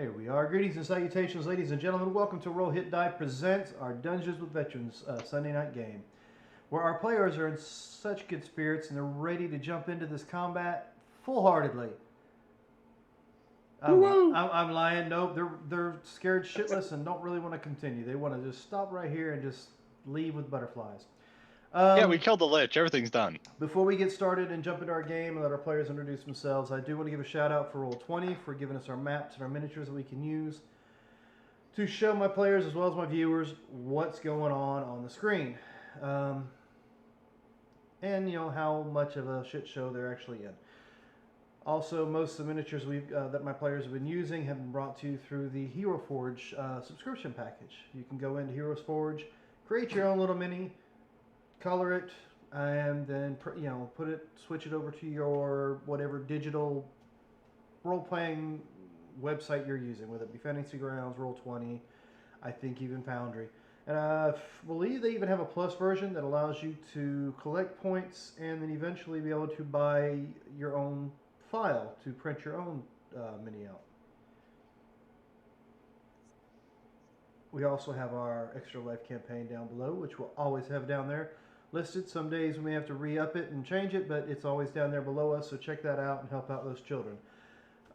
Here we are. Greetings and salutations, ladies and gentlemen. Welcome to Roll Hit Die Presents our Dungeons with Veterans Sunday night game, where our players are in such good spirits and they're ready to jump into this combat full-heartedly. I'm lying. No, they're scared shitless and don't really want to continue. They want to just stop right here and just leave with butterflies. Yeah, we killed the Lich. Everything's done. Before we get started and jump into our game and let our players introduce themselves, I do want to give a shout out for Roll20 for giving us our maps and our miniatures that we can use to show my players as well as my viewers what's going on the screen. And you know how much of a shit show they're actually in. Also, most of the miniatures that my players have been using have been brought to you through the Hero Forge subscription package. You can go into Heroes Forge, create your own little mini, color it, and then switch it over to your whatever digital role-playing website you're using, whether it be Fantasy Grounds, Roll20, I think even Foundry. And I believe they even have a plus version that allows you to collect points and then eventually be able to buy your own file to print your own mini out. We also have our Extra Life campaign down below, which we'll always have down there listed. Some days we may have to re-up it and change it, but it's always down there below us, so check that out and help out those children.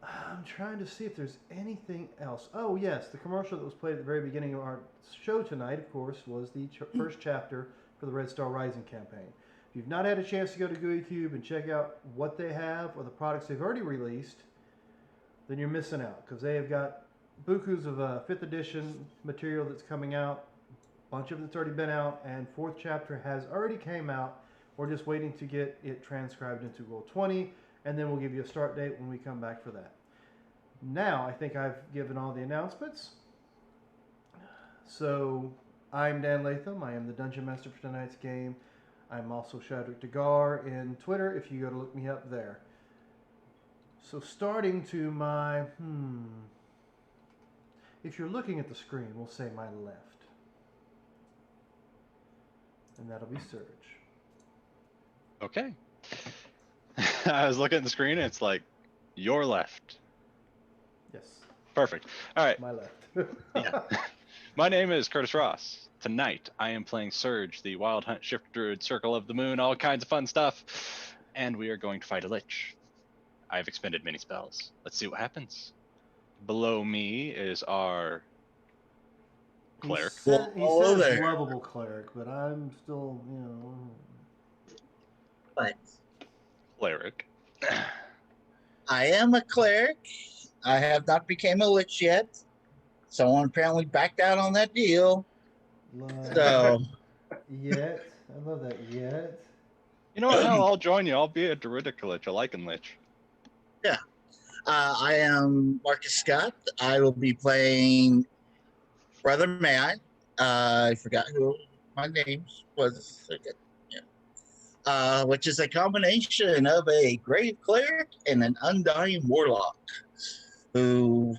I'm trying to see if there's anything else. Oh yes, the commercial that was played at the very beginning of our show tonight, of course, was the first chapter for the Red Star Rising campaign. If you've not had a chance to go to GUICube and check out what they have or the products they've already released, then you're missing out, because they have got bukus of 5th edition material that's coming out. A bunch of it's already been out, and 4th chapter has already came out. We're just waiting to get it transcribed into Roll20, and then we'll give you a start date when we come back for that. Now, I think I've given all the announcements. So, I'm Dan Latham. I am the Dungeon Master for tonight's game. I'm also Shadrick Dagar in Twitter if you go to look me up there. So, starting to my, if you're looking at the screen, we'll say my left. And that'll be Surge. Okay. I was looking at the screen and it's like, your left. Yes. Perfect. All right. My left. Yeah. My name is Curtis Ross. Tonight, I am playing Surge, the Wild Hunt Shift Druid, Circle of the Moon, all kinds of fun stuff. And we are going to fight a Lich. I've expended many spells. Let's see what happens. Below me is our cleric. He says lovable cleric, but I'm still, But Cleric. I am a cleric. I have not become a lich yet. Someone apparently backed out on that deal. So yet. I love that yet. You know what? Hell, I'll join you. I'll be a Druidic Lich, a Lycan Lich. Yeah. I am Marcus Scott. I will be playing Brother May I forgot who my name was. Which is a combination of a grave cleric and an undying warlock who,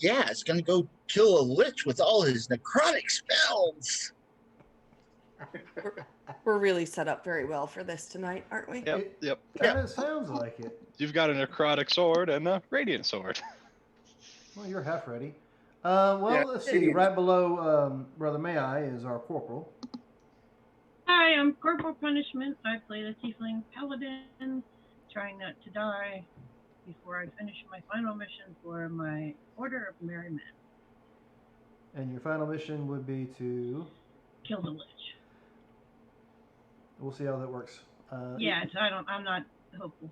is going to go kill a lich with all his necrotic spells. We're really set up very well for this tonight, aren't we? Yep. Kind of sounds like it. You've got a necrotic sword and a radiant sword. Well, you're half ready. Let's see. Right below Brother May I is our corporal. Hi, I'm Corporal Punishment. I play the Tiefling Paladin, trying not to die before I finish my final mission for my Order of Merry Men. And your final mission would be to Kill the Lich. We'll see how that works. I'm not hopeful.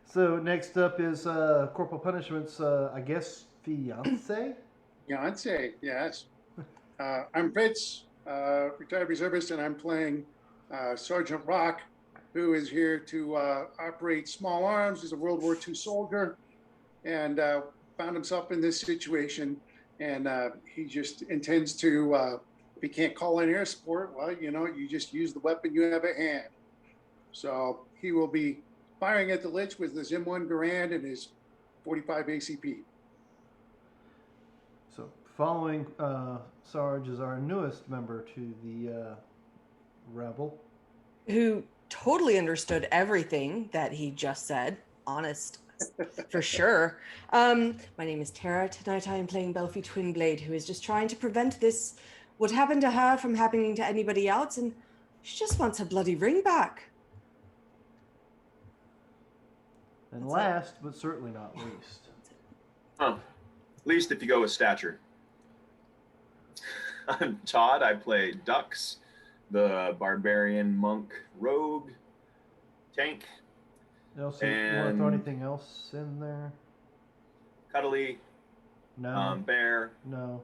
So next up is Corporal Punishment's, I guess, fiance? Fiance, yes. I'm Fitz, retired reservist, and I'm playing Sergeant Rock, who is here to operate small arms. He's a World War II soldier and found himself in this situation. And he just intends to, if he can't call in air support, well, you just use the weapon you have at hand. So he will be firing at the Lich with his M1 Garand and his 45 ACP. So following Sarge is our newest member to the Rebel. Who totally understood everything that he just said. Honest For sure. My name is Tara. Tonight I am playing Belfie Twinblade, who is just trying to prevent this, what happened to her, from happening to anybody else, and she just wants her bloody ring back. And That's last, but certainly not least. Huh. At least if you go with stature. I'm Todd. I play Dux, the barbarian monk rogue tank. Elsie, you want to And- throw anything else in there? Cuddly, No. bear, No.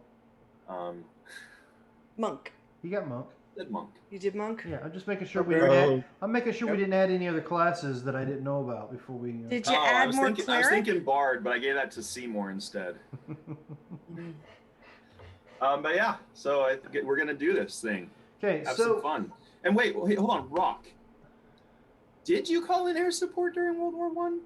Monk. You got monk. good monk. You did monk? Yeah, I'm just making sure we Okay. didn't Oh, add, I'm making sure we Yep. didn't add any other classes that I didn't know about before we. Did you I add was more thinking, I was cleric? thinking bard, but I gave that to Seymour instead. Mm. But yeah, so we're gonna do this thing. Okay, Have so some fun. And wait, hold on, Rock. Did you call in air support during World War One?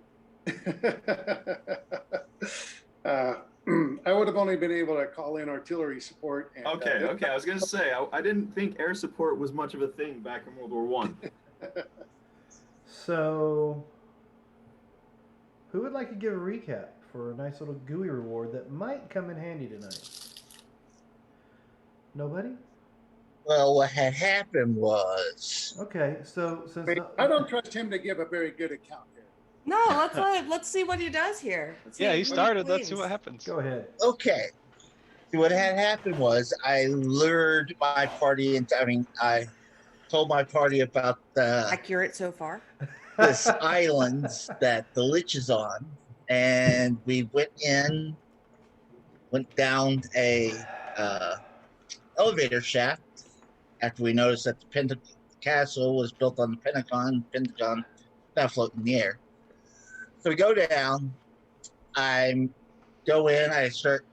I would have only been able to call in artillery support. And, Okay. I was gonna say I didn't think air support was much of a thing back in World War One. So, who would like to give a recap for a nice little GUI reward that might come in handy tonight? Nobody? well, what had happened was Okay, so since I don't trust him to give a very good account here. No, let's see what he does here. Let's see Yeah, he what started. Let's see claims. what happens. go ahead. okay. See, what had happened was I lured my party into. I mean, I told my party about Accurate so far. this island that the Lich is on, and we went down a elevator shaft after we noticed that the castle was built on the Pentagon. Pentagon not floating in the air. So we go down. I go in. I start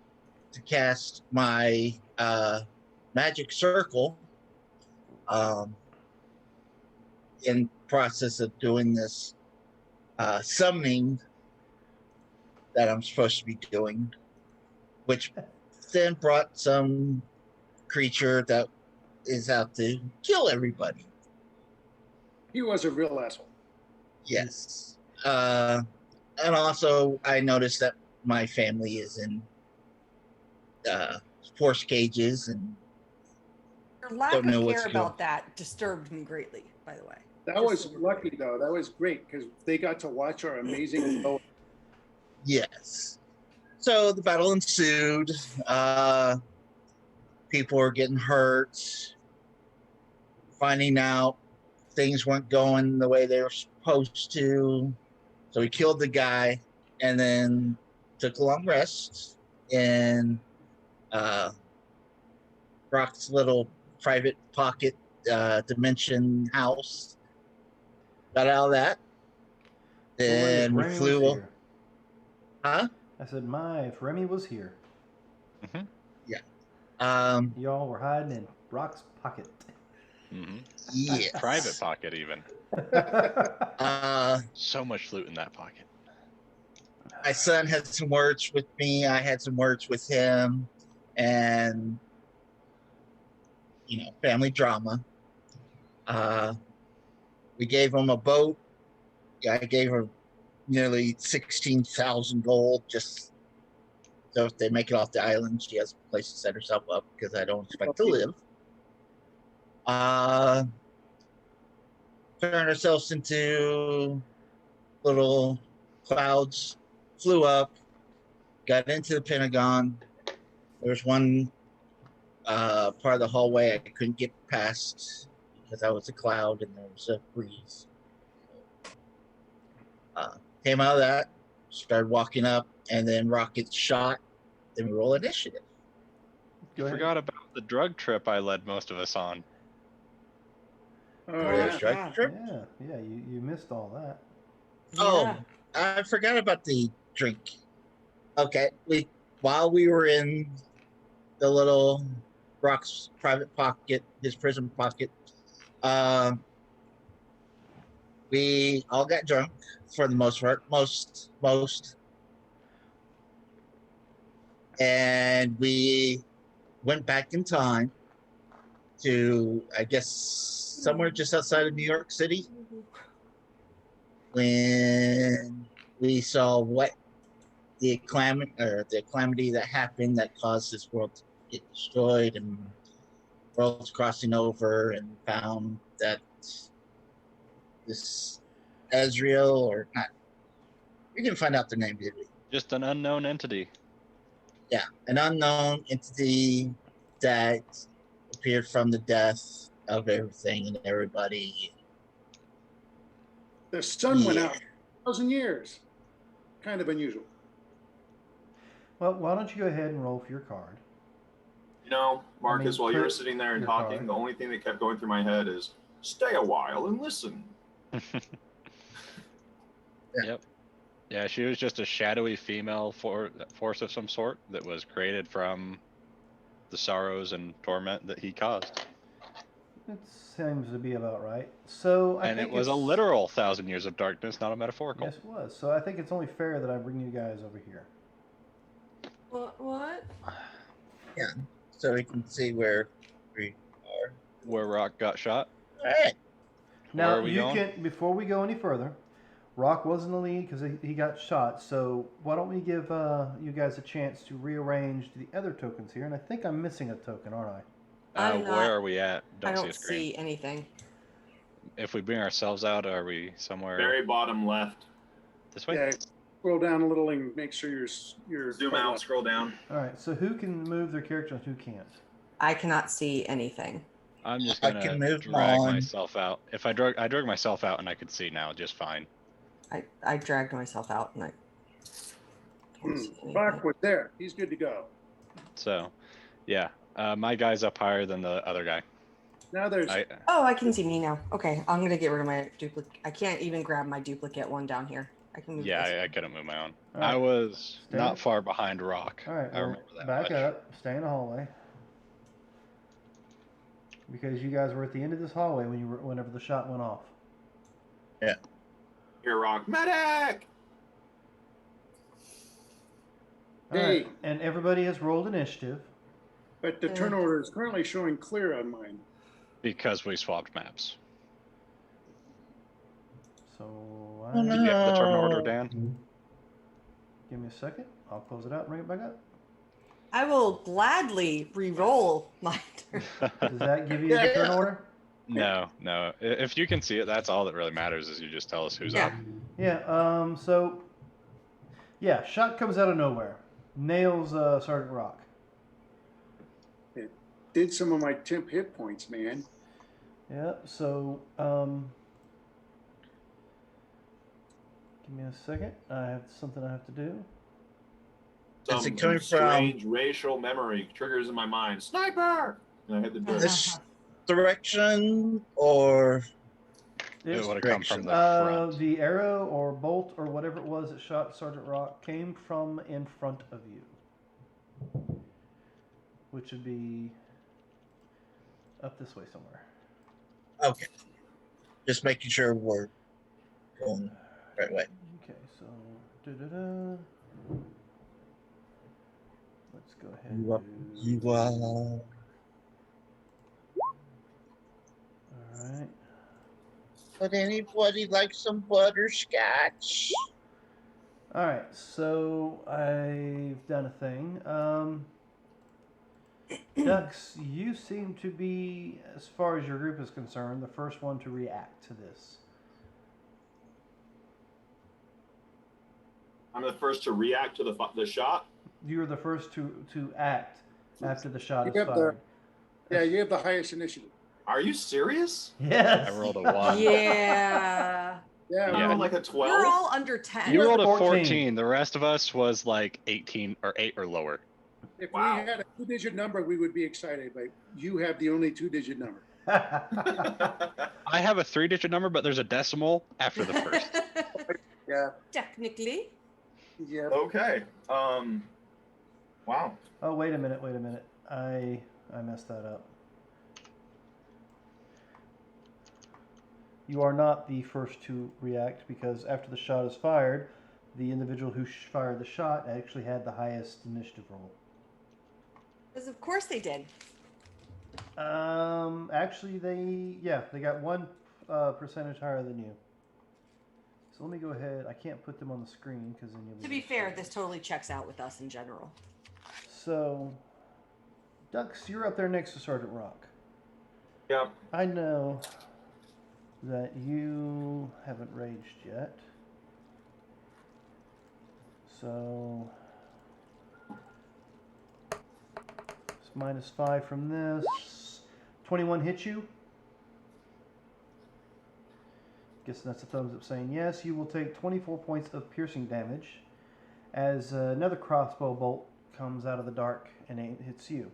to cast my magic circle. In process of doing this summoning that I'm supposed to be doing, which then brought some creature that is out to kill everybody. He was a real asshole. Yes. And also, I noticed that my family is in force cages, and Your lack Don't know of what's care going- about that disturbed me greatly, by the way. That Just was so we're lucky, though. That was great because they got to watch our amazing show. yes. So the battle ensued. People were getting hurt, finding out things weren't going the way they were supposed to. So we killed the guy and then took a long rest in Brock's little private pocket dimension house. Got out of that. Then we Remy was flew. here. Huh? I said, "My, if Remy was here, y'all were hiding in Brock's pocket." Hmm Yes. Private pocket, even. So much loot in that pocket. My son had some words with me. I had some words with him, and family drama. We gave him a boat. I gave her nearly 16,000 gold just so if they make it off the island, she has a place to set herself up because I don't expect to live. Turned ourselves into little clouds, flew up, got into the Pentagon. There was one part of the hallway I couldn't get past because I was a cloud and there was a breeze. Came out of that, started walking up, and then rocket shot. Then we roll initiative. Go You ahead. forgot about the drug trip I led most of us on. Oh, Oh, yeah. that's right. Sure. Yeah, you missed all that. Oh, I forgot about the drink. Okay, while we were in the little Brock's private pocket, his prison pocket, we all got drunk for the most part, most, and we went back in time to, I guess, somewhere just outside of New York City when We saw what the calamity that happened that caused this world to get destroyed, and worlds crossing over, and found that this Ezreal, or not, we didn't find out their name, did we? Just an unknown entity. Yeah, an unknown entity that appeared from the death of everything and everybody. The sun went Yeah. out 1,000 years. Kind of unusual. Well, why don't you go ahead and roll for your card? You know, Marcus, while you were put sitting there and your talking, card. the only thing that kept going through my head is stay a while and listen. Yep. Yeah, she was just a shadowy female force of some sort that was created from the sorrows and torment that he caused. It seems to be about right. So I And think it was a it's- literal 1,000 years of darkness, not a metaphorical. Yes, it was. So I think it's only fair that I bring you guys over here. What? So we can see where we are. Where Rock got shot. All right. Now Where are we you going? can, before we go any further, Rock was in the lead because he got shot. So why don't we give you guys a chance to rearrange the other tokens here? And I think I'm missing a token, aren't I? I'm not- Where are we at? I Don't see a don't screen. see anything. If we bring ourselves out, are we somewhere Very bottom left. this way? Yeah, scroll down a little and make sure you're Zoom out, scroll down. All right. So who can move their character and who can't? I cannot see anything. I'm just I gonna can move drag mine. myself out. If I drag myself out and I could see now just fine. I dragged myself out and I can't see anything. Rock was there. He's good to go. So, yeah, my guy's up higher than the other guy. Now there's Oh, I can see me now. Okay, I'm gonna get rid of my duplicate. I can't even grab my duplicate one down here. I can move Yeah, this. I couldn't move my own. All I right. was Stay. not far behind Rock. All right. I Well, remember that back much. up. Stay in the hallway. Because you guys were at the end of this hallway whenever the shot went off. Here, Rock. Medic! All Hey. right. And everybody has rolled initiative. but the Yeah. turn order is currently showing clear on mine. Because we swapped maps. So Oh, Did you have the turn order, no. Dan? give me a second. I'll close it out and bring it back up. I will gladly re-roll my turn. Does that give you the turn order? No. If you can see it, that's all that really matters is you just tell us who's Yeah. up. Yeah. So, yeah, shot comes out of nowhere, nails Sergeant Rock. Did some of my temp hit points, man. Yeah. So, give me a second. I have something I have to do. Is it Some coming from- strange racial memory triggers in my mind. Sniper! And I hit the door. This direction, or It would have come from the front. The arrow or bolt or whatever it was that shot Sergeant Rock came from in front of you, which would be up this way somewhere. okay, just making sure we're going the right way. Okay, so let's go ahead. You up, and do- you All right. Would anybody like some butterscotch? All right. So I've done a thing. Dux, you seem to be, as far as your group is concerned, the first one to react to this. I'm the first to react to the shot. You're the first to act after the shot is You have the- fired. Yeah, you have the highest initiative. Are you serious? Yes. I rolled a 1. Yeah. Yeah, I Yeah. rolled like a We're 12. all under 10. You rolled a 14. 14. The rest of us was like 18 or 8 or lower. if Wow. we had a two-digit number, we would be excited, but you have the only two-digit number. I have a 3-digit number, but there's a decimal after the first. Yeah, Technically. yeah. Okay. Wow. Oh, wait a minute. I messed that up. You are not the first to react because after the shot is fired, the individual who fired the shot actually had the highest initiative roll. Because of course they did. Actually, they got one percentage higher than you. So let me go ahead. I can't put them on the screen because then you'll To be fair, this totally checks out with us in general. So, Dux, you're up there next to Sergeant Rock. Yep. I know that you haven't raged yet. So, it's -5 from this. 21 hits you. Guess that's a thumbs up saying yes. You will take 24 points of piercing damage as another crossbow bolt comes out of the dark and hits you.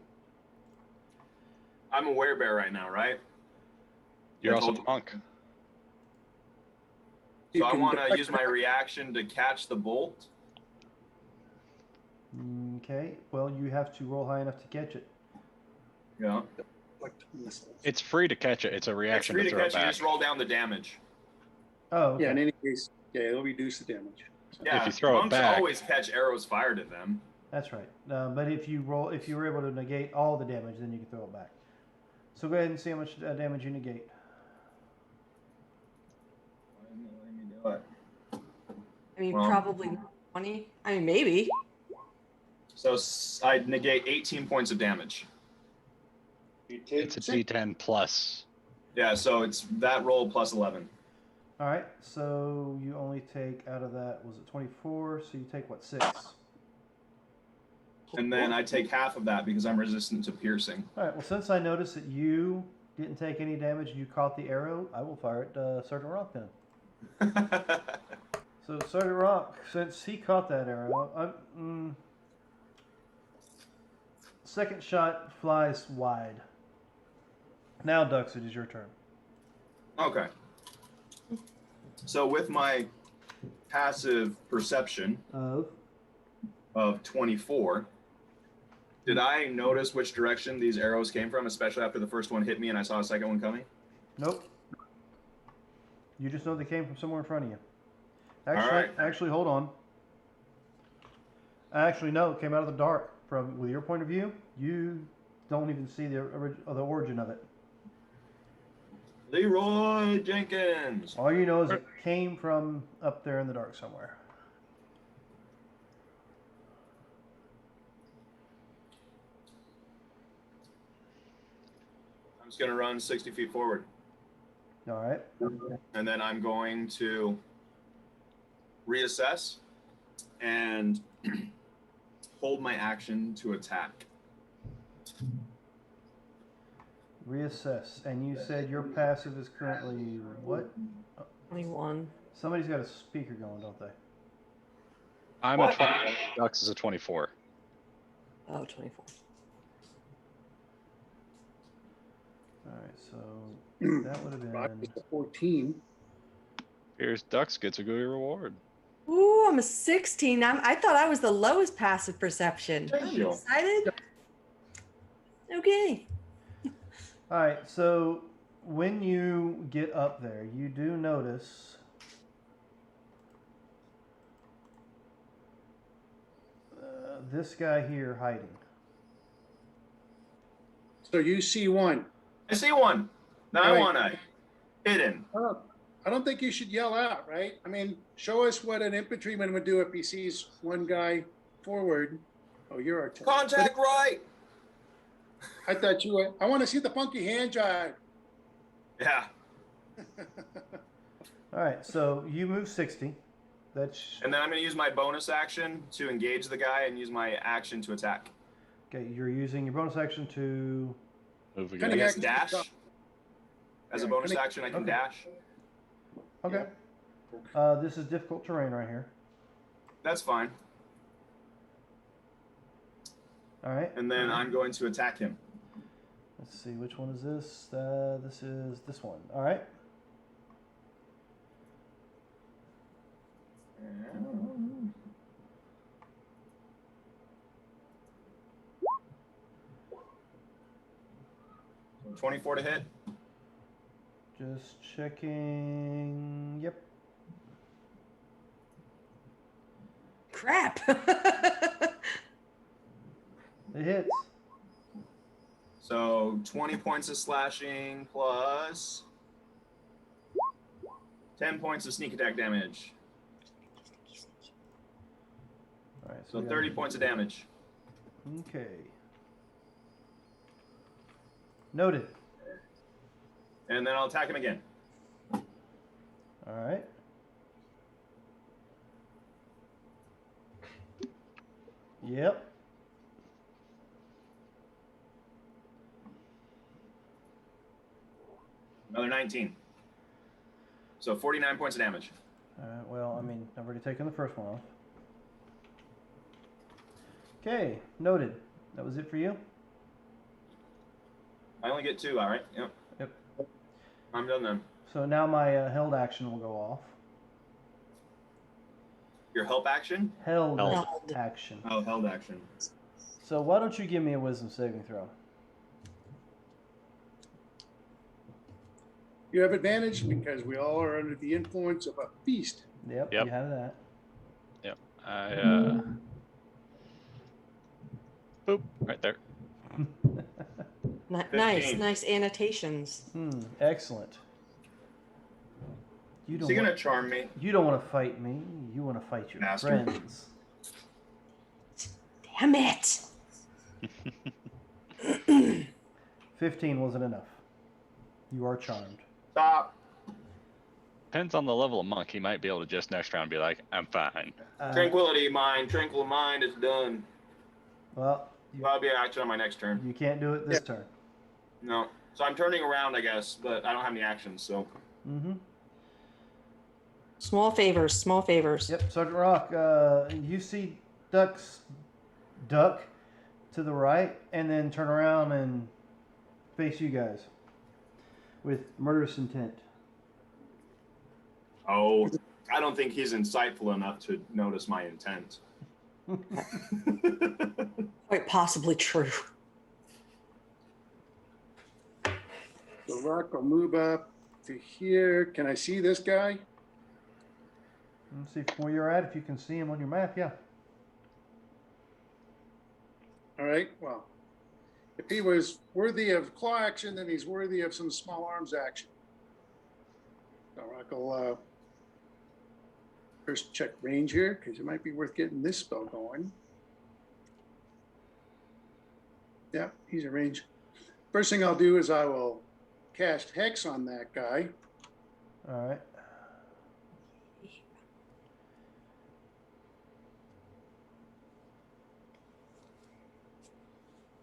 I'm a werebear right now, right? You're I also told- the monk. You So I can want to deflect use my reaction to catch the bolt. Okay, well, you have to roll high enough to catch it. Yeah. deflect missiles. It's free to catch it. It's a It's reaction free to to throw catch. it You back. just roll down the damage. Oh, okay. Yeah, in any case, yeah, it'll reduce the damage. Yeah. you throw it monks back- always catch arrows fired at them. That's right. But if you were able to negate all the damage, then you can throw it back. So go ahead and see how much damage you negate. Why isn't it letting me do it? I mean, Well- probably 20. I mean, maybe. So I negate 18 points of damage. You take It's a 6. D10 plus. Yeah, so it's that roll plus 11. All right. So you only take out of that, was it 24? So you take what, 6? And then I take half of that because I'm resistant to piercing. All right. Well, since I noticed that you didn't take any damage and you caught the arrow, I will fire at Sergeant Rock then. So Sergeant Rock, since he caught that arrow, second shot flies wide. Now, Dux, it is your turn. Okay. So with my passive perception of 24, did I notice which direction these arrows came from, especially after the first one hit me and I saw a second one coming? Nope. You just know they came from somewhere in front of you. right. Actually, hold on. Actually, no, it came out of the dark. With your point of view, you don't even see the origin of it. Leroy Jenkins. All you know is it came from up there in the dark somewhere. I'm just going to run 60 feet forward. All right. And then I'm going to reassess and hold my action to attack. Reassess. And you said your passive is currently what? 21. Somebody's got a speaker going, don't they? I'm What? a 20. Dux is a 24. Oh, 24. All right, so that would have Rock been. is a 14. Here's Dux gets a good reward. Ooh, I'm a 16. I thought I was the lowest passive perception. Thank I'm you. excited. Okay. All right, so when you get up there, you do notice this guy here hiding. So you see one. I see one. Now I Right. want to hit him. I don't think you should yell out, right? I mean, show us what an infantryman would do if he sees one guy forward. Oh, you're our turn. Contact right. I thought you were. I want to see the funky hand jive. Yeah. All right, so you move 60. That's And then I'm going to use my bonus action to engage the guy and use my action to attack. okay. You're using your bonus action to. Move Kinda I again. guess Yeah. dash. As a Yeah, bonus kinda- action, I can okay. dash. Okay. This is difficult terrain right here. That's fine. All right. And then I'm going to attack him. Let's see, which one is this? This is this one. All right. So 24 to hit. Just checking. Yep. Crap. It hits. So 20 points of slashing plus 10 points of sneak attack damage. All right, So we got- 30 points of damage. Okay. Noted. And then I'll attack him again. All right. Yep. Another 19. So 49 points of damage. Well, I mean, I've already taken the first one off. Okay, noted. That was it for you? I only get 2, all right? Yep. Yep. I'm done then. So now my held action will go off. Your help action? Held Held. action. Oh, held action. So why don't you give me a wisdom saving throw? You have advantage because we all are under the influence of a beast. Yep, Yep. you have that. Boop, right there. Nice, 15. nice annotations. Excellent. You Is don't he want, gonna charm me? you don't want to fight me. You want to fight your Bastard. friends. Damn it! 15 wasn't enough. You are charmed. Stop. Depends on the level of monk. He might be able to just next round be like, I'm fine. Tranquility mind. Tranquil mind is done. Well, That'll be an action on my next turn. you can't do it this turn. No. So I'm turning around, I guess, but I don't have any actions, so. Mm-hmm. Small favors, small favors. Yep, Sergeant Rock, you see duck to the right and then turn around and face you guys with murderous intent. Oh, I don't think he's insightful enough to notice my intent. Quite possibly true. The rock will move up to here. Can I see this guy? Let's see from where you're at, if you can see him on your map, yeah. All right, well, if he was worthy of claw action, then he's worthy of some small arms action. The rock will first check range here, because it might be worth getting this spell going. Yeah, he's in range. First thing I'll do is I will cast Hex on that guy. All right.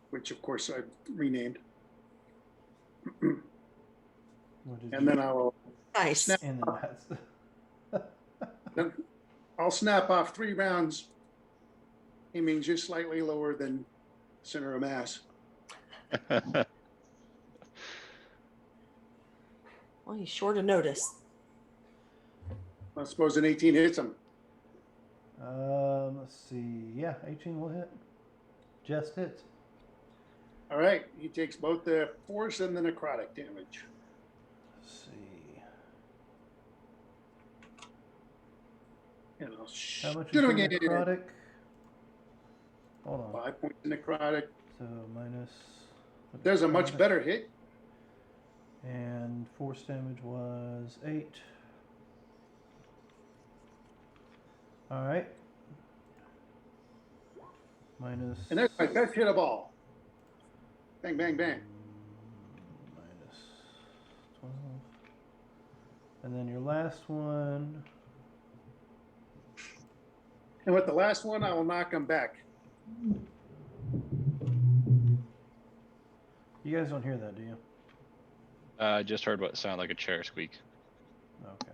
Which of course I've renamed. What did And you- then I will Nice. Snap. and then that's then I'll snap off 3 rounds, aiming just slightly lower than center of mass. Well, he's sure to notice. I suppose an 18 hits him. let's see. Yeah, 18 will hit. Just hits. All right, he takes both the force and the necrotic damage. Let's see. And I'll How much is shoot him your again. necrotic? Hold on. 5 points of necrotic. So minus. There's a much necrotic. better hit. And force damage was 8. All right. Minus. And that's my best hit of all. Bang, bang, bang. Minus 12. And then your last one. And with the last one, I will knock him back. You guys don't hear that, do you? I just heard what sounded like a chair squeak. Okay.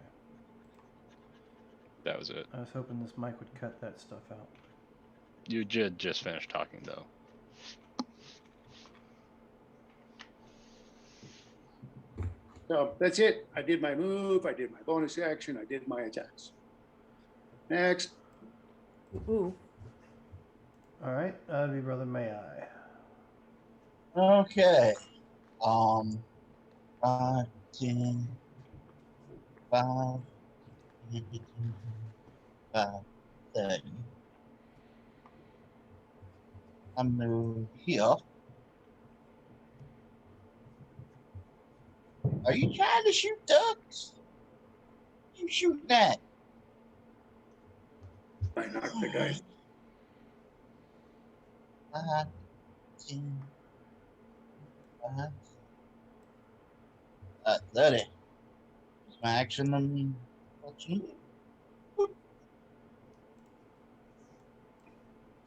That was it. I was hoping this mic would cut that stuff out. You did just finish talking, though. So that's it. I did my move. I did my bonus action. I did my attacks. Next. Ooh. All right. That'd be Brother May I. Okay. 5, 10, 5, 5, 30. I move here. Are you trying to shoot ducks? You shooting at? I knocked the guy. 10, 30. Is my action unfortunate?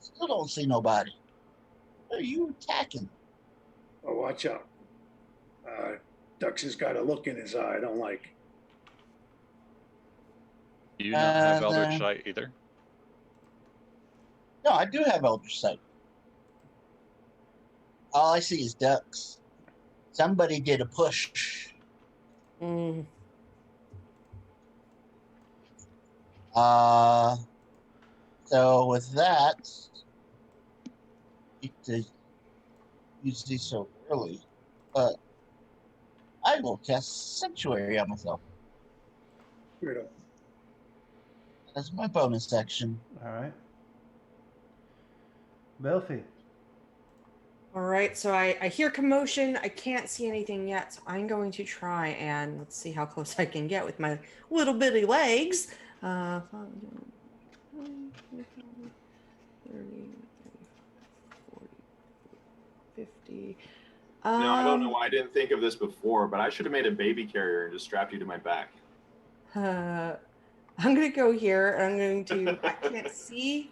Still don't see nobody. Where are you attacking? Oh, watch out. Dux has got a look in his eye I don't like. Do you not have Uh, Eldritch Sight either? No, I do have Eldritch Sight. All I see is ducks. Somebody did a push. Mm. So with that, to use these so early, but I will cast Sanctuary on myself. Weirdo. That's my bonus action. All right. Belfie. All right, so I hear commotion. I can't see anything yet, so I'm going to try and let's see how close I can get with my little bitty legs. 30, 40, 50. No, I don't know why I didn't think of this before, but I should have made a baby carrier and just strapped you to my back. I'm going to go here and I'm going to, I can't see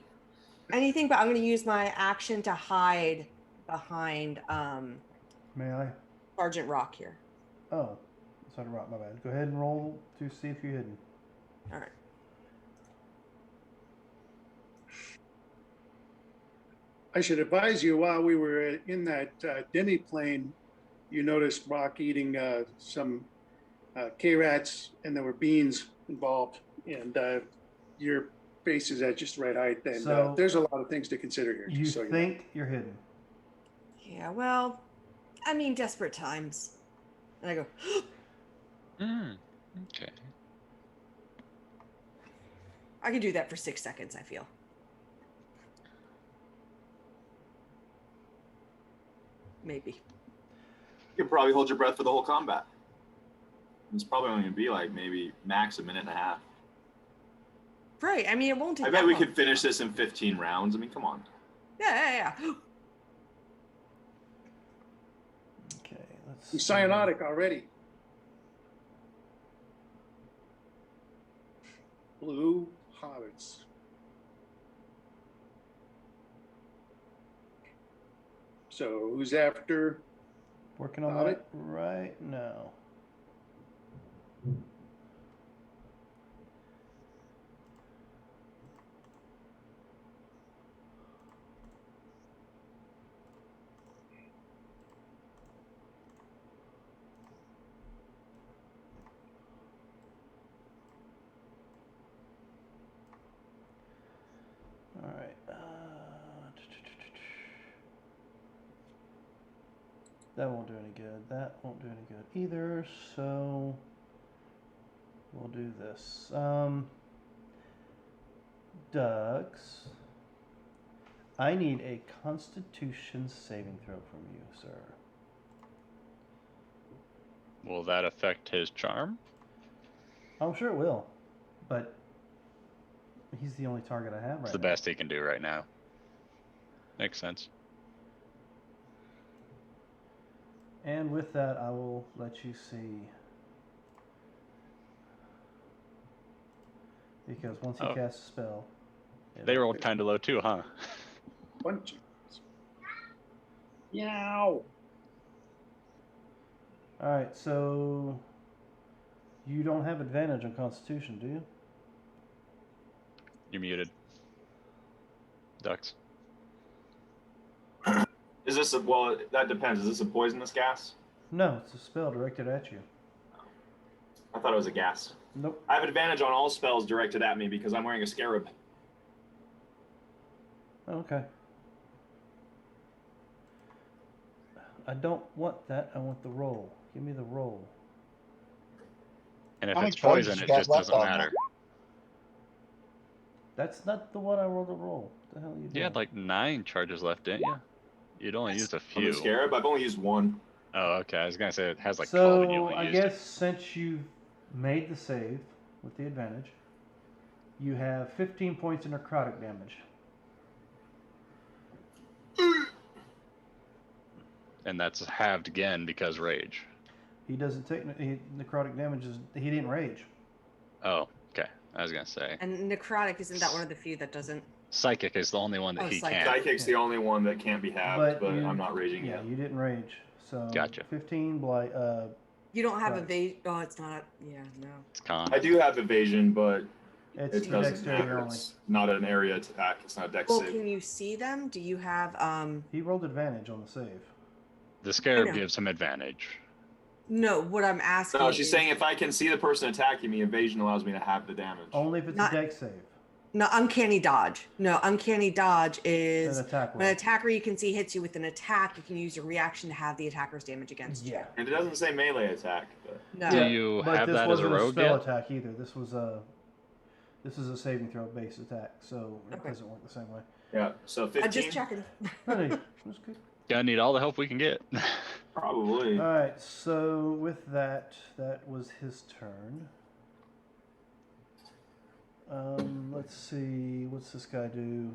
anything, but I'm going to use my action to hide behind May I? Sergeant Rock here. Oh, Sergeant Rock, my bad. Go ahead and roll to see if you're hidden. All right. I should advise you while we were in that demi plane, you noticed Rock eating some K-Rats and there were beans involved. And your base is at just the right height. And So, there's a lot of things to consider here. You just so think you're hidden. Yeah, well, I mean, desperate times. And I go, Okay. I can do that for 6 seconds, I feel. Maybe. You could probably hold your breath for the whole combat. It's probably only going to be like maybe max a minute and a half. Right, I mean, it won't take I that bet we long. could finish this in 15 rounds. I mean, come on. Yeah. Okay, let's He's see. cyanotic already. Blue Hobbits. So who's after? Working on Hobbit? that right now. All right. That won't do any good. That won't do any good either. So we'll do this. Ducks. I need a Constitution saving throw from you, sir. Will that affect his charm? I'm sure it will, but he's the only target I have right It's the now. best he can do right now. Makes sense. And with that, I will let you see. Because once he Oh. casts a spell, They rolled kind of low too, huh? Bunch. Yow. All right, so you don't have advantage on Constitution, do you? You're muted. Ducks. Is this a, well, that depends. Is this a poisonous gas? No, it's a spell directed at you. I thought it was a gas. Nope. I have advantage on all spells directed at me because I'm wearing a scarab. Okay. I don't want that. I want the roll. Give me the roll. And if How many it's charges poison, you it got just left doesn't on matter. that? That's not the one I rolled a roll. What the hell are you doing? You had like 9 charges left, didn't you? You'd only used a On few. the scarab, I've only used one. Oh, okay. I was gonna say it has like 12 and you So only I used guess since you've made the save, with the advantage. You have 15 points of necrotic damage. And that's halved again because rage. He doesn't take necrotic damage. He didn't rage. Oh, okay. I was gonna say. And necrotic, isn't that one of the few that doesn't? Psychic is the only one that he Psychic. can't. Psychic's the only one that can't be halved, but I'm not raging Yeah, yet. you didn't rage. So Gotcha. 15 blight. You don't have Right. evasion. Oh, it's not. Yeah, no. It's con. I do have evasion, but It's it doesn't dexterity matter. only. It's not an area attack. It's not a dex Well, save. can you see them? Do you have He rolled advantage on the save. The I scarab know. gives him advantage. No, what I'm asking. No, she's is- saying if I can see the person attacking me, evasion allows me to have the damage. Only if it's Not- a dex save. No, uncanny dodge. No, uncanny dodge is An attack when an roll. attacker you can see hits you with an attack. You can use your reaction to have the attacker's damage against you. Yeah. And it doesn't say melee attack, but No. Do you But have this that as a wasn't rogue spell yet? attack either. This was a saving throw based attack, so it Okay. doesn't work the same way. yeah. So 15. I'm just checking. No, that's good. Gonna need all the help we can get. Probably. All right, so with that, that was his turn. Let's see, what's this guy do?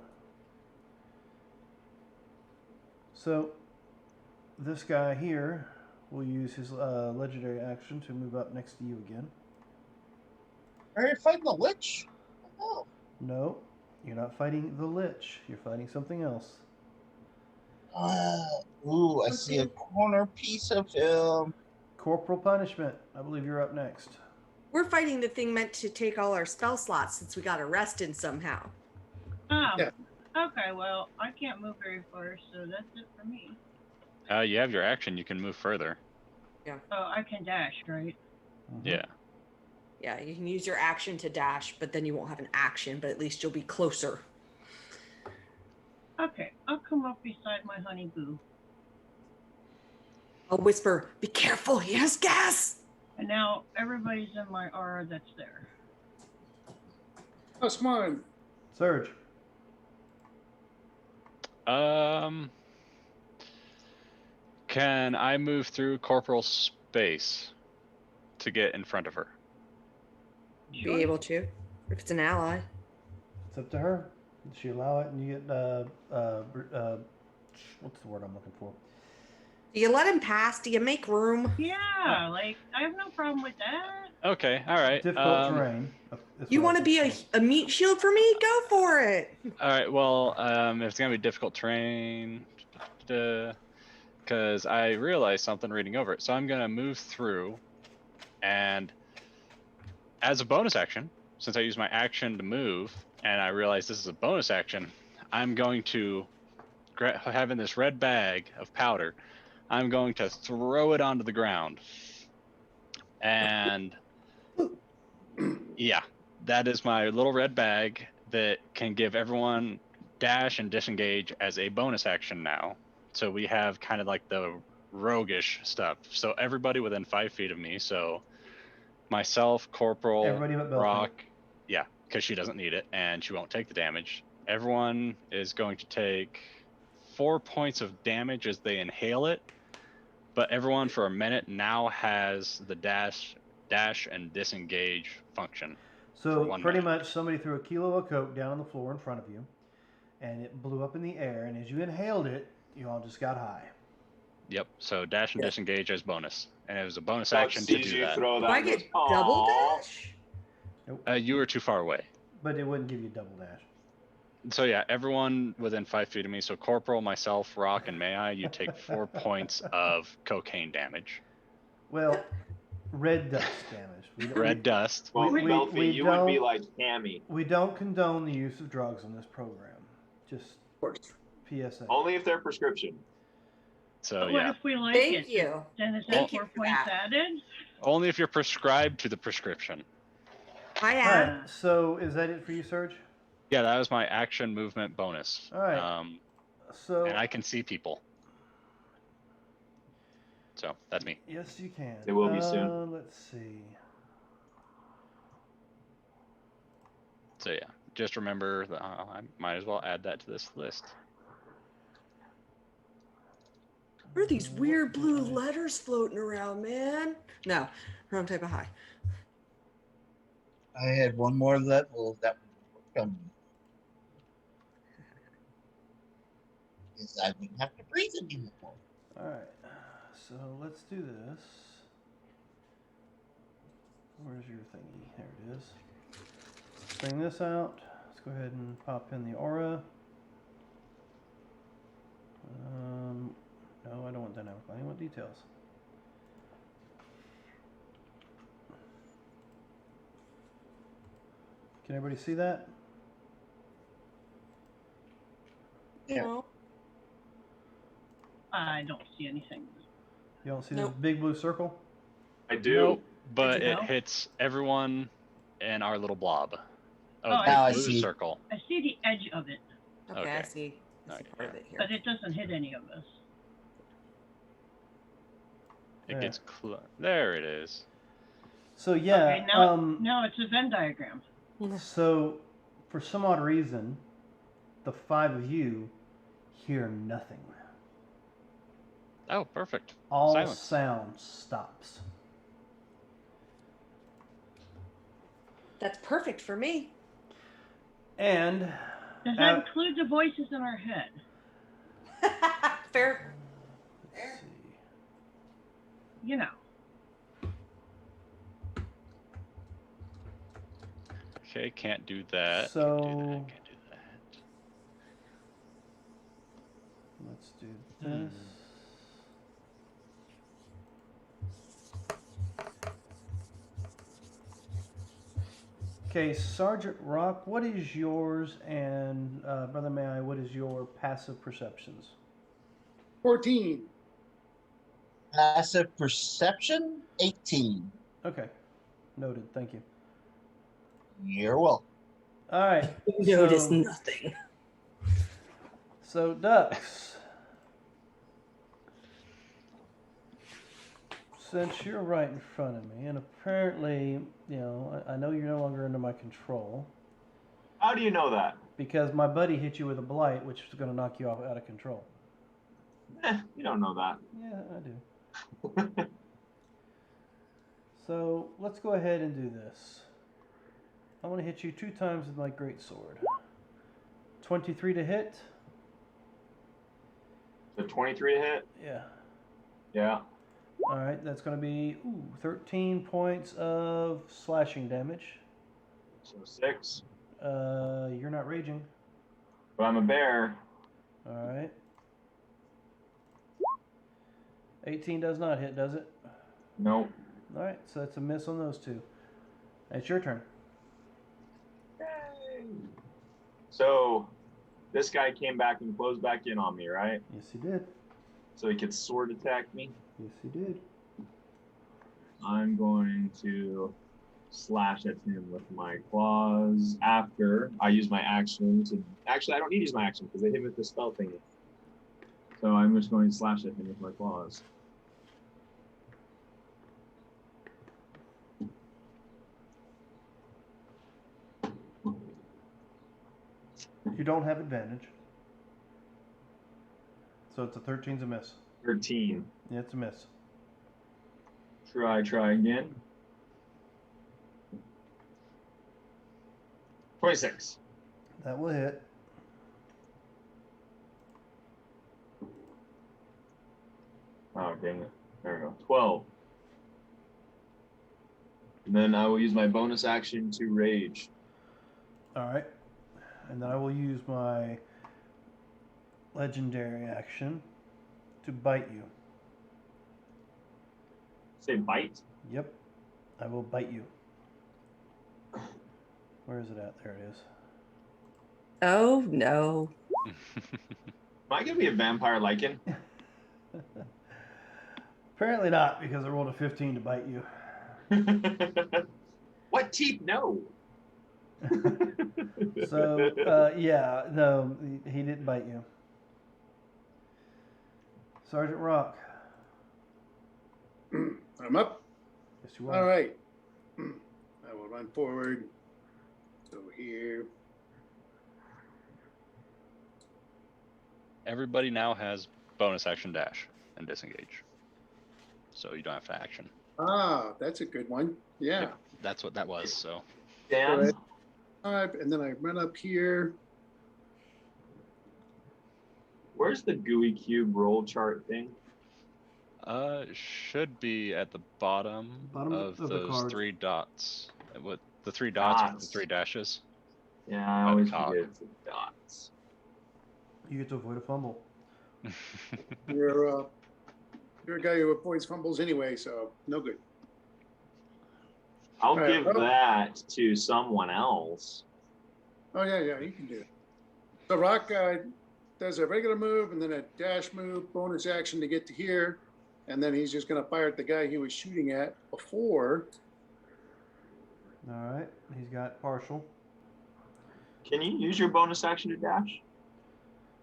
So, this guy here will use his legendary action to move up next to you again. Are you fighting the Lich? Oh. No, you're not fighting the Lich. You're fighting something else. Ooh, I see a corner piece of him. Corporal punishment. I believe you're up next. We're fighting the thing meant to take all our spell slots since we got arrested somehow. Oh, Yeah. okay. Well, I can't move very far, so that's it for me. You have your action. You can move further. Oh, I can dash, right? Mhm. Yeah. Yeah, you can use your action to dash, but then you won't have an action, but at least you'll be closer. Okay, I'll come up beside my honey boo. I'll whisper, "Be careful, he has gas!" And now everybody's in my aura that's there. Oh, smart. Surge. Can I move through corporal space to get in front of her? Be able to, if it's an ally. It's up to her. Does she allow it? And you get what's the word I'm looking for? Do you let him pass? Do you make room? Yeah, like I have no problem with that. Okay. All right. Difficult terrain. That's You what want I to be was a meat shield for me? Go for it. All right. Well, if it's gonna be difficult terrain, because I realized something reading over it, so I'm gonna move through, and as a bonus action, since I use my action to move, and I realize this is a bonus action, I'm going to having this red bag of powder. I'm going to throw it onto the ground, and yeah, that is my little red bag that can give everyone dash and disengage as a bonus action now. So we have kind of like the roguish stuff. So everybody within 5 feet of me. So myself, Corporal, Everybody but Belfry. Rock, yeah, because she doesn't need it and she won't take the damage. Everyone is going to take 4 points of damage as they inhale it, but everyone for a minute now has the dash and disengage function. So for 1 pretty minute. much somebody threw a kilo of coke down on the floor in front of you, and it blew up in the air. And as you inhaled it, you all just got high. Yep. So dash and disengage as bonus, and it was a bonus Buck action to sees do you that. throw Do that I and get goes, double "Aw." dash? You were too far away. But it wouldn't give you double dash. So yeah, everyone within 5 feet of me. So Corporal, myself, Rock, and May I, you take 4 points of cocaine damage. Well, red dust damage. We don't- Red dust. Well, We- Belfie, we you would be don't- like Tammy. We don't condone the use of drugs on this program. Just Of course. PSA. Only if they're prescription. So What yeah, if we like Thank it? you. Then is Thank that you 4 for points that. added? only if you're prescribed to the prescription. I All am. right. So is that it for you, Serge? Yeah, that was my action movement bonus. All right. So And I can see people. So that's me. yes, you can. It will be soon. Let's see. So yeah, just remember that I might as well add that to this list. What are these weird blue letters floating around, man? No, wrong type of high. I had one more level that would come. Because I wouldn't have to breathe anymore. All right, so let's do this. Where's your thingy? There it is. Bring this out. Let's go ahead and pop in the aura. No, I don't want dynamic lighting. I want details. Can everybody see that? Yeah. No. I don't see anything. You don't see Nope. this big blue circle? I do, Nope. but Did you it know? hits everyone in our little blob. Oh, Oh, now the I blue see. circle. I see the edge of it, Okay, I Okay. see. I see Okay, part of it here. but it doesn't hit any of us. It There. gets there. It is. So yeah, Okay, now it's a Venn diagram. so for some odd reason, the 5 of you hear nothing. Oh, perfect. All Silence. sound stops. That's perfect for me. And Does that include the voices in our head? Fair. let's see. You know. Okay, can't do that. So- can't do that. Let's do this. Okay, Sergeant Rock, what is yours? And Brother May, what is your passive perceptions? 14. Passive perception, 18. Okay, noted. Thank you. You're welcome. All right. Notice so, nothing. So ducks. Since you're right in front of me, and apparently, you know, I know you're no longer under my control How do you know that? because my buddy hit you with a blight, which is going to knock you off out of control. You don't know that. Yeah, I do. So let's go ahead and do this. I want to hit you 2 times with my great sword. 23 to hit. So 23 to hit? Yeah. Yeah. All right, that's going to be 13 points of slashing damage. So 6. You're not raging. But I'm a bear. All right. 18 does not hit, does it? Nope. All right, so that's a miss on those 2. It's your turn. So this guy came back and closed back in on me, right? Yes, he did. So he could sword attack me. Yes, he did. I'm going to slash at him with my claws after I use my action to... Actually, I don't need to use my action because they hit me with the spell thingy. So I'm just going to slash at him with my claws. You don't have advantage. So it's a 13's a miss. 13. Yeah, it's a miss. Try again. 26. That will hit. Oh, dang it. There we go. 12. And then I will use my bonus action to rage. All right. And then I will use my legendary action to bite you. Say bite? Yep. I will bite you. Where is it at? There it is. Oh, no. Am I going to be a vampire lichen? Apparently not, because I rolled a 15 to bite you. What teeth? No. So, yeah, no, he didn't bite you. Sergeant Rock. I'm up. Yes, you are. All right. I will run forward. So here. Everybody now has bonus action dash and disengage. So you don't have to action. Ah, that's a good one. Yeah. Yep, that's what that was, so. Dan? And then I run up here. Where's the GUI cube roll chart thing? Should be at the bottom of the those card. 3 dots. With the 3 dots with the 3 dashes. Yeah, I always forget the dots. You get to avoid a fumble. You're a guy who avoids fumbles anyway, so no good. I'll Right, give well- that to someone else. Oh yeah, you can do it. So Rock does a regular move and then a dash move, bonus action to get to here, and then he's just going to fire at the guy he was shooting at before. All right. He's got partial. Can you use your bonus action to dash?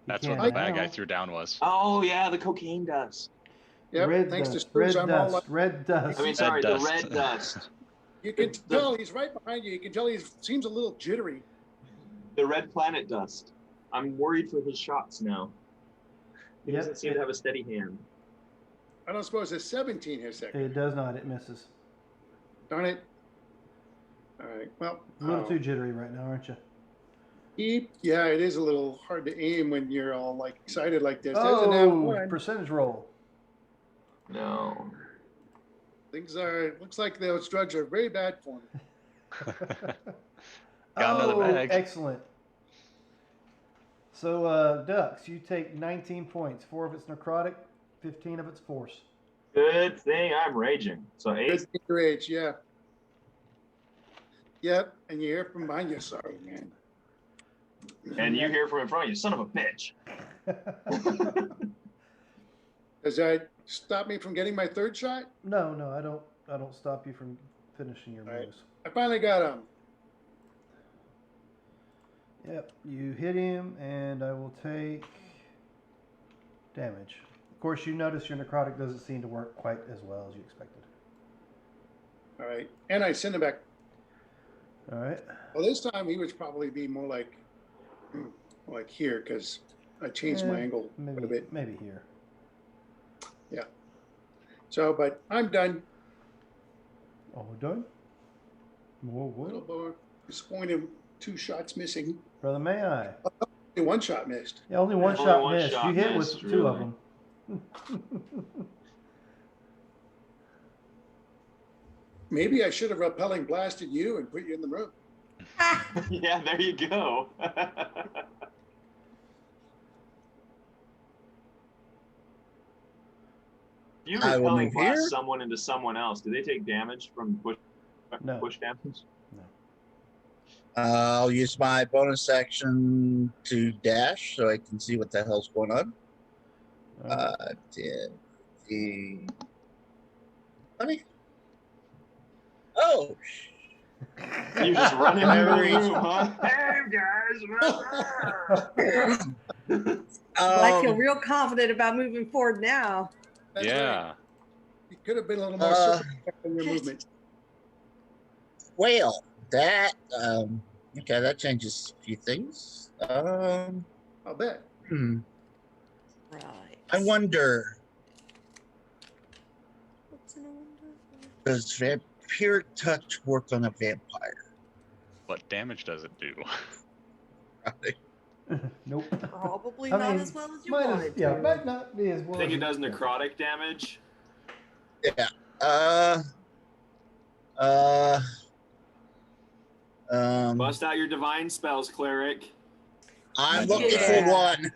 That's can what the bad now. guy threw down was. Oh yeah, the cocaine dust. Yep, Red thanks dust. to Spurs, Red I'm all dust. like, Red dust. I mean, sorry, the dust. red dust. you can the- tell he's right behind you. You can tell he seems a little jittery. The red planet dust. I'm worried for his shots now. He Yep, doesn't seem to have a steady hand. I don't suppose it's 17 his second. It does not. It misses. Darn it. All right. Well, A little too jittery right now, aren't you? yeah, it is a little hard to aim when you're all like excited like this. There's an Oh, one. percentage roll. No. Looks like those drugs are very bad for me. Got another bag. Excellent. So, Ducks, you take 19 points. 4 of it's necrotic, 15 of it's force. Good thing I'm raging. So 8. Good thing your age, yeah. Yep, and you hear from behind you. Sorry, man. And you hear from in front of you, son of a bitch. Does that stop me from getting my third shot? No, I don't stop you from finishing your All right. moves. I finally got him. Yep, you hit him, and I will take damage. Of course, you notice your necrotic doesn't seem to work quite as well as you expected. All right, and I send him back. All right. Well, this time he would probably be more like here because I changed my angle quite a bit. Maybe here. Yeah. So, but I'm done. Oh, we're done? Whoa, Little whoa. more disappointed. 2 shots missing. Brother, may I? Only 1 shot missed. Yeah, only one Only shot one missed. shot You hit missed, with 2 of really. them. Maybe I should have repelling blasted you and put you in the room. Yeah, there you go. If you I will repelling move blast here. someone into someone else, do they take damage from push No. damage? I'll use my bonus action to dash so I can see what the hell's going on. All right. 10, 20. Oh, You just run into the Very- room, huh? Hey guys! I feel real confident about moving forward now. That's Yeah. right. You could have been a little more circumspect in your movement. well, that okay, that changes a few things. I'll bet. Right. I wonder, What's in a window? does vampiric touch work on a vampire? What damage does it do? Nope. Probably I not mean, as well as you might wanted yeah, to. might not be as I well. think as it does you expected. necrotic damage. Yeah. Bust out your divine spells, cleric. I'm looking Yeah. for one.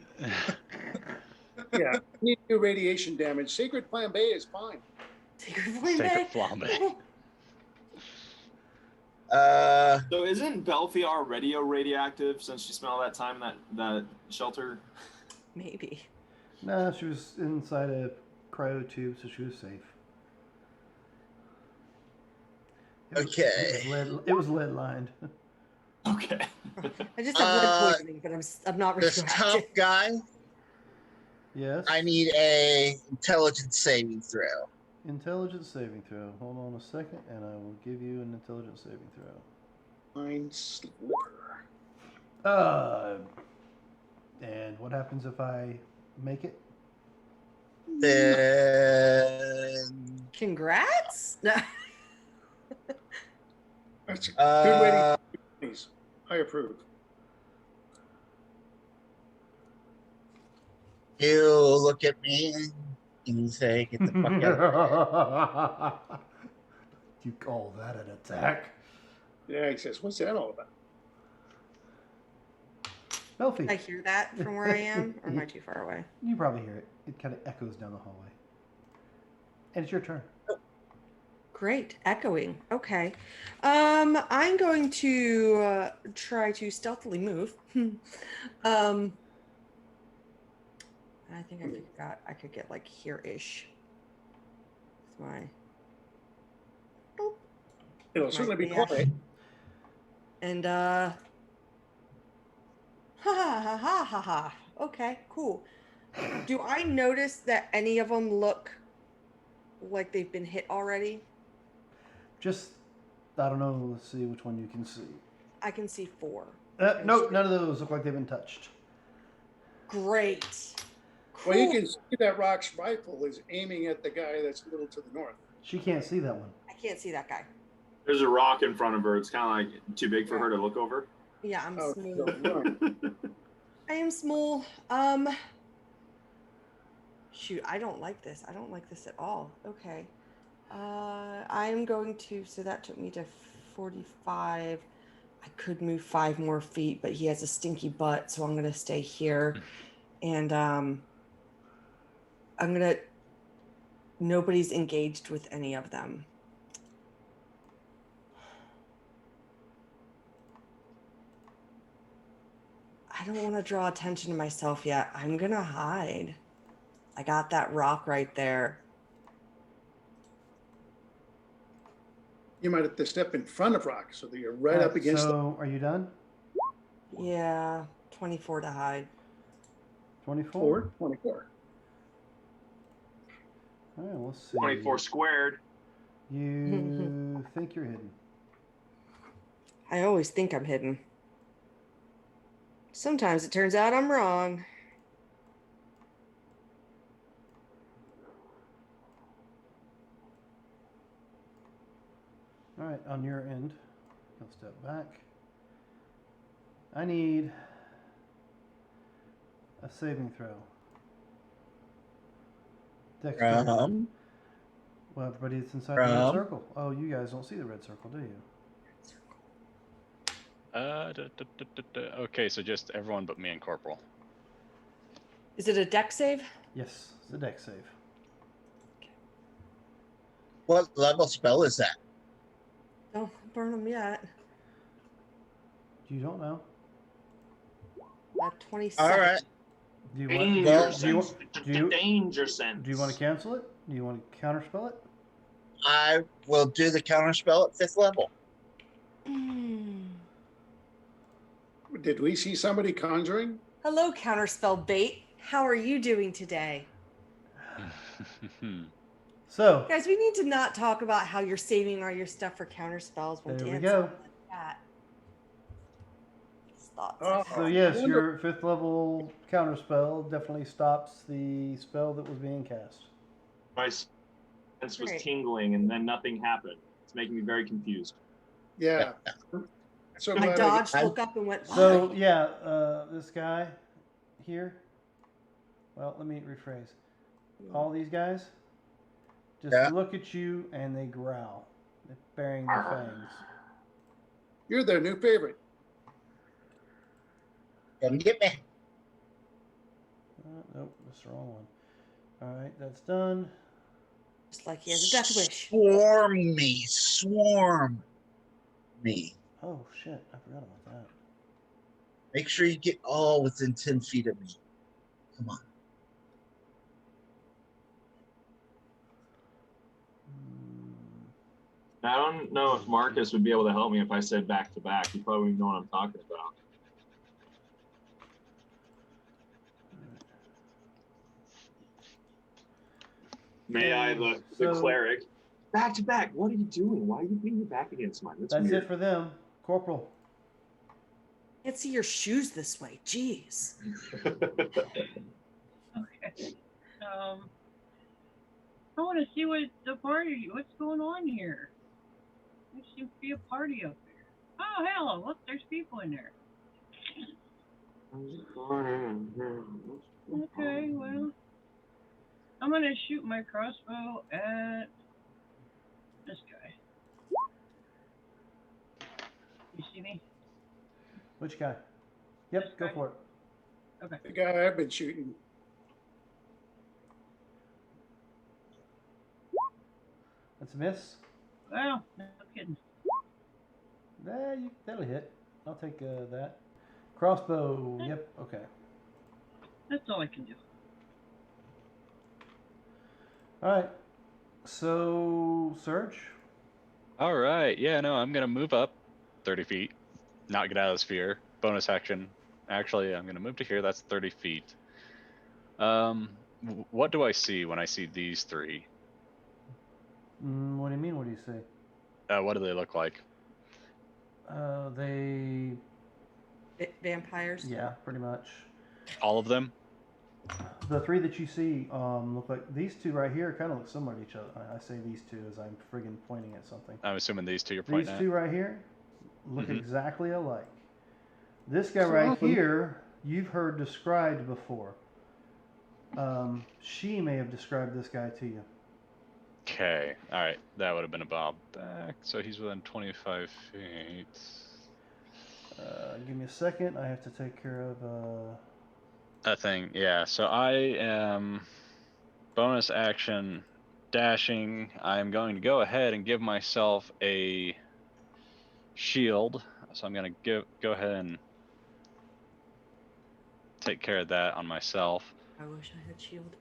Yeah. Need to do radiation damage. Sacred Flambe is fine. Sacred Flame Sacred Bay. Flambe. So isn't Belfi already radioactive since she spent all that time in that shelter? Maybe. No, she was inside a cryo tube, so she was safe. Okay. It was lead lined. Okay. I just have lead poisoning, but I'm not This tough radioactive. guy, Yes. I need a intelligence saving throw. Intelligence saving throw. Hold on a second, and I will give you an intelligence saving throw. Mind Slur. And what happens if I make it? Then Congrats. No. That's a good way to Uh, please. I approve. you look at me and you say, "Get the fuck out!" You call that an attack? Yeah, he says, what's that all about? Belfie. I hear that from where I am, or am I too far away? You probably hear it. It kind of echoes down the hallway. And it's your turn. Great, echoing. Okay, I'm going to try to stealthily move. I think I could get like here-ish. With my. Boop. It'll certainly be Yeah. quiet. And ha ha ha ha ha ha. Okay, cool. Do I notice that any of them look like they've been hit already? Just, I don't know. Let's see which one you can see. I can see 4. Nope, none of those look like they've been touched. Great. Well, you Cool. can see that Rock's rifle is aiming at the guy that's a little to the north. She can't see that one. I can't see that guy. There's a rock in front of her. It's kind of like too big for her to look over. Yeah, I'm Oh, small. no. I am small. Shoot, I don't like this. I don't like this at all. Okay. I'm going to, so that took me to 45. I could move 5 more feet, but he has a stinky butt, so I'm going to stay here. And I'm going to, nobody's engaged with any of them. I don't want to draw attention to myself yet. I'm going to hide. I got that rock right there. You might have to step in front of Rock so that you're right up against So, are you done? Yeah, 24 to hide. 24? 24. All right, let's see. 24 squared. You think you're hidden. I always think I'm hidden. Sometimes it turns out I'm wrong. All right, on your end, you'll step back. I need a saving throw. Dexterity. Well, everybody that's inside the red circle. Oh, you guys don't see the red circle, do you? Okay, so just everyone but me and Corporal. Is it a deck save? Yes, it's a dex save. What level spell is that? Don't burn them yet. You don't know. At 27. All right. Do you Danger want? sense. Do you, Danger sense. do you want to cancel it? Do you want to counterspell it? I will do the counter spell at 5th level. Did we see somebody conjuring? Hello, Counterspell Bait. How are you doing today? So, Guys, we need to not talk about how you're saving all your stuff for counterspells when There we Dan's go. like that. Thoughts. so yes, your 5th level counterspell definitely stops the spell that was being cast. My sense was Great. tingling and then nothing happened. It's making me very confused. Yeah. So I glad dodged, looked up, and went, So "Why?" yeah, this guy here. Well, let me rephrase. All these guys just look at you and they growl, they're baring their fangs. you're their new favorite. Come get me. Nope, that's the wrong one. All right, that's done. Just like he has a death wish. Swarm me. Swarm me. Oh shit, I forgot about that. Make sure you get all within 10 feet of me. Come on. I don't know if Marcus would be able to help me if I said back to back. He probably wouldn't know what I'm talking about. May I, the So- cleric? Back to back. What are you doing? Why are you beating your back against mine? That's That's weird. it for them. Corporal. Can't see your shoes this way. Jeez. Okay. I want to see what's going on here. There seems to be a party up there. Oh, hell, look, there's people in there. Okay, well, I'm gonna shoot my crossbow at this guy. You see me? Which guy? Yep, This go guy. for it. Okay. The guy I've been shooting. That's a miss. Well, no kidding. That'll hit. I'll take that. Crossbow. Yep. Okay. That's all I can do. All right. So, Surge. All right. Yeah, no, I'm going to move up 30 feet, not get out of the sphere. Bonus action. Actually, I'm going to move to here. That's 30 feet. What do I see when I see these three? What do you mean? What do you say? What do they look like? They. Vampires. Yeah, pretty much. All of them? The three that you see look like these two right here. Kind of look similar to each other. I say these two as I'm friggin' pointing at something. I'm assuming these two you're These pointing two right here look Mhm. exactly alike. This guy right here, you've heard described before. She may have described this guy to you. Okay. All right. That would have been a bob back. So he's within 25 feet. Give me a second. I have to take care of. That thing. Yeah. So I am bonus action dashing. I'm going to go ahead and give myself a shield. So I'm going to go ahead and take care of that on myself. I wish I had shield.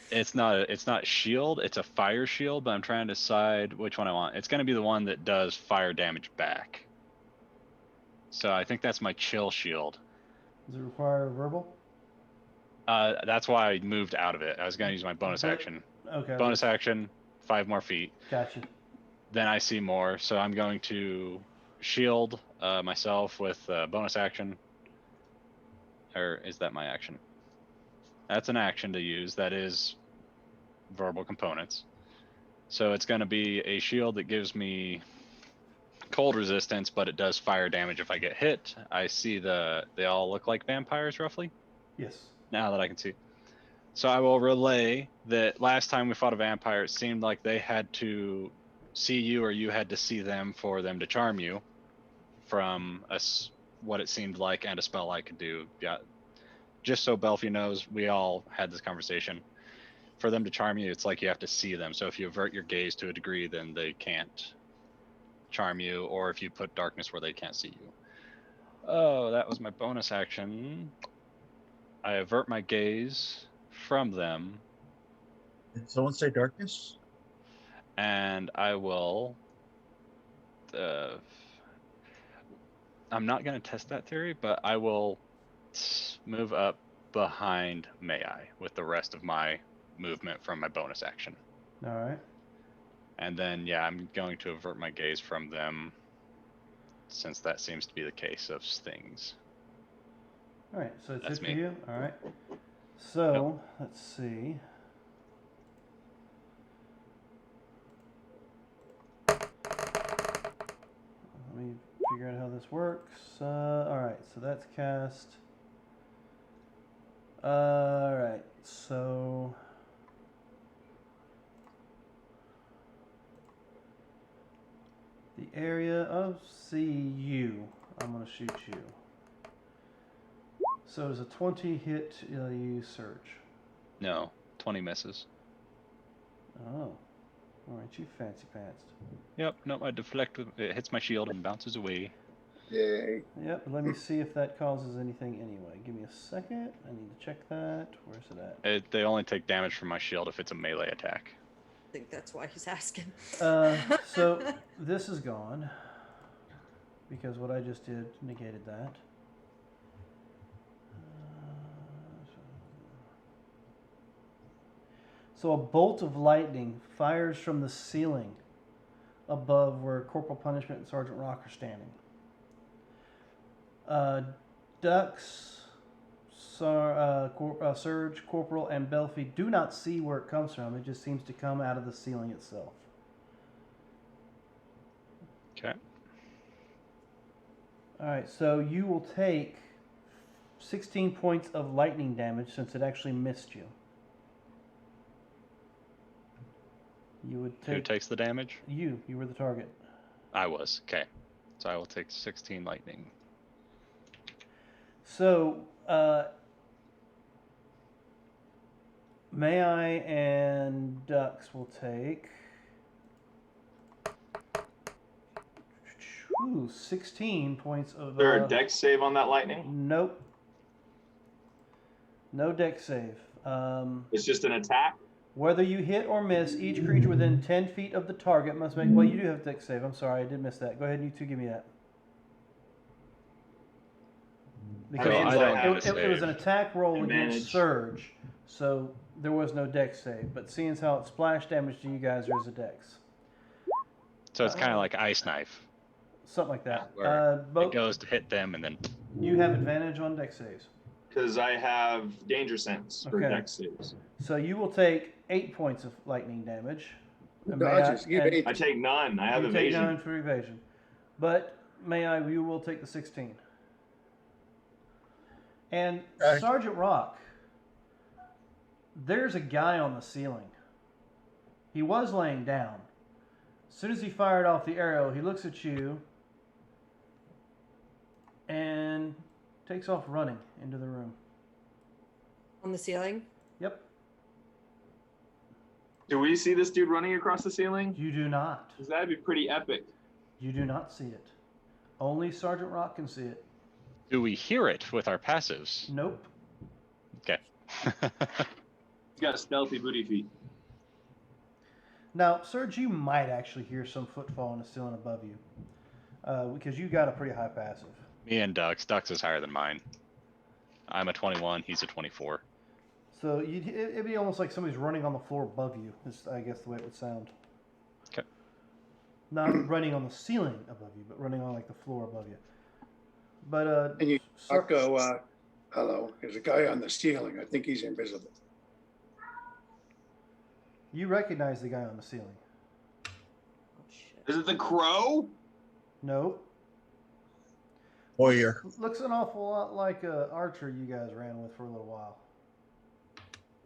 It's not shield, it's a fire shield, but I'm trying to decide which one I want. It's going to be the one that does fire damage back. So I think that's my chill shield. Does it require verbal? That's why I moved out of it. I was going to use my bonus action. Okay. Bonus action, 5 more feet. Gotcha. Then I see more, so I'm going to shield myself with bonus action. Or is that my action? That's an action to use. That is verbal components. So it's going to be a shield that gives me cold resistance, but it does fire damage if I get hit. I see they all look like vampires roughly. Yes. Now that I can see. So I will relay that last time we fought a vampire, it seemed like they had to see you or you had to see them for them to charm you from what it seemed like and a spell I could do. Yeah. Just so Belfie knows, we all had this conversation. For them to charm you, it's like you have to see them. So if you avert your gaze to a degree, then they can't charm you, or if you put darkness where they can't see you. Oh, that was my bonus action. I avert my gaze from them. Did someone say darkness? And I will... I'm not going to test that theory, but I will move up behind May I with the rest of my movement from my bonus action. All right. And then, yeah, I'm going to avert my gaze from them since that seems to be the case of things. All right. So it's That's it for me. you. All right. So let's see. Let me figure out how this works. All right. So that's cast. All right. So. The area of CU. I'm going to shoot you. So does a 20 hit you Surge? No, 20 misses. Oh. Aren't you fancy pants? Yep, no, I deflect, it hits my shield and bounces away. Yay. Yep, let me see if that causes anything anyway. Give me a second. I need to check that. Where's it at? They only take damage from my shield if it's a melee attack. I think that's why he's asking. So this is gone because what I just did negated that. So a bolt of lightning fires from the ceiling above where Corporal Punishment and Sergeant Rock are standing. Dux, Surge, Corporal, and Belfie do not see where it comes from. It just seems to come out of the ceiling itself. Okay. All right, so you will take 16 points of lightning damage since it actually missed you. You would Who take. takes the damage? You were the target. I was. Okay. So I will take 16 lightning. So, May I and Dux will take 16 points of. Is there a dex save on that lightning? Nope. No dex save. It's just an attack? Whether you hit or miss, each creature within 10 feet of the target must make. Well, you do have dex save. I'm sorry, I did miss that. Go ahead, you two, give me that. Because it was an attack roll against Surge, so there was no dex save. But seeing as how it splashed damage to you guys, there is a dex. So it's kind of like Ice Knife. Something like that. Where it goes to hit them and then. You have advantage on dex saves. Because I have Danger Sense for dex saves. So you will take 8 points of lightning damage. I take none. I have you evasion. Take 9 for evasion. But you will take the 16. And Sergeant Rock, there's a guy on the ceiling. He was laying down. As soon as he fired off the arrow, he looks at you and takes off running into the room. On the ceiling? Yep. Do we see this dude running across the ceiling? You do not. Because that'd be pretty epic. You do not see it. Only Sergeant Rock can see it. Do we hear it with our passives? Nope. Okay. He's got stealthy booty feet. Now, Serge, you might actually hear some footfall on the ceiling above you. Because you got a pretty high passive. Me and Dux. Dux is higher than mine. I'm a 21. He's a 24. So it'd be almost like somebody's running on the floor above you, is I guess the way it would sound. Okay. Not running on the ceiling above you, but running on like the floor above you. But And you go, hello, there's a guy on the ceiling. I think he's invisible. You recognize the guy on the ceiling. Oh, shit. Is it the crow? No. Warrior. Looks an awful lot like Archer you guys ran with for a little while.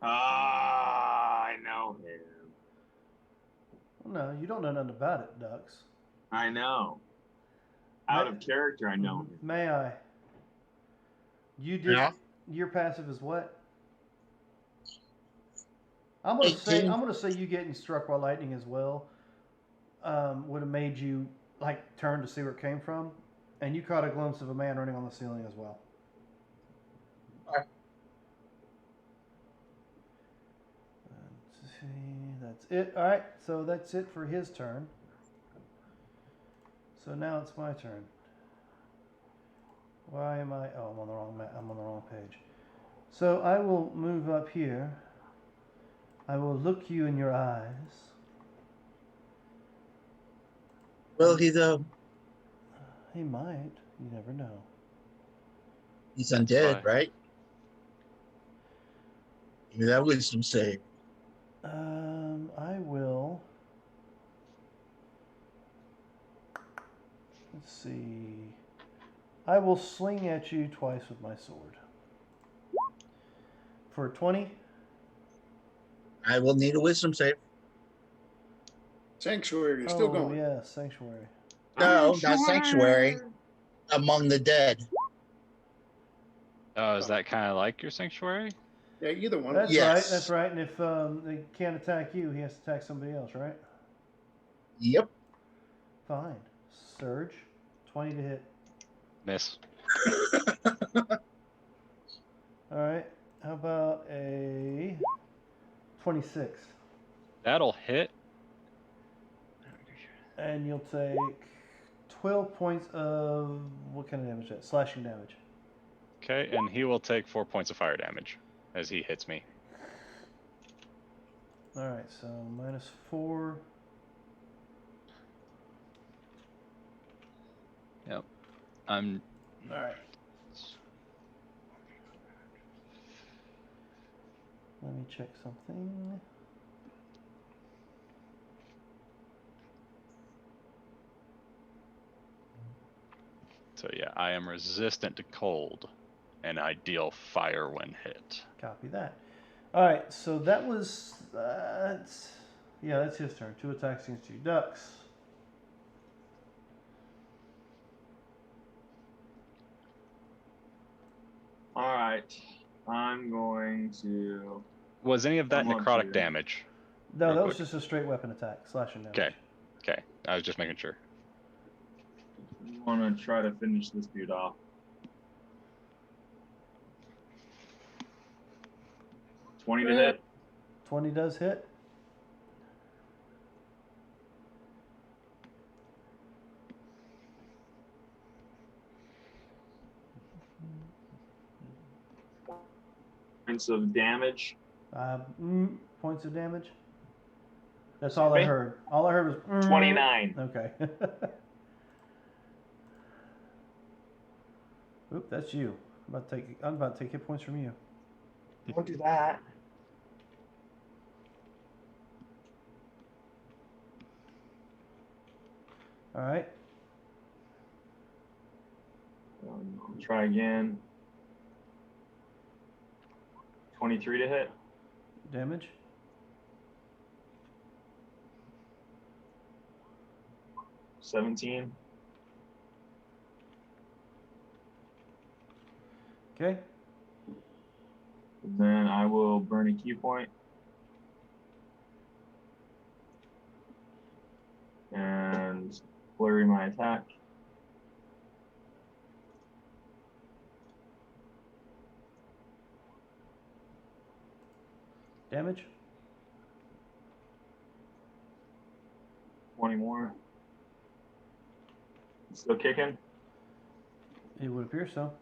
Ah, I know him. Well, no, you don't know nothing about it, Dux. I know. Out of character, I know him. May I? You did. Yeah. Your passive is what? I'm gonna say you getting struck by lightning as well. Would have made you like turn to see where it came from, and you caught a glimpse of a man running on the ceiling as well. Let's see, that's it. All right, so that's it for his turn. So now it's my turn. Why am I? Oh, I'm on the wrong page. So I will move up here. I will look you in your eyes. Will he though? He might. You never know. He's undead, right? Give me that wisdom save. I will. Let's see. I will sling at you twice with my sword. For 20. I will need a wisdom save. Sanctuary is still going. Yeah, Sanctuary. No, not Sanctuary. Among the dead. Oh, is that kind of like your Sanctuary? Yeah, either one. That's Yes. right, that's right. And if they can't attack you, he has to attack somebody else, right? Yep. Fine. Surge. 20 to hit. Miss. Alright. How about a 26? That'll hit. And you'll take 12 points of what kind of damage is that? Slashing damage. Okay, and he will take 4 points of fire damage as he hits me. Alright, so -4. Yep. I'm. Alright. Let me check something. So yeah, I am resistant to cold, and I deal fire when hit. Copy that. All right, so that was that's his turn. 2 attacks against you, ducks. All right. I'm going to. Was any of that I'm on necrotic to- damage? No, Real that was quick. just a straight weapon attack, slashing damage. Okay. Okay, I was just making sure. I want to try to finish this dude off. 20 to hit. 20 does hit. Points of damage. Points of damage. That's all I heard. All I heard was 29. Okay. Oop, that's you. I'm about to take hit points from you. Don't do that. All right. I'll try again. 23 to hit. Damage. $17. Okay. Then I will burn a key point. And flurry my attack. Damage. 20 more. Still kicking. It would appear so.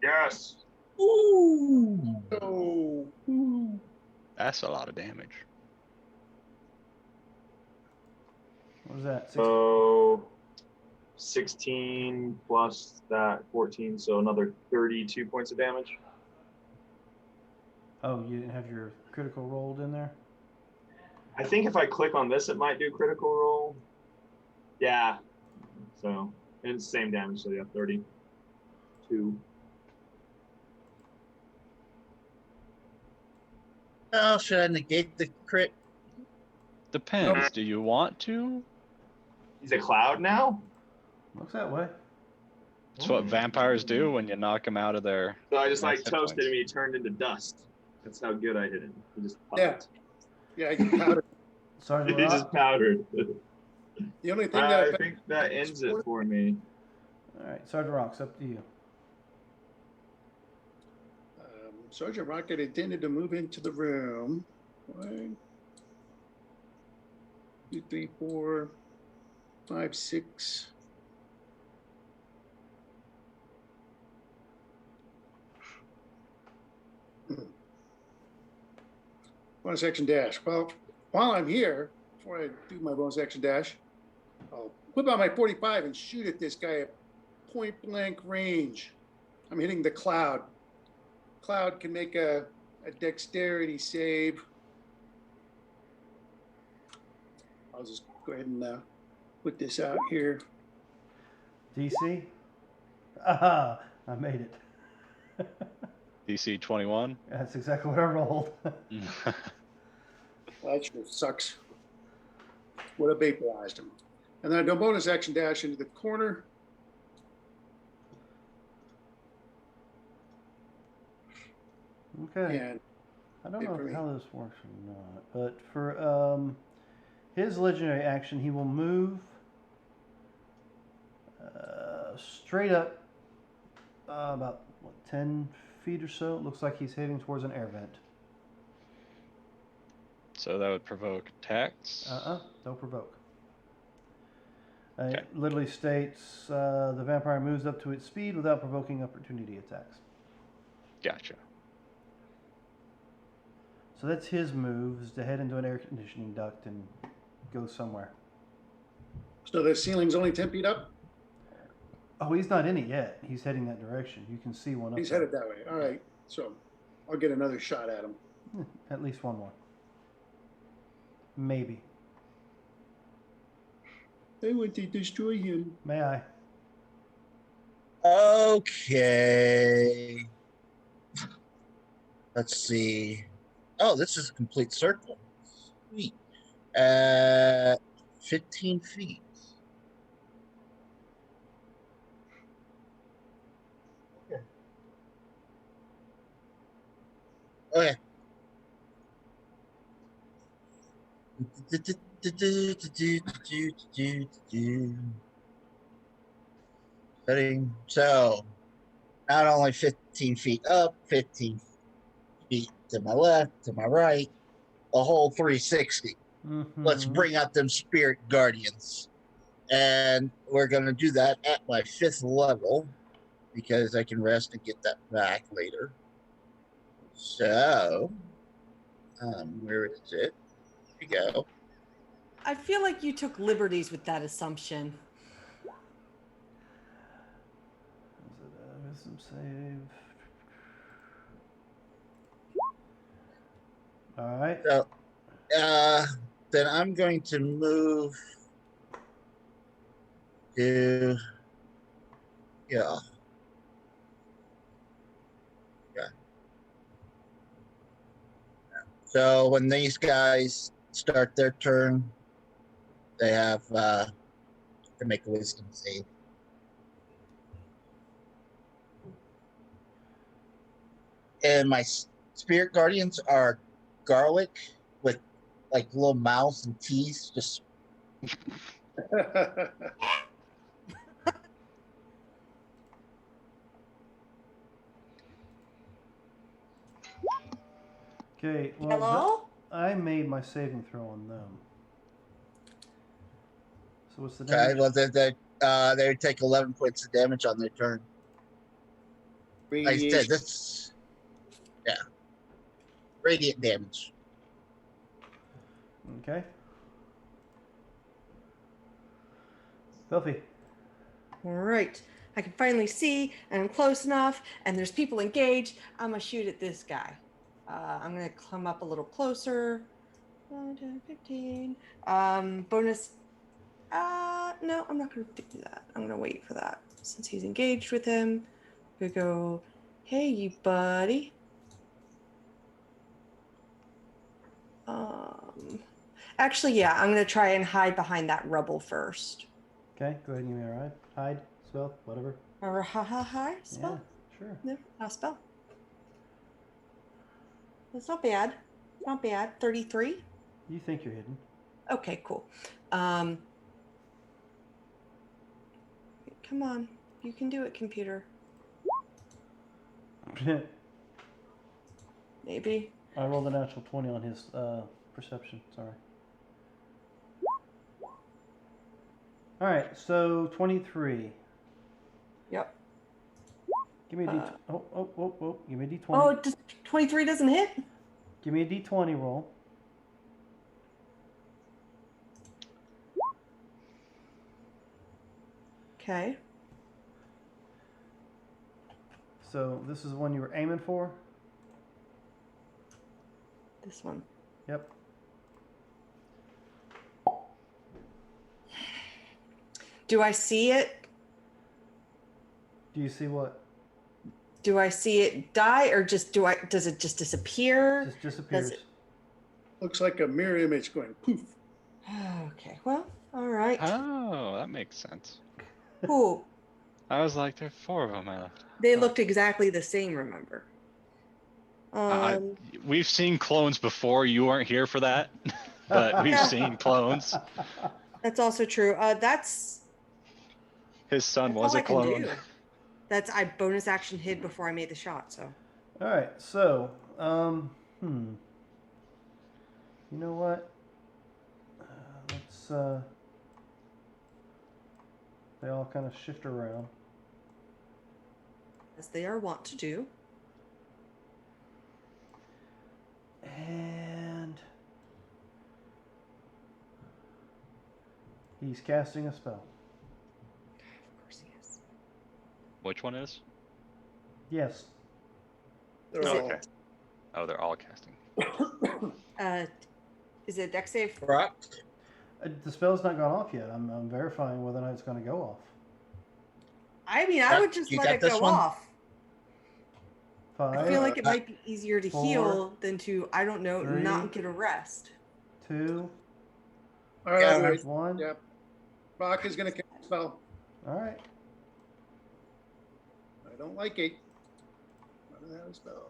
Yes. Ooh. Oh, ooh. That's a lot of damage. What was that? So 16 plus that 14, so another 32 points of damage. Oh, you didn't have your critical rolled in there? I think if I click on this, it might do critical roll. Yeah. So it's the same damage, so yeah, 32. Oh, should I negate the crit? Depends. Do you want to? He's a cloud now? Looks that way. That's what vampires do when you knock them out of their. So I just Nice like hit toasted points. him, he turned into dust. That's how good I hit him. He just Yeah. popped. Yeah, I can powder. Sergeant He Rock. just powdered. The only thing I that think that ends it for me. All right, Sergeant Rock's up to you. Sergeant Rocket intended to move into the room. 1, 2, 3, 4, 5, 6. Bonus action dash. Well, while I'm here, before I do my bonus action dash, I'll whip out my 45 and shoot at this guy at point blank range. I'm hitting the cloud. Cloud can make a dexterity save. I'll just go ahead and put this out here. DC. Aha! I made it. DC 21. That's exactly what I rolled. Well, that sure sucks. Would have vaporized him. And then I do a bonus action dash into the corner. Okay. And I don't Good know for me. how this works or not, but for his legendary action, he will move straight up about 10 feet or so. It looks like he's heading towards an air vent. So that would provoke attacks. Don't provoke. Okay. It literally states the vampire moves up to its speed without provoking opportunity attacks. Gotcha. So that's his move, is to head into an air conditioning duct and go somewhere. so the ceiling's only 10 feet up. Oh, he's not in it yet. He's heading that direction. You can see one up He's there. headed that way. All right. So I'll get another shot at him. At least one more. Maybe. I want to destroy him. May I? Okay. Let's see. Oh, this is a complete circle. Sweet. 15 feet. Okay. Setting. So, not only 15 feet up, 15 feet to my left, to my right, a whole 360. Mm-hmm. Let's bring out them spirit guardians. And we're going to do that at my 5th level because I can rest and get that back later. So, where is it? Here we go. I feel like you took liberties with that assumption. Wisdom save. All right. So, then I'm going to move to, yeah. So when these guys start their turn, they have to make a wisdom save. And my spirit guardians are garlic with like little mouths and teeth. Just Okay. Well, Hello? I made my saving throw on them. So what's the okay. damage? Well, they take 11 points of damage on their turn. Like I said, radiant damage. Okay. Belfie. All right. I can finally see, and I'm close enough, and there's people engaged. I'm going to shoot at this guy. I'm going to come up a little closer. 10, 15. Bonus. No, I'm not going to do that. I'm going to wait for that. Since he's engaged with him, I'm going to go, hey, you buddy. Actually, yeah, I'm going to try and hide behind that rubble first. Okay, go ahead and give me a ride. Hide, spell, whatever. Or hi, spell? Yeah, sure. No, not spell. That's not bad. Not bad. 33. You think you're hidden. Okay, cool. Come on. You can do it, computer. Maybe. I rolled a natural 20 on his perception. Sorry. All right, so 23. Yep. Give me a D20. Oh. Give me a D20. Oh, 23 doesn't hit? Give me a D20 roll. Okay. So this is the one you were aiming for? This one. Yep. Do I see it? Do you see what? Do I see it die, or does it just disappear? Just disappears. Looks like a mirror image going poof. Okay, well, all right. Oh, that makes sense. Cool. I was like, there are 4 of them I left. They looked exactly the same, remember? We've seen clones before. You weren't here for that, but we've seen clones. That's also true. That's His son was all a I can clone. do. I bonus action hid before I made the shot, so. All right, so, you know what? Let's, they all kind of shift around. As they are wont to do. And he's casting a spell. Of course he is. Which one is? Yes. They're Oh, all, okay. Oh, they're all casting. Is it dex save? Rock. The spell's not gone off yet. I'm verifying whether or not it's going to go off. I mean, I would just You let got it this go one? off. 5, I feel like it might be easier to 4, heal than to, I don't know, 3. not get a rest. 2, All right, Yeah, wait. 1. Yep. Rock is going to cast a spell. All right. I don't like it. I don't have a spell.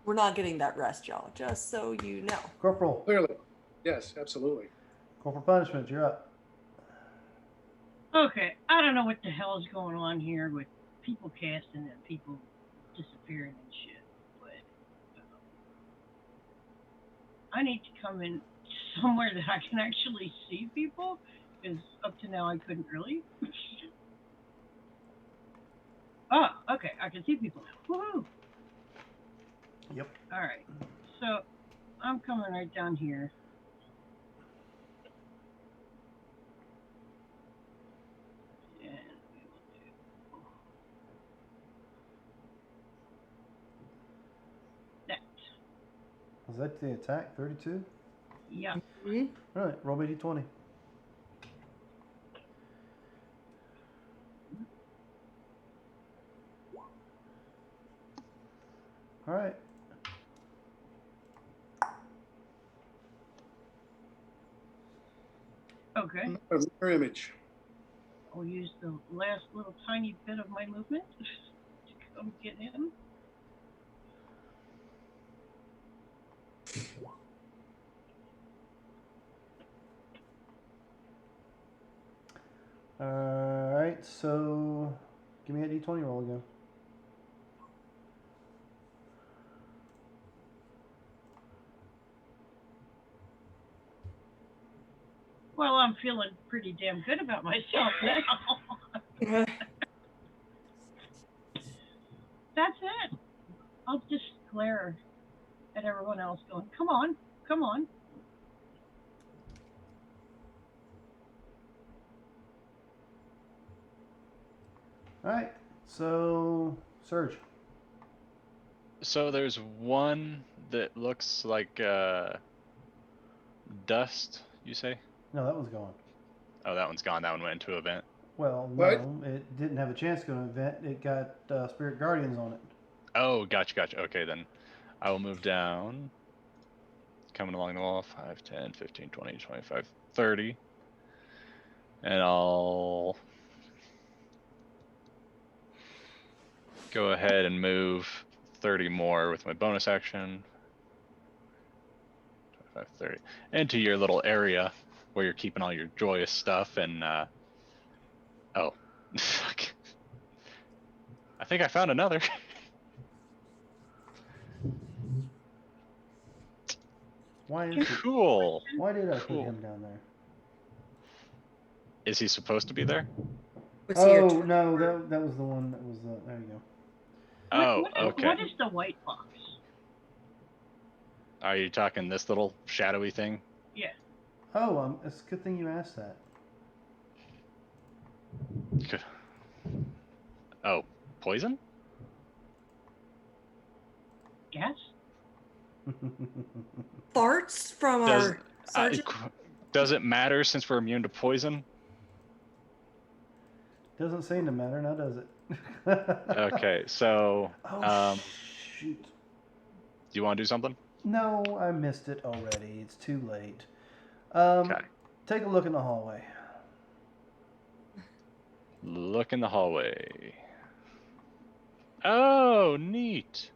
We're not getting that rest, y'all, just so you know. Corporal. Clearly. Yes, absolutely. Corporal punishment. You're up. Okay, I don't know what the hell is going on here with people casting and people disappearing and shit, but I need to come in somewhere that I can actually see people, because up to now I couldn't really. Oh, okay, I can see people now. Woohoo! Yep. Alright, so I'm coming right down here. And we will do that. Was that the attack? 32. Yeah. Hmm? All right. Roll me d20. All right. Okay. A mirror image. I'll use the last little tiny bit of my movement to come get him. All right. So, give me a d20 roll again. Well, I'm feeling pretty damn good about myself now. That's it. I'll just glare at everyone else going, come on, come on. All right. So, Surge. So there's one that looks like dust, you say? No, that one's gone. Oh, that one's gone. That one went into a vent. Well, What? no, it didn't have a chance to go to an event. It got Spirit Guardians on it. Oh, gotcha. Okay, then I will move down. Coming along the wall. 5, 10, 15, 20, 25, 30. And I'll go ahead and move 30 more with my bonus action. 25, 30. Into your little area where you're keeping all your joyous stuff and oh. Fuck. I think I found another. Why is it? Cool. Why did I put Cool. him down there? Is he supposed to be there? Was he your Oh turn? no, that was the one that was the. There you go. Oh, What okay. is the white box? Are you talking this little shadowy thing? Yeah. Oh, it's a good thing you asked that. Good. Oh, poison? Gas? Farts from Does- our sergeant? Does it matter since we're immune to poison? Doesn't seem to matter now, does it? Okay, so Oh shoot! do you want to do something? No, I missed it already. It's too late. Okay. Take a look in the hallway. Look in the hallway. Oh, neat.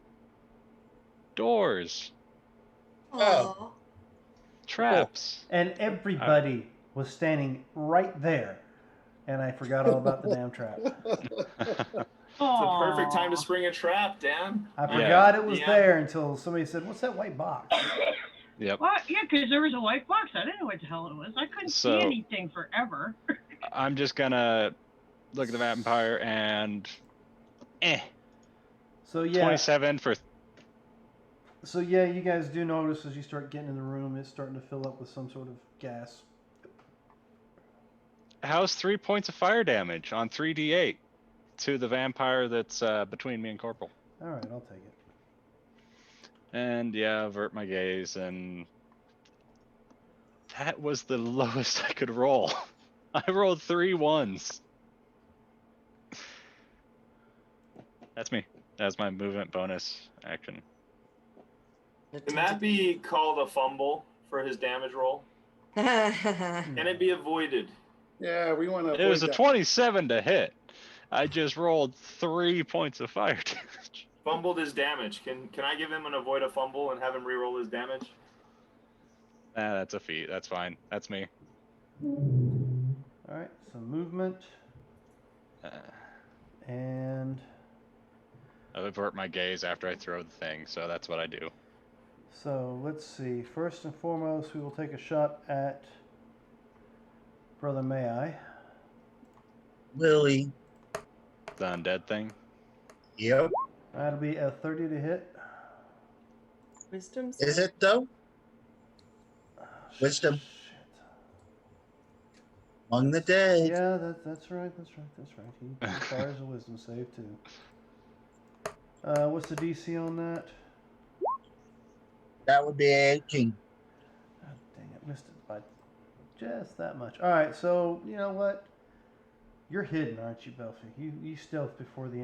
Doors. Aw. Traps. And everybody was standing right there, and I forgot all about the damn trap. It's a perfect time to spring a trap, Dan. I Yeah. forgot it was Yeah. there until somebody said, "What's that white box?" Yep. What? Yeah, because there was a white box. I didn't know what the hell it was. I couldn't So- see anything forever. I'm just gonna look at the vampire and So yeah, 27 for so yeah, you guys do notice as you start getting in the room, it's starting to fill up with some sort of gas. how's 3 points of fire damage on 3d8 to the vampire that's between me and Corporal. All right, I'll take it. And yeah, avert my gaze, and that was the lowest I could roll. I rolled 3 1s. That's me. That's my movement bonus action. Can that be called a fumble for his damage roll? Can it be avoided? Yeah, we want to. It was a 27 to hit. I just rolled 3 points of fire damage. Fumbled his damage. Can I give him an avoid a fumble and have him reroll his damage? That's a feat. That's fine. That's me. All right, so movement and I avert my gaze after I throw the thing, so that's what I do. so let's see. First and foremost, we will take a shot at Brother May I. Lily. The undead thing. Yep. That'll be a 30 to hit. Wisdom. Is it though? Wisdom. Shit. Among the dead. Yeah, that's right. He requires a wisdom save too. What's the DC on that? That would be 18. God dang it, missed it by just that much. All right, so you know what? You're hidden, aren't you, Belfie? You stealthed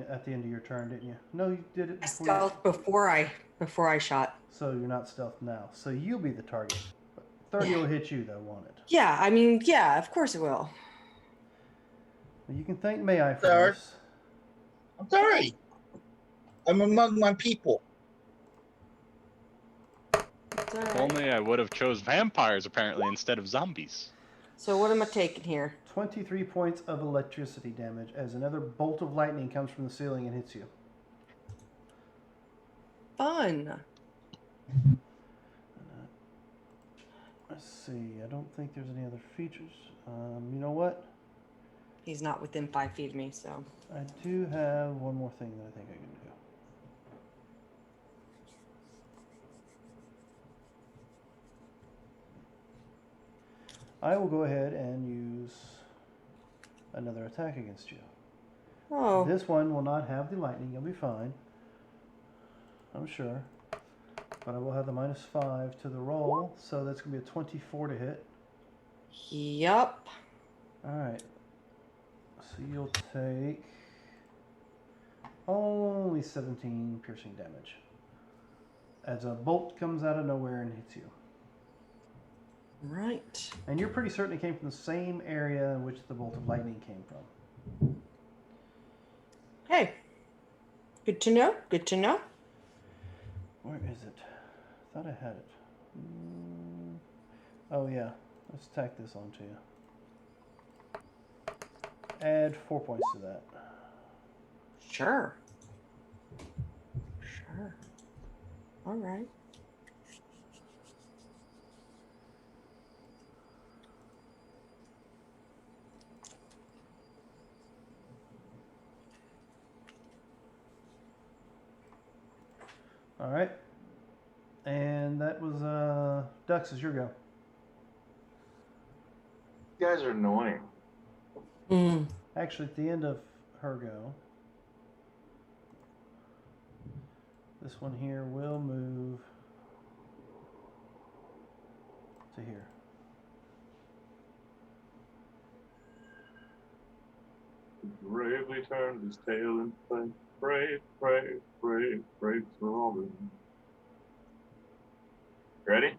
at the end of your turn, didn't you? No, you did it I before. stealthed before I shot. So you're not stealthed now. So you'll be the target. But 30 will hit you though, won't it? Yeah, I mean, yeah, of course it will. Well, you can thank May I for Sorry. this. I'm sorry. I'm among my people. It's all If right. only I would have chose vampires apparently instead of zombies. So what am I taking here? 23 points of electricity damage as another bolt of lightning comes from the ceiling and hits you. Fun. Let's see. I don't think there's any other features. You know what? He's not within 5 feet of me, so. I do have one more thing that I think I can do. I will go ahead and use another attack against you. Oh. This one will not have the lightning. You'll be fine. I'm sure. But I will have the -5 to the roll, so that's going to be a 24 to hit. Yup. Alright. So you'll take only 17 piercing damage. As a bolt comes out of nowhere and hits you. Right. And you're pretty certain it came from the same area in which the bolt of lightning came from. Hey. Good to know. Good to know. Where is it? I thought I had it. Oh yeah. Let's tack this onto you. Add 4 points to that. Sure. Sure. All right. All right. And that was Dux, is your go. You guys are annoying. Mm. Actually, at the end of her go, this one here will move to here. Bravely turned his tail and played brave, brave, brave, brave Robin. Ready?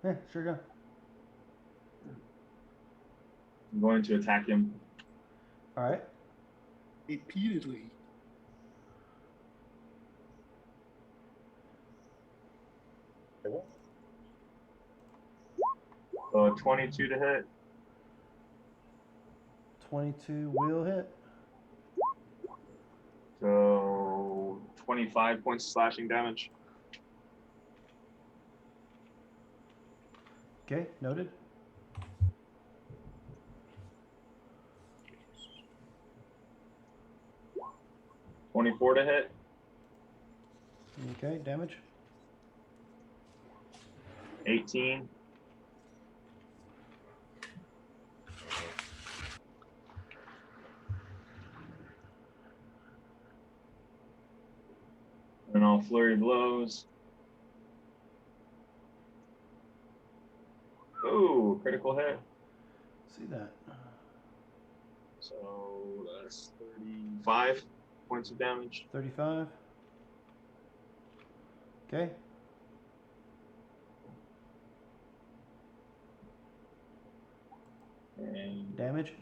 Yeah, sure go. I'm going to attack him. All right. Repeatedly. 22 to hit. 22 will hit. So 25 points of slashing damage. Okay, noted. $24 to hit. Okay, damage. 18. And I'll flurry blows. Ooh, critical hit. See that? So that's 35 points of damage. 35. Okay. And Damage.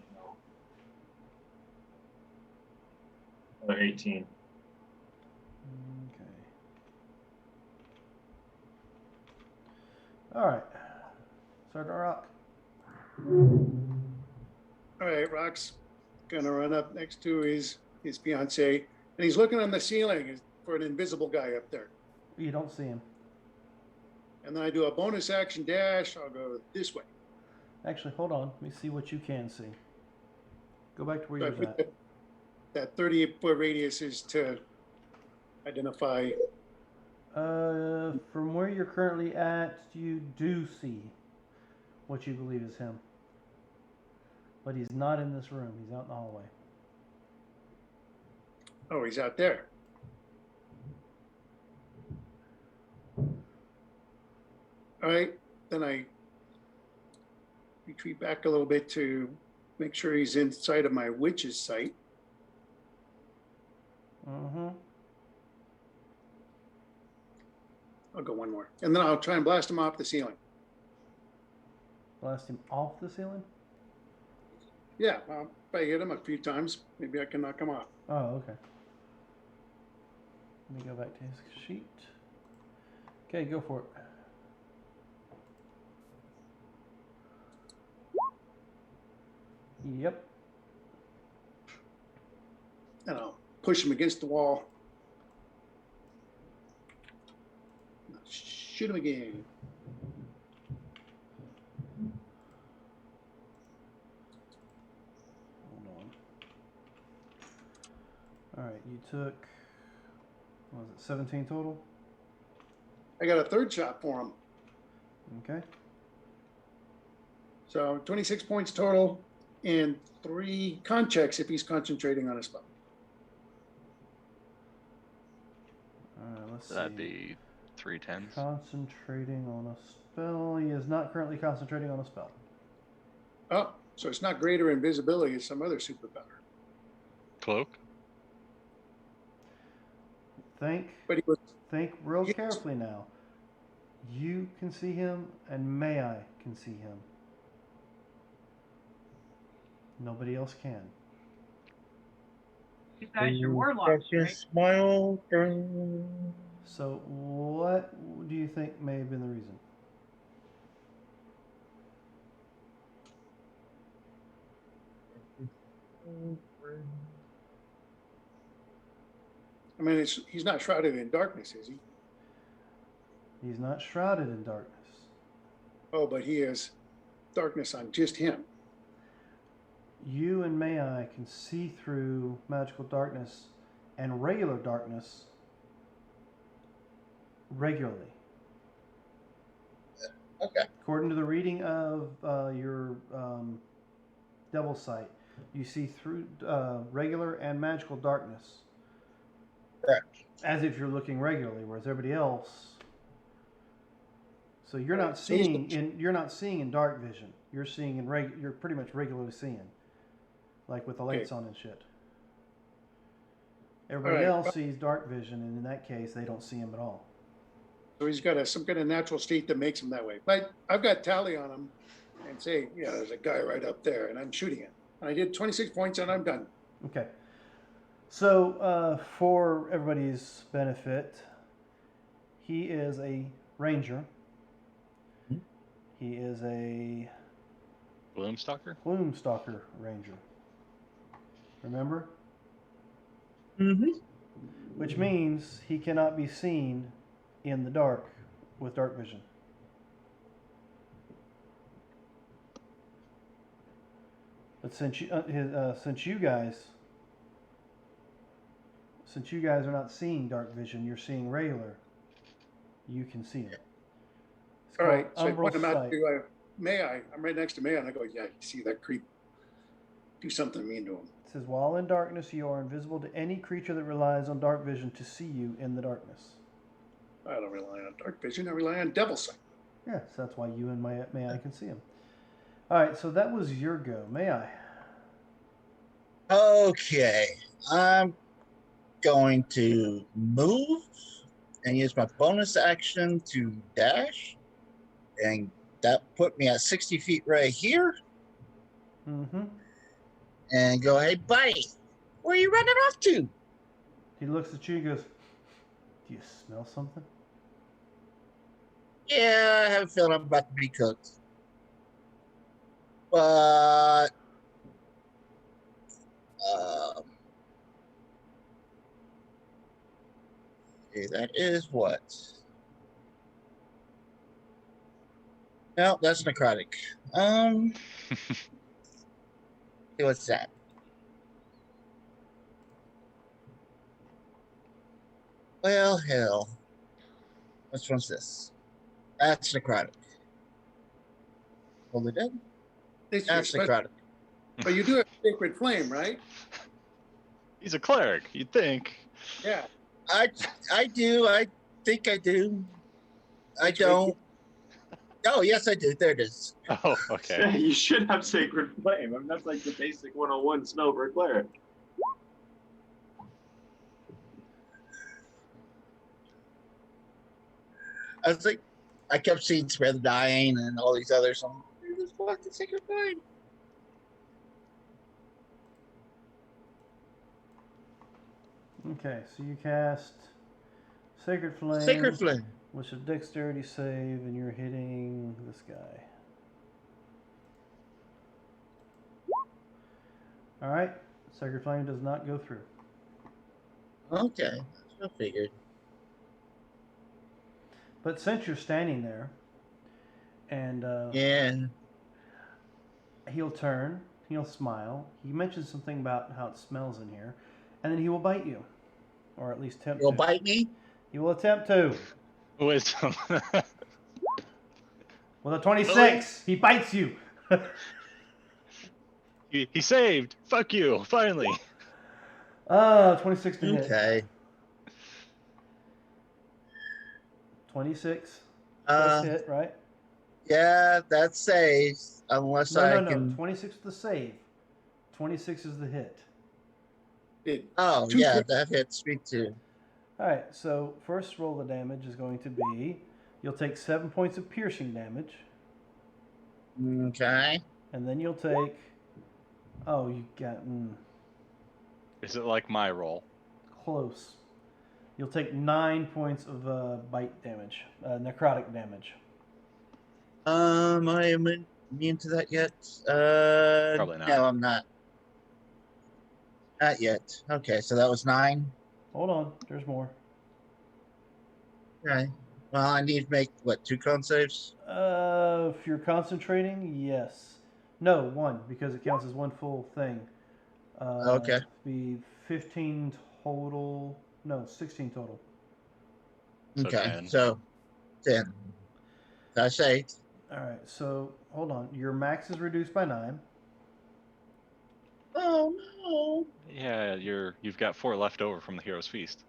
another 18. Okay. All right. Sergeant Rock. All right, Rock's gonna run up next to his fiance, and he's looking on the ceiling for an invisible guy up there. You don't see him. And then I do a bonus action dash. I'll go this way. Actually, hold on. Let me see what you can see. Go back to where So I you was put at. that 30-foot radius is to identify. From where you're currently at, you do see what you believe is him. But he's not in this room. He's out in the hallway. Oh, he's out there. All right, then I retreat back a little bit to make sure he's inside of my witch's sight. Mm-hmm. I'll go one more, and then I'll try and blast him off the ceiling. Blast him off the ceiling? Yeah, well, if I hit him a few times, maybe I can knock him off. Oh, okay. Let me go back to his sheet. Okay, go for it. Yep. And I'll push him against the wall. Shoot him again. Hold on. All right, you took, what was it, 17 total? I got a third shot for him. Okay. So 26 points total and 3 con checks if he's concentrating on a spell. All right, let's So that'd see. be 3 tens. Concentrating on a spell. He is not currently concentrating on a spell. Oh, so it's not greater invisibility, it's some other superpower. Cloak. But he was, Think real Yes. carefully now. You can see him, and May I can see him. Nobody else can. You guys are warlocks, right? Smile. So, what do you think may have been the reason? I mean, he's not shrouded in darkness, is he? He's not shrouded in darkness. Oh, but he is darkness on just him. You and May I can see through magical darkness and regular darkness regularly. Okay. According to the reading of your devil sight, you see through regular and magical darkness. Correct. As if you're looking regularly, whereas everybody else. So you're Right. not So he's- seeing in dark vision. You're seeing in you're pretty much regularly seeing, like with the lights on and shit. Everybody All right. else sees dark vision, and in that case, they don't see him at all. So he's got some kind of natural state that makes him that way. But I've got tally on him and say, yeah, there's a guy right up there, and I'm shooting it. And I did 26 points, and I'm done. Okay. So, for everybody's benefit, he is a ranger. Mhm. He is a Gloomstalker. Gloomstalker ranger. Remember? Mm-hmm. Which means he cannot be seen in the dark with dark vision. But since you guys are not seeing dark vision, you're seeing regular. You can see him. It's All called right. So I umbral point him out sight. to May I. I'm right next to May I, and I go, yeah, you see that creep. Do something mean to him. It says, while in darkness, you are invisible to any creature that relies on dark vision to see you in the darkness. I don't rely on dark vision. I rely on devil sight. Yeah, so that's why you and May I can see him. All right, so that was your go. May I? Okay, I'm going to move and use my bonus action to dash, and that put me at 60 feet right here. Mm-hmm. And go, hey, buddy, where are you running off to? He looks at you and goes, do you smell something? Yeah, I have a feeling I'm about to be cooked. But okay, that is what? No, that's necrotic. See what's that? Well, hell. Which one's this? That's necrotic. Holy dead? It's your That's special, necrotic. but you do have sacred flame, right? He's a cleric, you'd think. Yeah. I do. I think I do. I That's right. don't. Oh, yes, I do. There it is. Oh, okay. Yeah, you should have Sacred Flame. I mean, that's like the basic 101 spell for a cleric. I was like, I kept seeing Spare the Dying and all these others. I'm like, this fucking Sacred Flame. Okay, so you cast Sacred Flame. Sacred Flame. Which is a dexterity save, and you're hitting this guy. All right, Sacred Flame does not go through. Okay, I figured. But since you're standing there, and Yeah. he'll turn, he'll smile. He mentions something about how it smells in here, and then he will bite you, or at least attempt You'll to. bite me? He will attempt to. Wisdom. With a 26, he bites you. He saved. Fuck you. Finally. 26 to hit. Okay. 26. That's hit, right? Yeah, that saves. Unless No. can. 26 is the save. 26 is the hit. Oh, yeah, that hits me too. All right, so first roll of damage is going to be, you'll take 7 points of piercing damage, Okay. and then you'll take, you got Is it like my roll? close. You'll take 9 points of bite damage, necrotic damage. I am immune to that yet? Probably not. No, I'm not. Not yet. Okay, so that was 9. Hold on, there's more. Okay. Well, I need to make, what, 2 con saves? If you're concentrating, yes. No, 1, because it counts as one full thing. Okay. It'd be 15 total. No, 16 total. So Okay, 10. so 10. I say. All right, so hold on. Your max is reduced by 9. Oh, no. Yeah, you've got 4 left over from the Hero's Feast.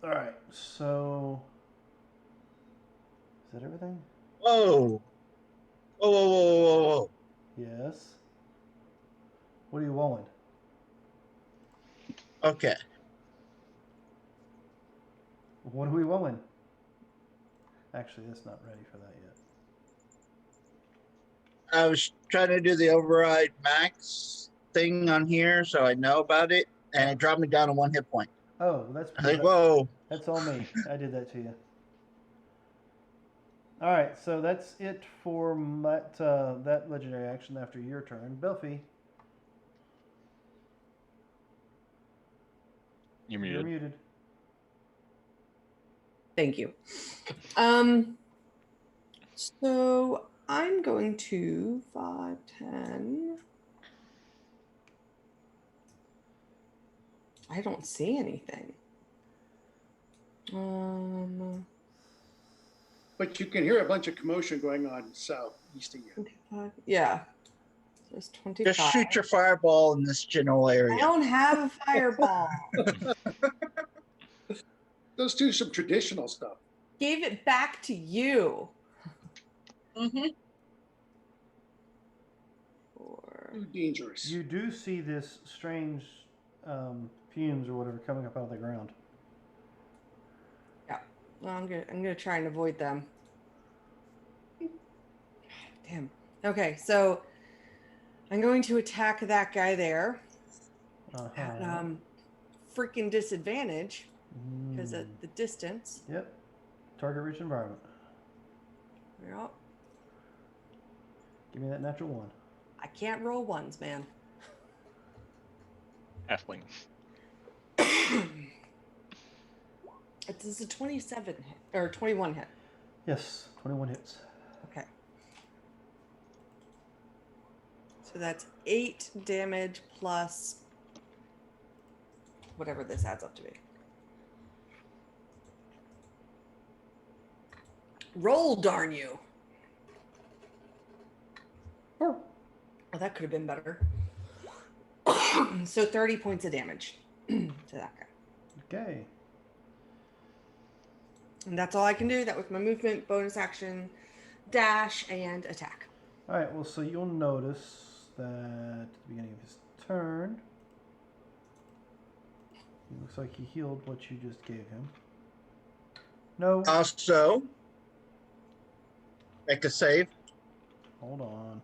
All right, so is that everything? Whoa. Whoa. Yes. What are you rolling? Okay. What are we rolling? Actually, that's not ready for that yet. I was trying to do the override max thing on here so I know about it, and it dropped me down to 1 hit point. Oh, that's I was like, whoa. That's all me. I did that to you. All right, so that's it for that legendary action after your turn. Belfie, You're you're muted. muted. Thank you. So I'm going to 5, 10. I don't see anything. But you can hear a bunch of commotion going on southeast of you. 25. Yeah. There's 25. Just shoot your fireball in this general I area. don't have a fireball. those do some traditional stuff. Gave it back to you. Mm-hmm. Four. Too dangerous. You do see this strange fumes or whatever coming up out of the ground. Yeah. Well, I'm gonna try and avoid them. Damn. Okay, so I'm going to attack that guy there at freaking disadvantage because of the distance. Yep. Target rich environment. Yep. Give me that natural 1. I can't roll ones, man. Halfling. This is a 27 hit or 21 hit. Yes, 21 hits. Okay. So that's 8 damage plus whatever this adds up to be. Roll, darn you. Oh, that could have been better. So 30 points of damage to that guy. Okay. And that's all I can do. That was my movement, bonus action, dash, and attack. All right. Well, so you'll notice that at the beginning of his turn, it looks like he healed what you just gave him. No. Also, make a save. Hold on.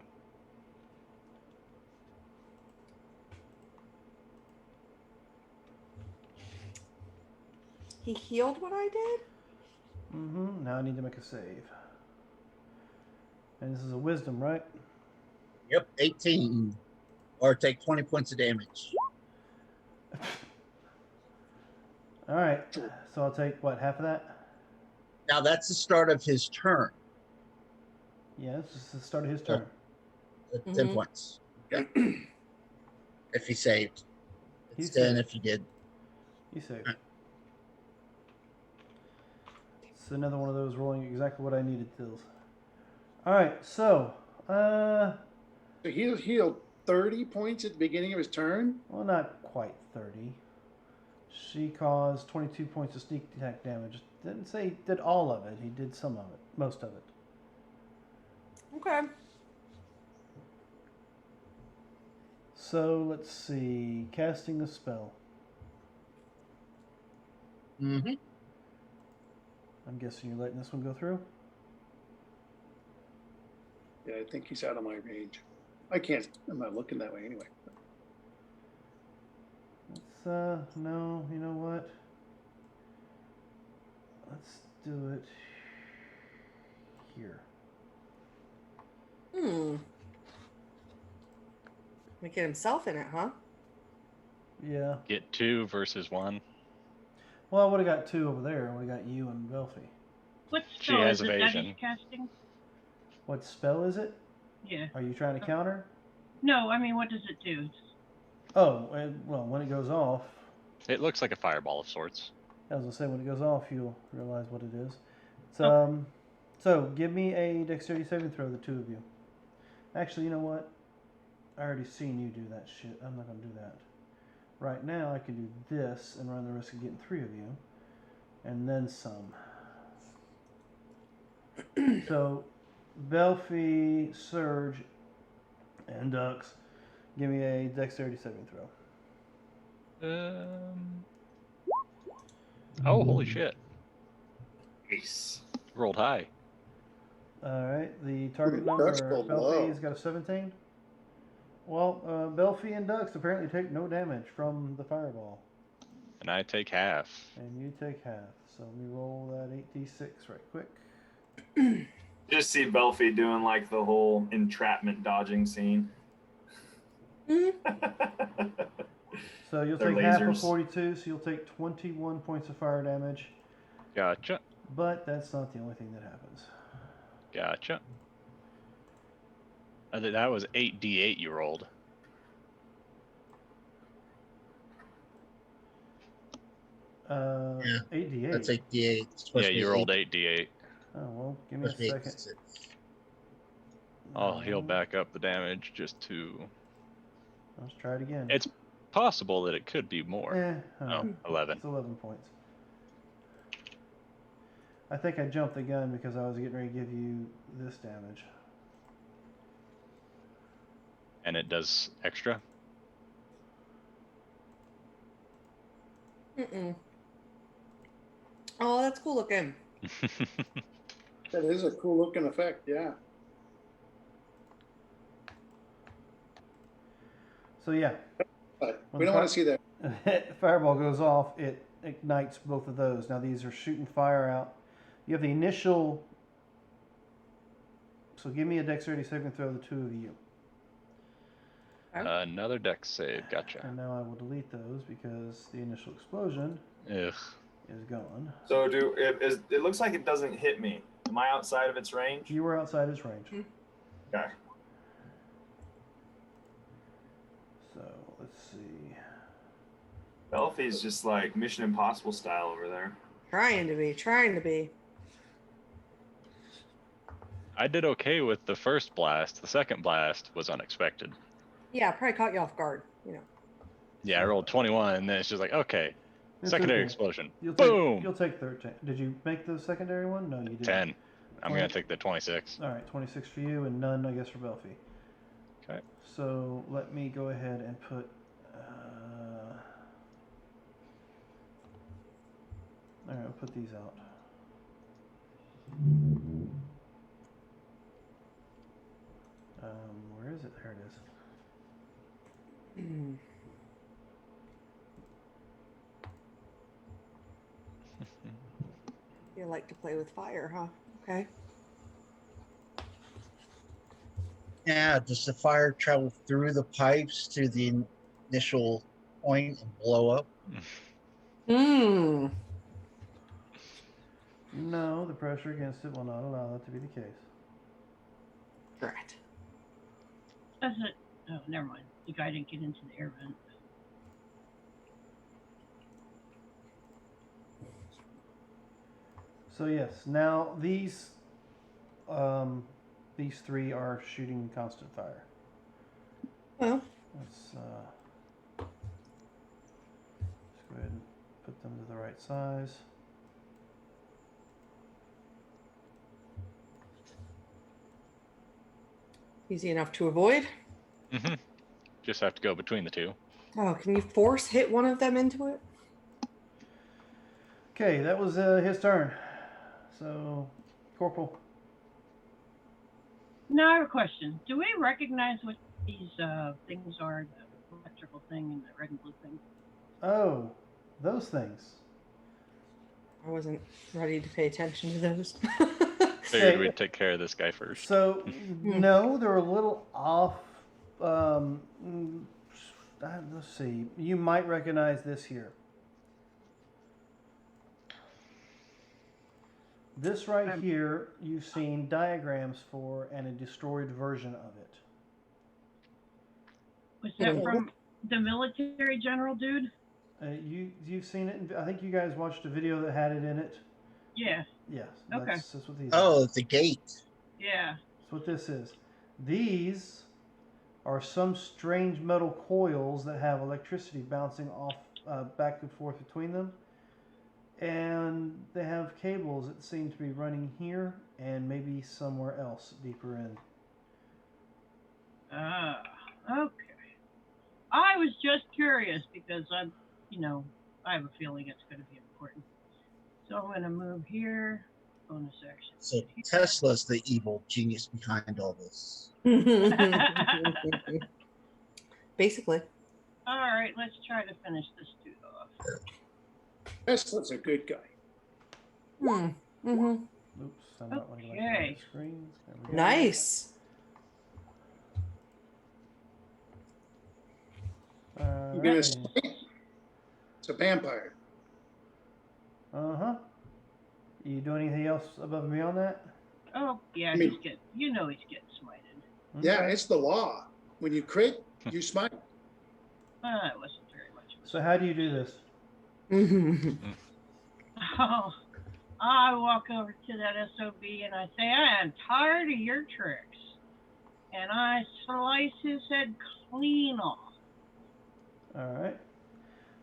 He healed what I did? Mm-hmm. Now I need to make a save. And this is a wisdom, right? Yep, 18. Or take 20 points of damage. All right. So I'll take, what, half of that? Now, that's the start of his turn. Yeah, this is the start of his turn. 10 points. Okay. If he saved. It's 10 if you did. He saved. It's another one of those rolling exactly what I needed to. All right, so So he healed 30 points at the beginning of his turn. well, not quite 30. She caused 22 points of sneak attack damage. Didn't say he did all of it. He did some of it, most of it. Okay. So let's see, casting a spell. Mm-hmm. I'm guessing you're letting this one go through. Yeah, I think he's out of my range. I'm not looking that way anyway. Let's no, you know what? Let's do it here. Get himself in it, huh? Yeah. Get 2 versus 1. Well, I would have got 2 over there. I would have got you and Belfie. What She spell has is it that evasion. he's casting? What spell is it? Yeah. Are you trying to counter? No, I mean, what does it do? Oh, well, when it goes off, It looks like a fireball of sorts. as I say, when it goes off, you'll realize what it is. It's, Okay. So give me a dexterity saving throw, the 2 of you. Actually, you know what? I already seen you do that shit. I'm not going to do that. Right now, I can do this and run the risk of getting 3 of you. And then some. So, Belfie, Surge, and Dux, give me a dexterity saving throw. Oh, holy shit. Ace. Rolled high. Alright, the target Ooh, number, Dux rolled low. Belfie's got a 17. Well, Belfie and Dux apparently take no damage from the fireball. And I take half. And you take half. So let me roll that 8d6 right quick. Just see Belfie doing like the whole entrapment dodging scene. So you'll They're take half of lasers. 42, so you'll take 21 points of fire damage. Gotcha. But that's not the only thing that happens. Gotcha. That was 8d8 you rolled. Yeah, 8d8. That's 8d8. Yeah, you rolled 8d8. Oh, well, give me a Supposed to be second. 8d6. I'll heal back up the damage just to... Let's try it again. It's possible that it could be more. Oh, Oh, 11. It's 11 points. I think I jumped the gun because I was getting ready to give you this damage. And it does extra. Mm-mm. Oh, that's cool looking. That is a cool looking effect, yeah. So yeah, But When we don't the want to see that. fireball goes off, it ignites both of those. Now these are shooting fire out. You have the initial. So give me a dexterity saving throw, the two of you. Another dex save. Gotcha. And now I will delete those because the initial explosion Ugh. is gone. So it looks like it doesn't hit me. Am I outside of its range? You were outside its range. Okay. So let's see. Belfie's just like Mission Impossible style over there. Trying to be. I did okay with the first blast. The second blast was unexpected. Yeah, probably caught you off guard, you know. Yeah, I rolled 21, and then it's just like, okay, It's secondary okay. explosion. Boom! Boom! You'll take 13. Did you make the secondary one? No, you didn't. 10. I'm 20. going to take the 26. All right, 26 for you and none, I guess, for Belfie. Okay. So let me go ahead and put. All right, I'll put these out. Where is it? There it is. You like to play with fire, huh? Okay. Yeah, does the fire travel through the pipes to the initial point and blow up? Hmm. No, the pressure against it will not allow that to be the case. Correct. That's it. Oh, never mind. The guy didn't get into the air vent. So yes, now these three are shooting constant fire. Well, Let's go ahead and put them to the right size. easy enough to avoid. Mm-hmm. Just have to go between the two. Oh, can you force hit one of them into it? Okay, that was his turn. So, Corporal. Now I have a question. Do we recognize what these things are? The electrical thing and the red and blue thing? Oh, those things. I wasn't ready to pay attention to those. Figured we'd take care of this guy first. So, no, they're a little off. Let's see. You might recognize this here. This right here, you've seen diagrams for and a destroyed version of it. Was that from the military general dude? You've seen it. I think you guys watched a video that had it in it. Yeah. Yes. Okay. That's what these Oh, are. the gate. Yeah. That's what this is. These are some strange metal coils that have electricity bouncing off back and forth between them. And they have cables that seem to be running here and maybe somewhere else deeper in. Okay. I was just curious because I have a feeling it's going to be important. So I'm going to move here. Bonus action. So Tesla's the evil genius behind all this. Basically. All right, let's try to finish this dude off. Tesla's a good guy. Mm-hmm. Oops, I'm not looking at Okay. the screens. There we go. Nice. You're gonna say it's a vampire. Uh-huh. You do anything else above and beyond that? Oh, yeah, I mean- he's getting smited. Yeah, it's the law. When you crit, you smite. It wasn't very much. of a So how do you do this? Oh, I walk over to that SOB and I say, I am tired of your tricks. And I slice his head clean off. All right.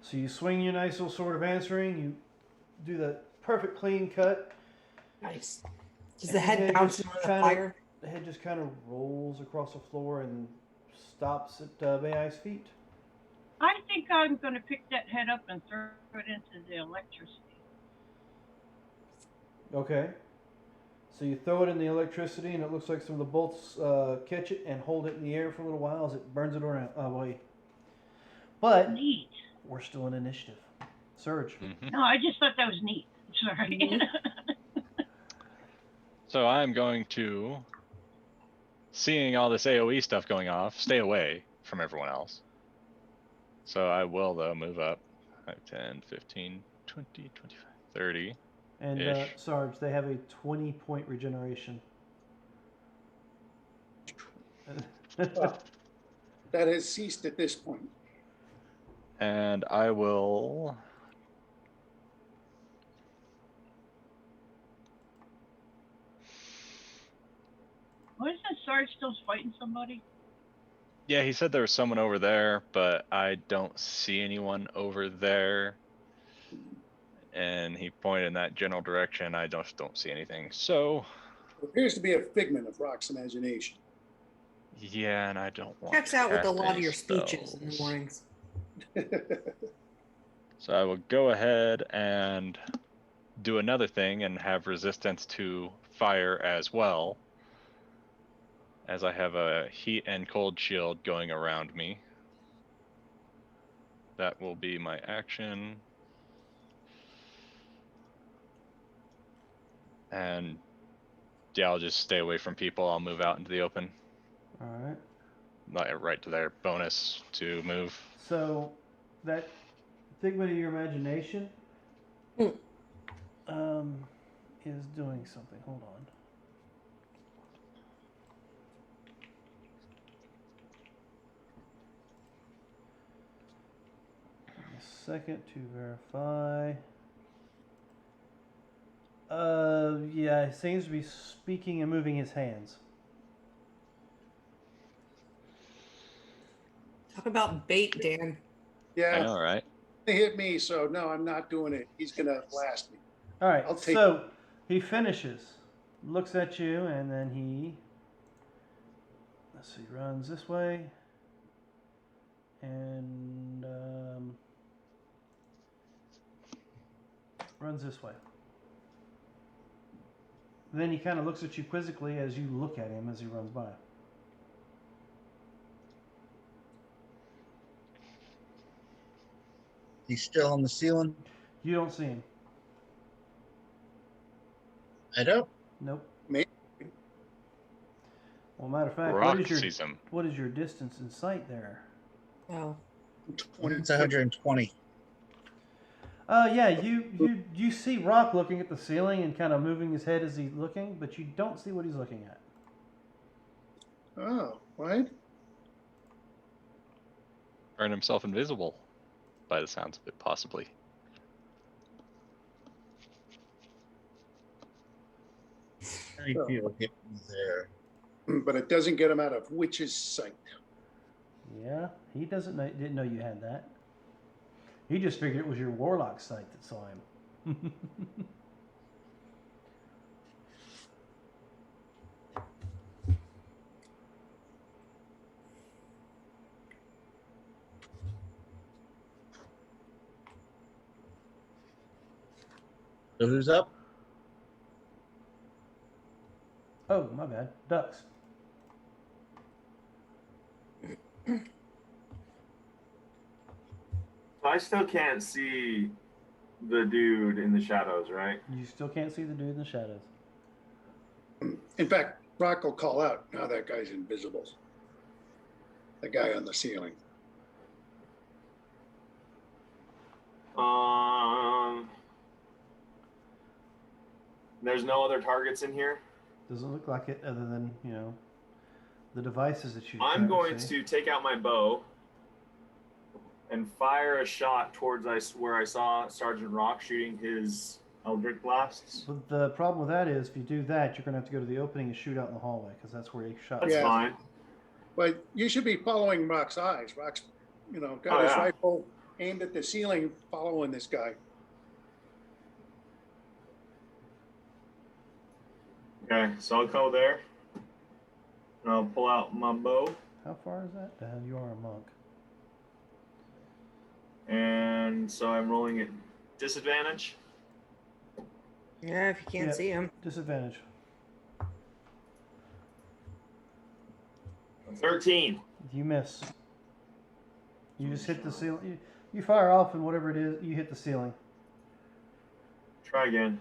So you swing your nice little sword of answering. You do the perfect clean cut. Nice. Does the head bounce on the fire? The head just kind of rolls across the floor and stops at Mayai's feet. I think I'm going to pick that head up and throw it into the electricity. Okay. So you throw it in the electricity, and it looks like some of the bolts catch it and hold it in the air for a little while as it burns it around away. But Neat. we're still in initiative. Surge. No, I just thought that was neat. Sorry. So I'm going to, seeing all this AoE stuff going off, stay away from everyone else. So I will, though, move up 5, 10, 15, 20, 25, 30. And Sarge, they have a 20-point regeneration. That has ceased at this point. And I will... Wasn't Sarge still fighting somebody? Yeah, he said there was someone over there, but I don't see anyone over there. And he pointed in that general direction. I just don't see anything. So... It appears to be a figment of Rock's imagination. Yeah, and I don't want Checks to out with a cast lot of any your speeches in the spells. mornings. So I will go ahead and do another thing and have resistance to fire as well, as I have a heat and cold shield going around me. That will be my action. And yeah, I'll just stay away from people. I'll move out into the open. All right. Right to their bonus to move. So that figment of your imagination is doing something. Hold on. Give me a second to verify. Yeah, he seems to be speaking and moving his hands. Talk about bait, Dan. I Yeah, know, right? they hit me, so no, I'm not doing it. He's gonna blast me. All right, I'll take- so he finishes, looks at you, and then he, let's see, runs this way, and runs this way. Then he kind of looks at you quizzically as you look at him as he runs by. He's still on the ceiling. You don't see him. I don't. Nope. Me? Well, matter of fact, Rock sees him. what is your distance in sight there? Oh. It's 120. Yeah, you see Rock looking at the ceiling and kind of moving his head as he's looking, but you don't see what he's looking at. Oh, what? Turn himself invisible, by the sounds of it, possibly. I feel hit me there. But it doesn't get him out of Witch's sight. Yeah, he didn't know you had that. He just figured it was your warlock sight that saw him. So who's up? Oh, my bad. Ducks. So I still can't see the dude in the shadows, right? You still can't see the dude in the shadows. In fact, Rock will call out, now that guy's invisible. The guy on the ceiling. There's no other targets in here. Doesn't look like it, other than the devices that you. I'm going to take out my bow and fire a shot towards where I saw Sergeant Rock shooting his Eldritch blasts. But the problem with that is, if you do that, you're going to have to go to the opening and shoot out in the hallway, because that's where he shot. That's Yeah. fine. But you should be following Rock's eyes. Rock's, got his yeah. rifle aimed at the ceiling, following this guy. Okay, so I'll go there. And I'll pull out my bow. How far is that? The hell, you are a monk. And so I'm rolling at disadvantage. Yeah, if you can't Yeah. see him. Disadvantage. 13. You miss. You just hit the ceiling. You fire off, and whatever it is, you hit the ceiling. Try again.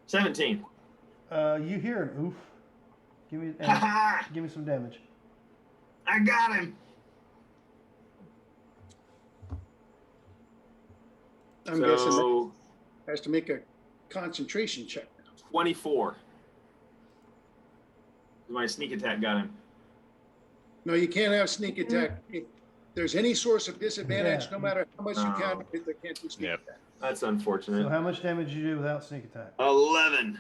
17. You hear an oof. Give me some damage. I got him. I'm guessing that So has to make a concentration check. 24. My sneak attack got him. No, you can't have sneak attack. If there's any source of disadvantage, Yeah. no matter how much you Oh. count, they can't do sneak Yep. attack. That's So unfortunate. how much damage did you do without sneak attack? 11.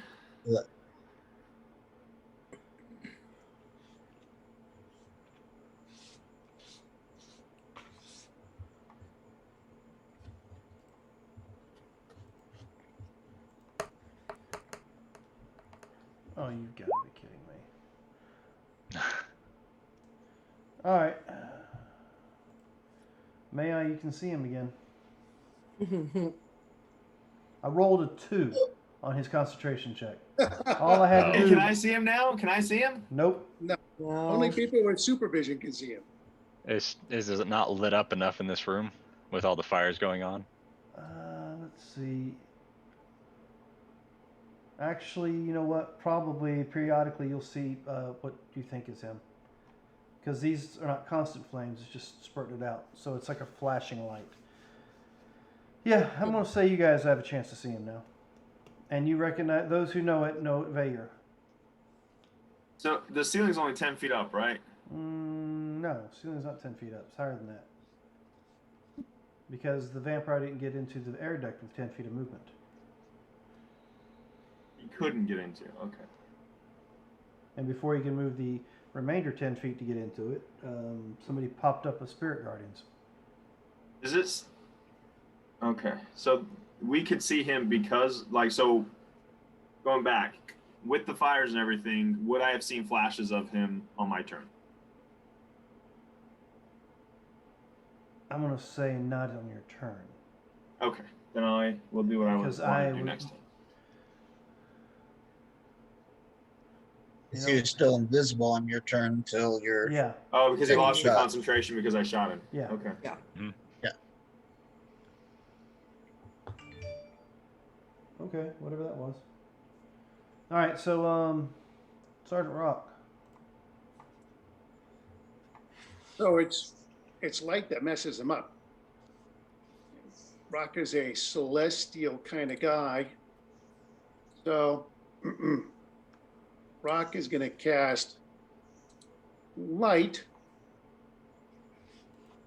Oh, you've got to be kidding me. All right. May I? You can see him again. I rolled a 2 on his concentration check. All I had to Hey, do. can I see him now? Can I see him? Nope. Only people with supervision can see him. Is it not lit up enough in this room with all the fires going on? Let's see. Actually, you know what? Probably periodically you'll see what you think is him. Because these are not constant flames, it's just spurted out. So it's like a flashing light. Yeah, I'm going to say you guys have a chance to see him now. And you recognize, those who know it Vayer. So the ceiling's only 10 feet up, right? No, ceiling's not 10 feet up. It's higher than that. Because the vampire didn't get into the air duct with 10 feet of movement. He couldn't get into. Okay. And before you can move the remainder 10 feet to get into it, somebody popped up a spirit guardians. Is this okay? So we could see him because, like, so going back with the fires and everything, would I have seen flashes of him on my turn? I'm going to say not on your turn. Okay, then I will do what I Because want I to do would- next time. So you're still invisible on your turn until you're. Yeah, Oh, because he Taking lost the shot. concentration because I shot him. yeah. Okay. Okay, whatever that was. All right, so Sergeant Rock. So it's light that messes him up. Rock is a celestial kind of guy. So Rock is going to cast light.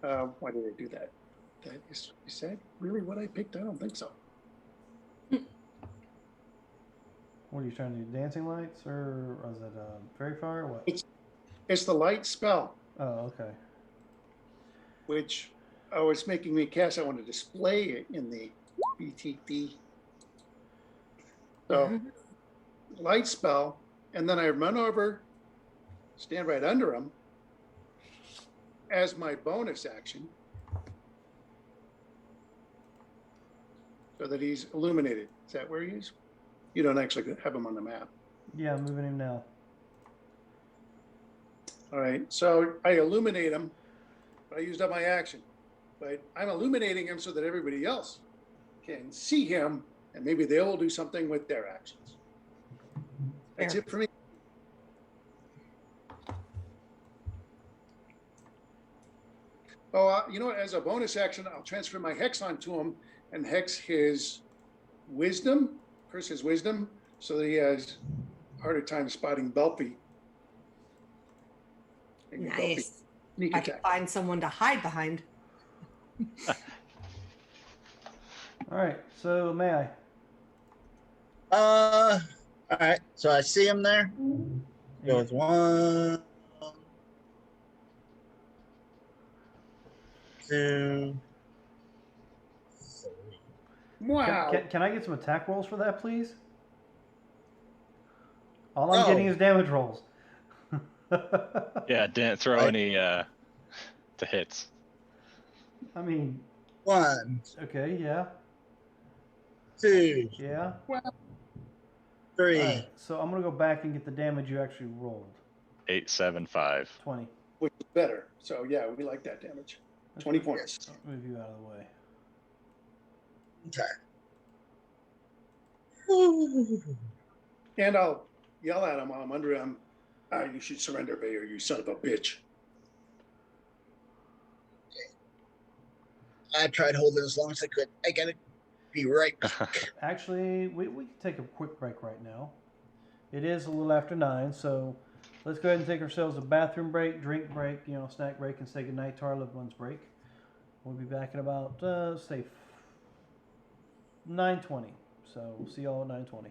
Why did I do that? Is that really what I picked? I don't think so. What are you trying to do? Dancing lights or was it fairy fire or what? It's the light spell, Oh, okay. which it's making me cast. I want to display it in the BTD. So light spell, and then I run over, stand right under him as my bonus action so that he's illuminated. Is that where he is? You don't actually have him on the map. Yeah, I'm moving him now. All right, so I illuminate him. I used up my action, but I'm illuminating him so that everybody else can see him, and maybe they'll do something with their actions. That's Fair. it for me. Oh, you know what? As a bonus action, I'll transfer my hex onto him and hex his wisdom, curse his wisdom, so that he has a harder time spotting Belpy. And get Belpy Nice. sneak I can attack. find someone to hide behind. All right, so may I? All right. So I see him there. Yeah. Goes 1, 2, 3. Wow. Can I get some attack rolls for that, please? All I'm getting Oh. is damage rolls. Yeah, didn't throw Right. any to hits. I mean, 1, okay, yeah, 2, yeah. 3. All right, so I'm gonna go back and get the damage you actually rolled. 875. 20. Which is better. So yeah, we like that damage. 20 points. I'll move you out of the way. Okay. And I'll yell at him while I'm under him. You should surrender, Bayer, you son of a bitch. I tried holding as long as I could. I gotta be right back. Actually, we can take a quick break right now. It is a little after 9, so let's go ahead and take ourselves a bathroom break, drink break, snack break, and say goodnight to our loved ones break. We'll be back in about, say, 9:20. So we'll see y'all at 9:20.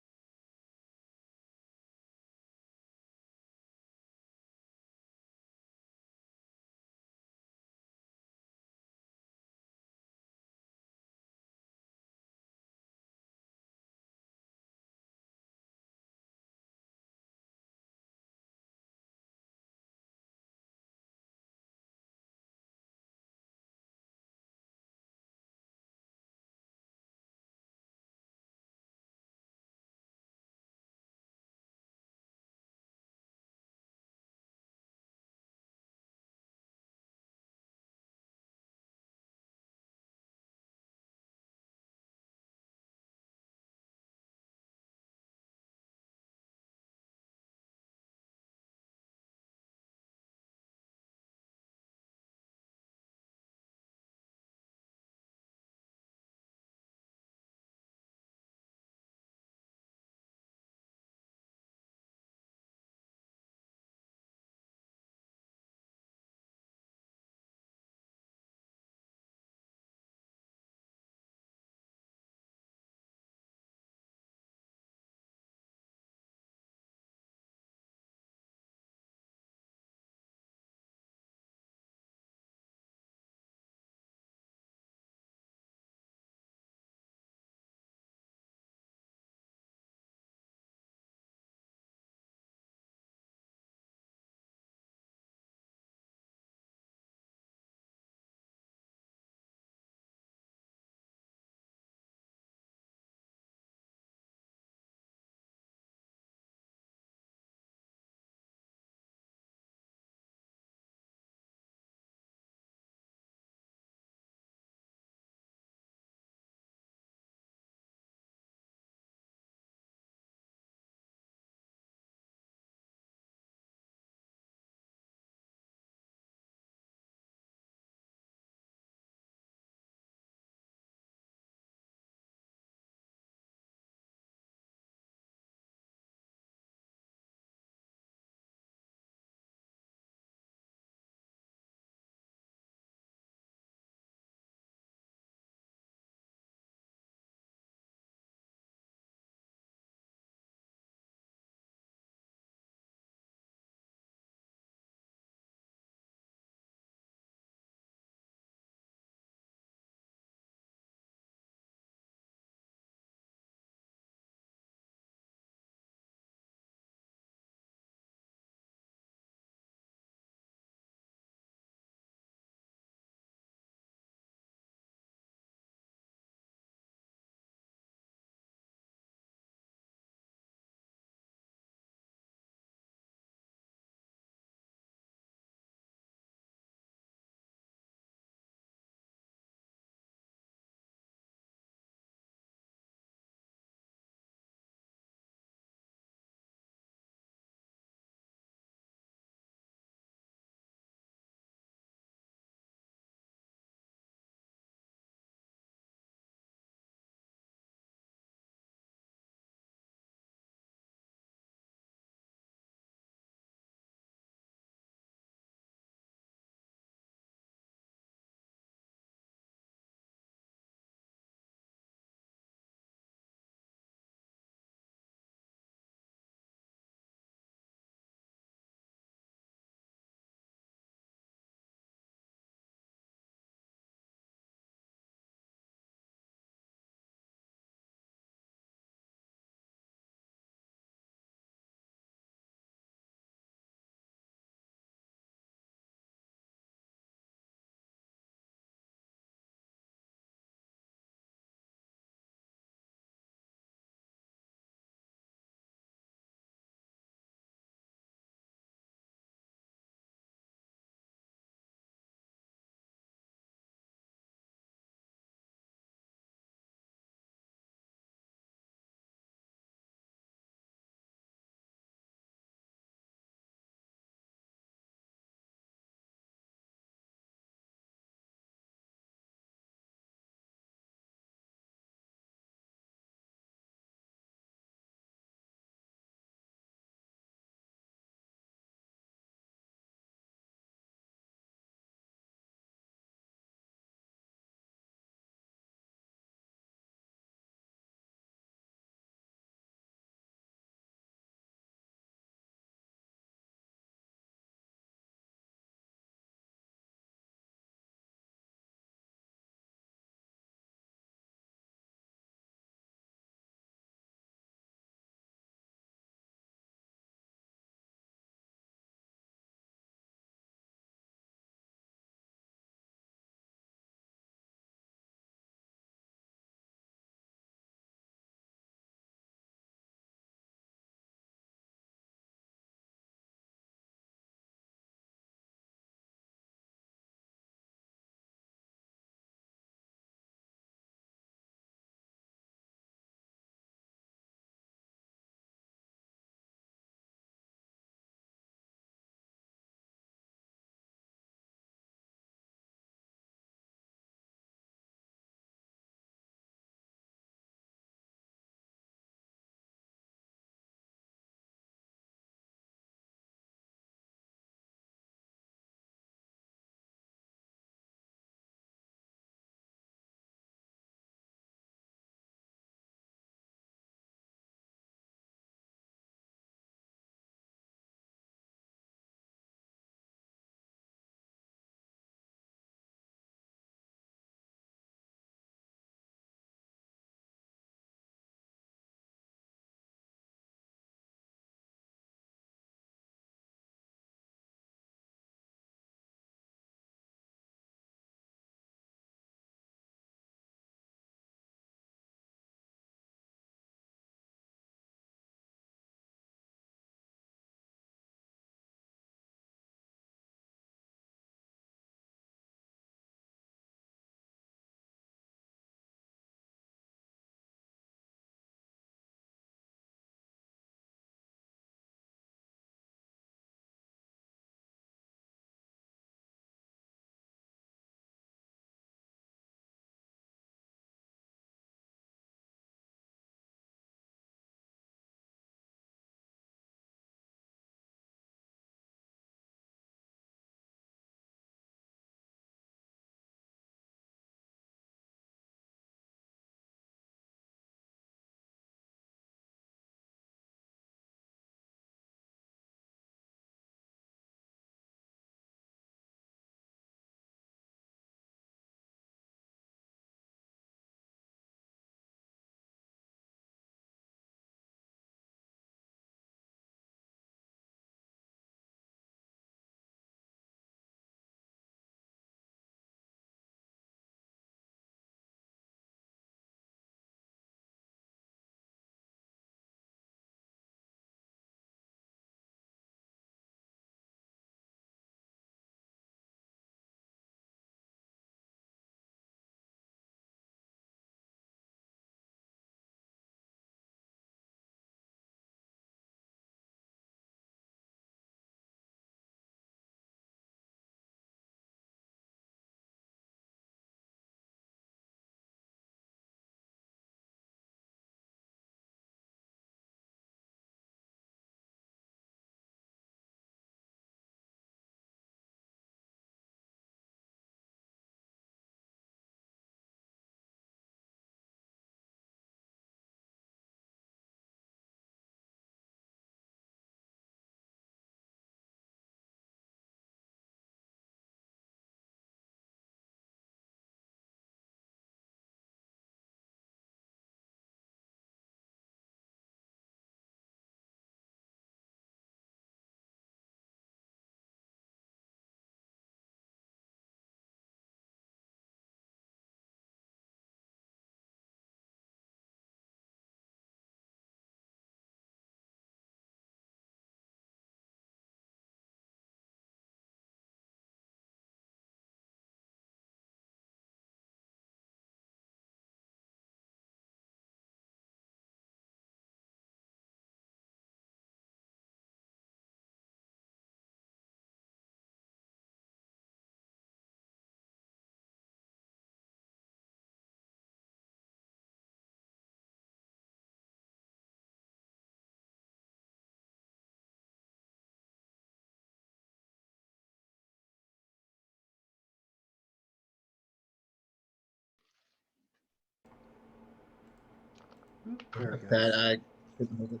There it goes. That I couldn't move it.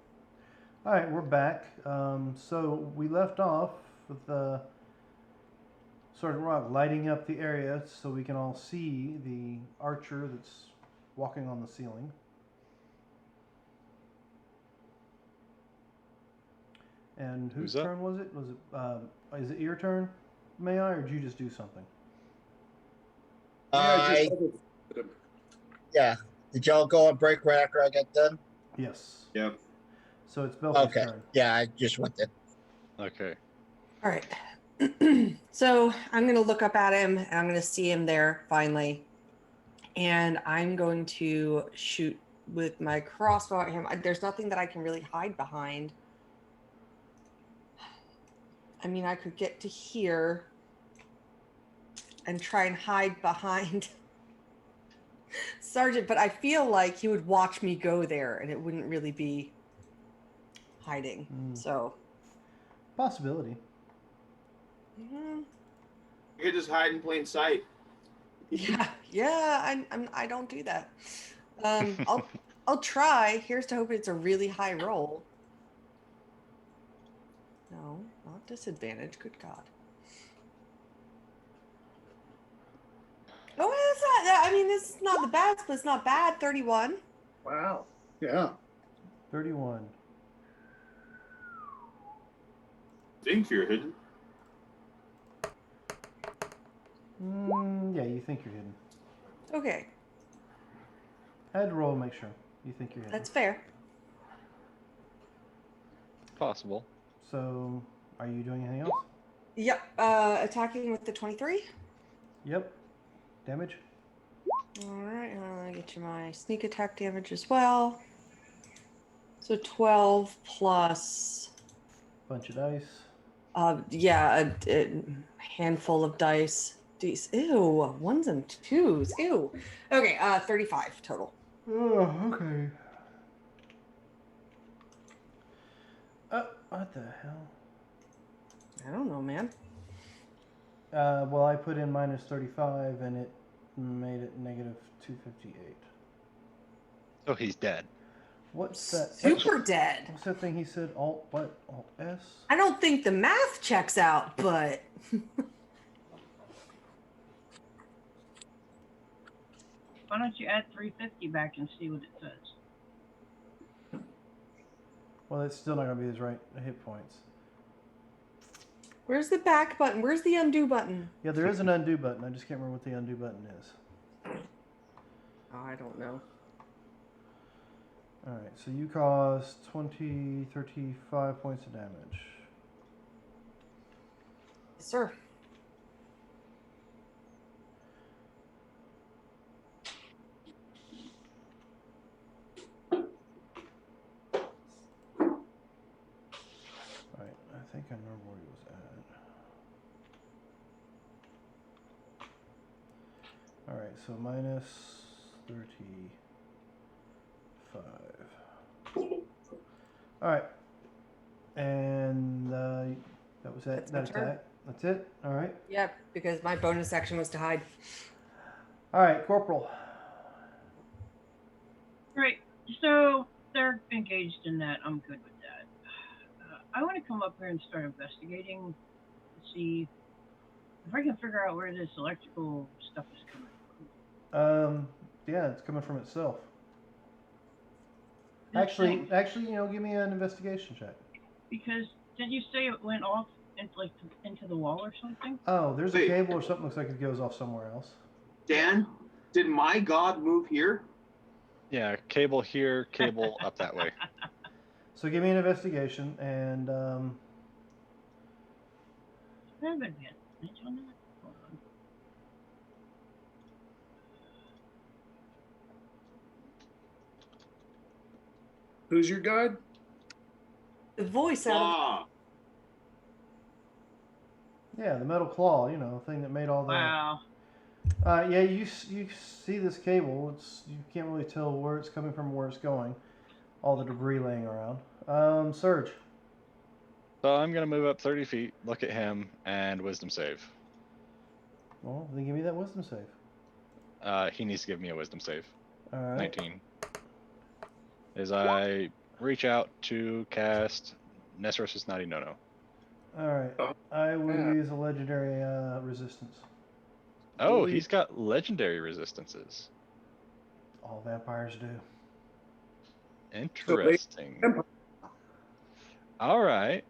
All right, we're back. So we left off with Sergeant Rock lighting up the area so we can all see the archer that's walking on the ceiling. And whose Who's up? turn was it? Was it? Is it your turn, May I, or did you just do something? I yeah. Did y'all go on break right after I got done? Yes. Yep. So it's Belfie's Okay. turn. Yeah, I just went in. Okay. All right. So I'm going to look up at him and I'm going to see him there finally. And I'm going to shoot with my crossbow at him. There's nothing that I can really hide behind. I mean, I could get to here and try and hide behind Sergeant, but I feel like he would watch me go there and it wouldn't really be hiding. So, Possibility. You could just hide in plain sight. yeah, I don't do that. I'll try. Here's to hope it's a really high roll. No, not disadvantage. Good God. Oh, it's not. I mean, it's not the best, but it's not bad. 31. Wow. Yeah. 31. Think you're hidden. Yeah, you think you're hidden. Okay, I had to roll to make sure. You think you're hidden. that's fair. Possible. So, are you doing anything else? Yep. Attacking with the 23. Yep. Damage? All right, I'll get you my sneak attack damage as well. So 12 plus, Bunch of dice. yeah, a handful of dice. Ew, ones and twos. Ew. Okay, 35 total. Oh, okay. What the hell? I don't know, man. Well, I put in minus 35 and it made it negative 258. So he's dead. What's that? Super dead. What's that thing he said? Alt what? Alt S? I don't think the math checks out, but Why don't you add 350 back and see what it says? Well, it's still not going to be his right hit points. where's the back button? Where's the undo button? Yeah, there is an undo button. I just can't remember what the undo button is. Oh, I don't know. Alright, so you caused 35 points of damage. Yes, sir. Alright, I think I remember where he was at. Alright, so minus 35. Alright. And that was that, That's my turn. attack. That's it? Alright. Yep, because my bonus action was to hide. Alright, Corporal. Great. So they're engaged in that. I'm good with that. I want to come up here and start investigating to see if I can figure out where this electrical stuff is coming from. Yeah, it's coming from itself. This Actually, thing, you know, give me an investigation check. because didn't you say it went off into the wall or something? Oh, there's a Wait. cable or something looks like it goes off somewhere else. Dan, did my god move here? Yeah, cable here, cable up that way. So give me an investigation and I haven't been paying attention on that. Hold on. Who's your guide? The voice out of Ah, yeah, the metal claw, you know, thing that made all the. Wow. Yeah, you see this cable. You can't really tell where it's coming from, where it's going. All the debris laying around. Surge. So I'm gonna move up 30 feet, look at him, and wisdom save. Well, then give me that wisdom save. He needs to give me a wisdom save. All right. 19. is I reach out to cast Nesros Naughty No-No. Alright. I will Yeah. use a legendary resistance. Oh, Holy- he's got legendary resistances. All vampires do. Interesting. All right.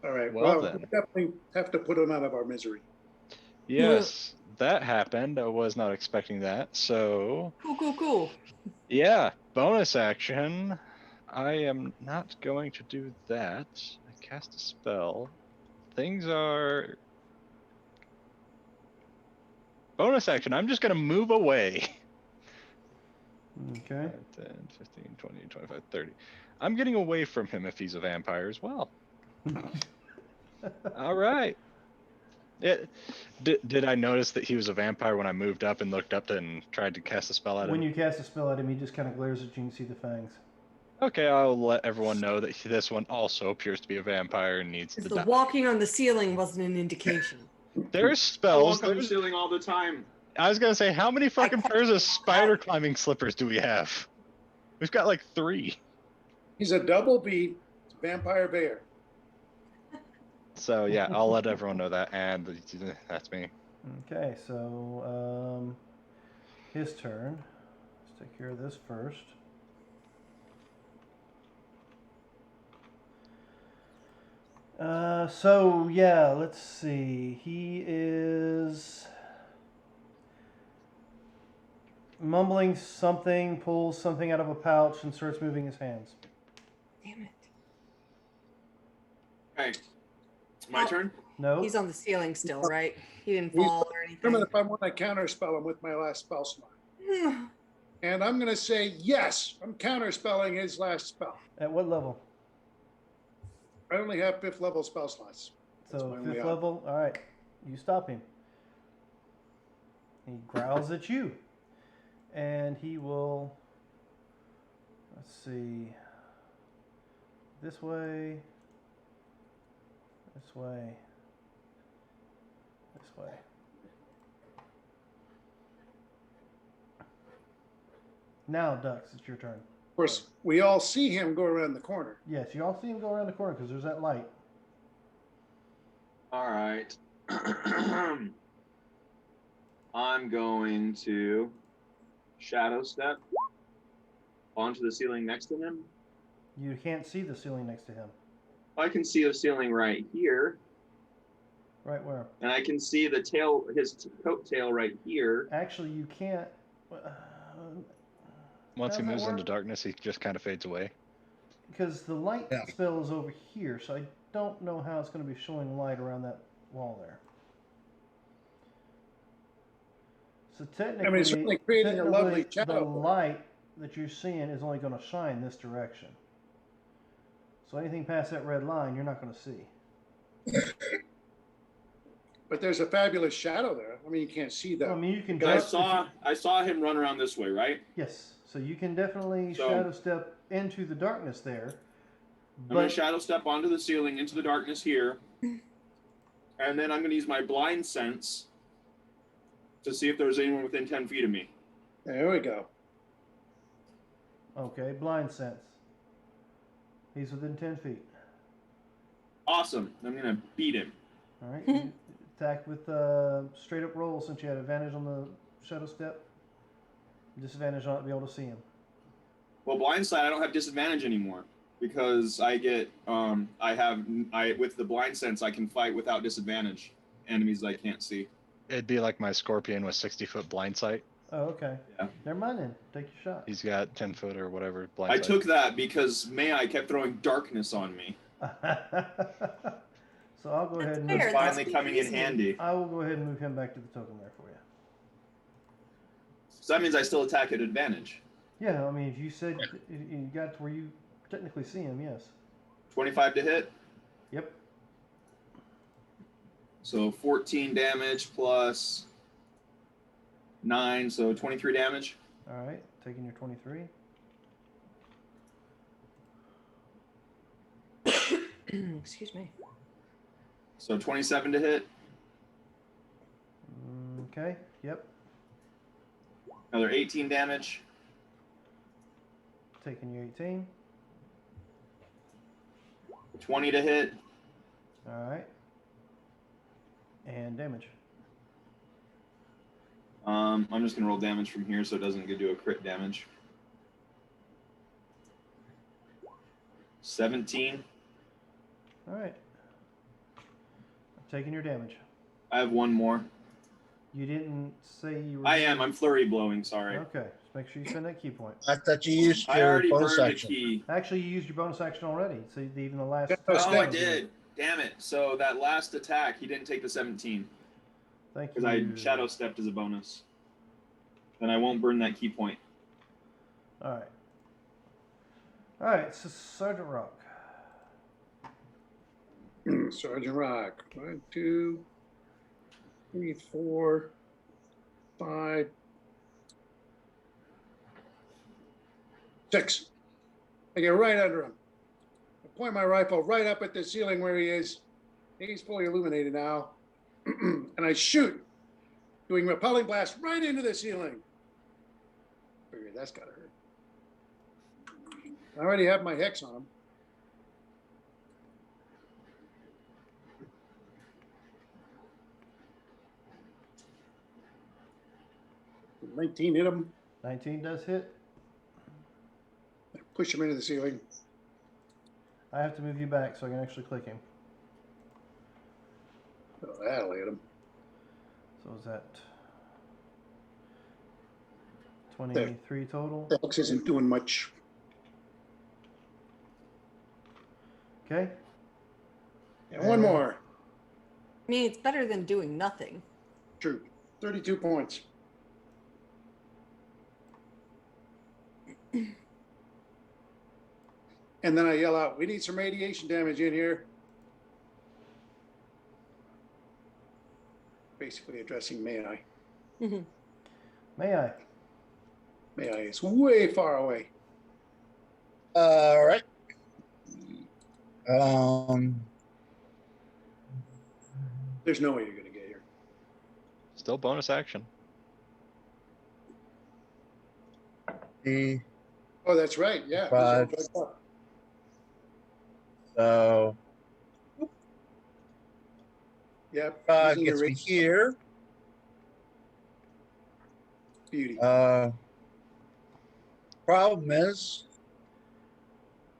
All right. Well, Well, then. we definitely have to put him out of our misery. Yes, that happened. I was not expecting that. So, Cool. yeah, bonus action. I am not going to do that. I cast a spell. Things are. Bonus action. I'm just going to move away. Okay. 10, 15, 20, 25, 30. I'm getting away from him if he's a vampire as well. All right. Did I notice that he was a vampire when I moved up and looked up and tried to cast a spell at him? When you cast a spell at him, he just kind of glares at you and see the fangs. Okay, I'll let everyone know that this one also appears to be a vampire and needs to Because the die. walking on the ceiling wasn't an indication. There's I spells. walk on the ceiling all the time. I was gonna say, how many fucking pairs of spider climbing slippers do we have? We've got like 3. He's a double B vampire bear. So yeah, I'll let everyone know that, and that's me. Okay, so his turn. Let's take care of this first. So yeah, let's see. He is mumbling something, pulls something out of a pouch, and starts moving his hands. Damn it. Okay. My turn? No. He's on the ceiling still, right? He didn't He's- fall or Determine anything. if I want to counterspell him with my last spell slot. And I'm going to say yes. I'm counterspelling his last spell. At what level? I only have 5th level spell slots. That's So my only 5th option. level. All right, you stop him. He growls at you, and he will. Let's see. This way. This way. This way. Now, Dux, it's your turn. Of course, we all see him go around the corner. Yes, you all see him go around the corner because there's that light. All right. I'm going to shadow step onto the ceiling next to him. You can't see the ceiling next to him. I can see the ceiling right here, Right where? and I can see the tail, his coat tail right here. Actually, you can't. Once he How's that moves into work? darkness, he just kind of fades away. Because the light Yeah. spell is over here, so I don't know how it's going to be showing light around that wall there. So technically, it's certainly creating a lovely technically, shadow. the light that you're seeing is only going to shine this direction. So anything past that red line, you're not going to see. But there's a fabulous shadow there. I mean, you can't see that. I mean, you can. I def- saw him run around this way, right? Yes. So you can definitely So- shadow step into the darkness there. I'm going But to shadow step onto the ceiling into the darkness here. And then I'm going to use my blind sense to see if there's anyone within 10 feet of me. There we go. okay, blind sense. He's within 10 feet. Awesome. I'm going to beat him. All right. You attack with straight up roll since you had advantage on the shadow step. Disadvantage on it to be able to see him. Well, blindside, I don't have disadvantage anymore because I get, with the blind sense, I can fight without disadvantage enemies that I can't see. It'd be like my scorpion with 60-foot blind sight. Oh, okay. Yeah. Never mind then. Take your shot. He's got 10-foot or whatever blind I sight. took that because May kept throwing darkness on me. So I'll go ahead and Fair, It's move, that's finally coming in easy. handy. I will go ahead and move him back to the token there for you. So that means I still attack at advantage. Yeah, I mean, if you said you got to where you technically see him, yes. 25 to hit. Yep. So 14 damage plus 9, so 23 damage. All right, taking your 23. Excuse me. So 27 to hit. Okay, yep. Another 18 damage. taking your 18. 20 to hit. All right. And damage. I'm just gonna roll damage from here so it doesn't do a crit damage. 17. All right. I'm taking your damage. I have one more. You didn't say you were. I'm flurry blowing, sorry. Okay. Just make sure you spend that key point. I thought you used I your already bonus burned a action. key. Actually, you used your bonus action already. So even the last. Oh, I did. Damn it. So that last attack, he didn't take the 17. Thank you. Because I shadow stepped as a bonus. Then I won't burn that key point. All right. All right. So Sergeant Rock. Sergeant Rock. 1, 2, 3, 4, 5, 6. I get right under him. I point my rifle right up at the ceiling where he is. He's fully illuminated now. And I shoot, doing repelling blast right into the ceiling. Figure that's gotta hurt. I already have my hex on him. Did 19 hit him. 19 does hit. Push him into the ceiling. I have to move you back so I can actually click him. Oh, that'll hit him. So is that 23 total? Hex isn't doing much. Okay. And one more. I mean, it's better than doing nothing. True. 32 points. And then I yell out, we need some radiation damage in here. Basically addressing May I. May I? May I is way far away. All right. There's no way you're going to get here. Still bonus action. Oh, that's right. Yeah. 5. So Yep. 5 using gets your me here. beauty. Problem is,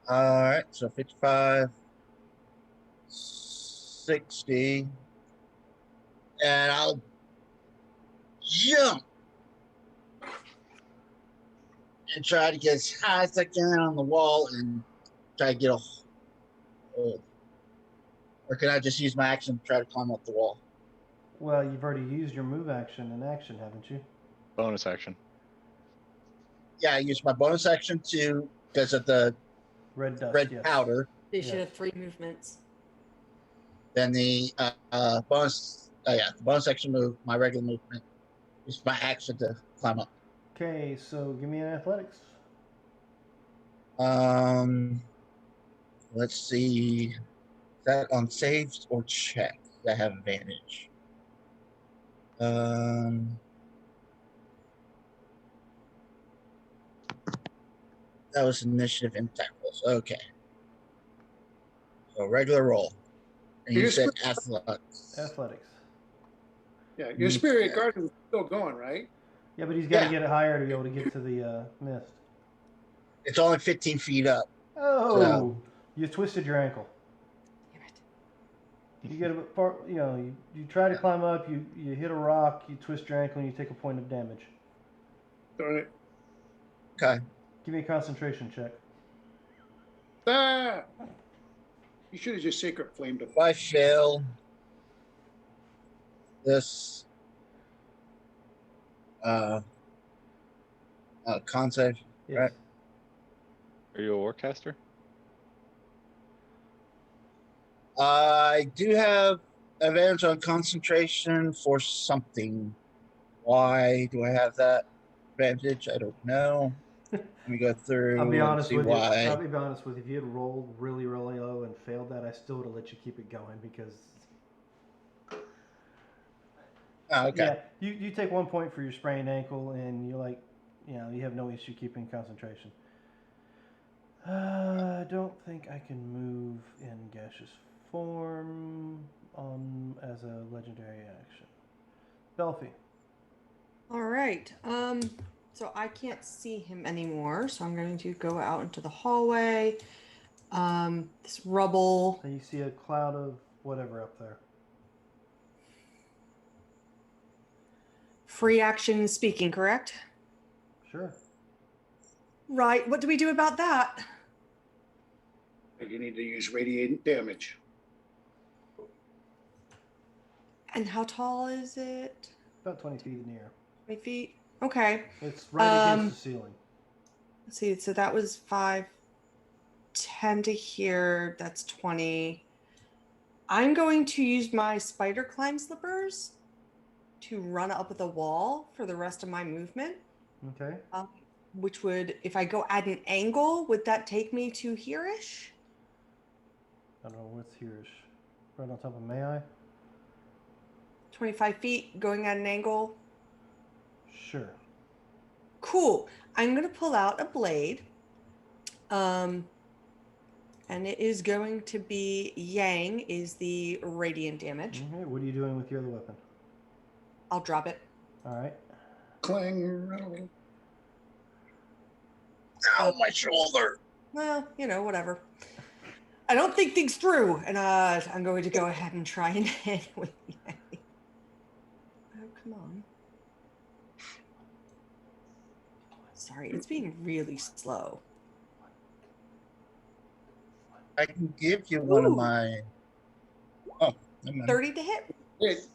all right, so 55, 60, and I'll jump and try to get as high as I can on the wall and try to get a hold. Or can I just use my action to try to climb up the wall? Well, you've already used your move action and action, haven't you? Bonus action. Yeah, I used my bonus action to, because of the Red dust. red yes. powder. They should have 3 movements. Then the bonus, the bonus action move, my regular movement, is my action to climb up. Okay, so give me an athletics. Let's see. Is that on saves or check? I have advantage. That was initiative and tackles. Okay. So regular roll. And you said athletics. Athletics. Yeah, your spirit guardian is still going, right? Yeah, but he's got to get it higher to be able to get to the mist. It's only 15 feet up. Oh, So- you twisted your ankle. Damn it. You get a bit far, you try to climb up, you hit a rock, you twist your ankle, and you take a point of damage. Darn it. Okay. Give me a concentration check. Ah! You should have just sacred flamed him. If I fail this con save, Yes. right? Are you a warcaster? I do have advantage on concentration for something. Why do I have that advantage? I don't know. Let me go through I'll be and honest see with you. why. I'll be honest with you. If you had rolled really, really low and failed that, I still would have let you keep it going because. Oh, okay. Yeah, you take 1 point for your sprained ankle, and you're like, you have no issue keeping concentration. I don't think I can move in gaseous form as a legendary action. Belfie. All right. So I can't see him anymore, so I'm going to go out into the hallway. This rubble. And you see a cloud of whatever up there. Free action speaking, correct? Sure. Right. What do we do about that? You need to use radiant damage. And how tall is it? About 20 feet in the air. 20 feet? Okay. It's right against the ceiling. Let's see. So that was 5, 10 to here. That's 20. I'm going to use my spider climb slippers to run up the wall for the rest of my movement. Okay. Which would, if I go at an angle, would that take me to here-ish? I don't know what's here. Right on top of May I? 25 feet going at an angle. Sure. Cool. I'm going to pull out a blade. And it is going to be Yang is the radiant damage. Okay. What are you doing with your other weapon? I'll drop it. All right. Clang. Ow, my shoulder. Well, whatever. I don't think things through, and I'm going to go ahead and try and hit with Yang. Oh, come on. Sorry, it's being really slow. I can give you one of my. Oh, never mind. 30 to hit. Hit.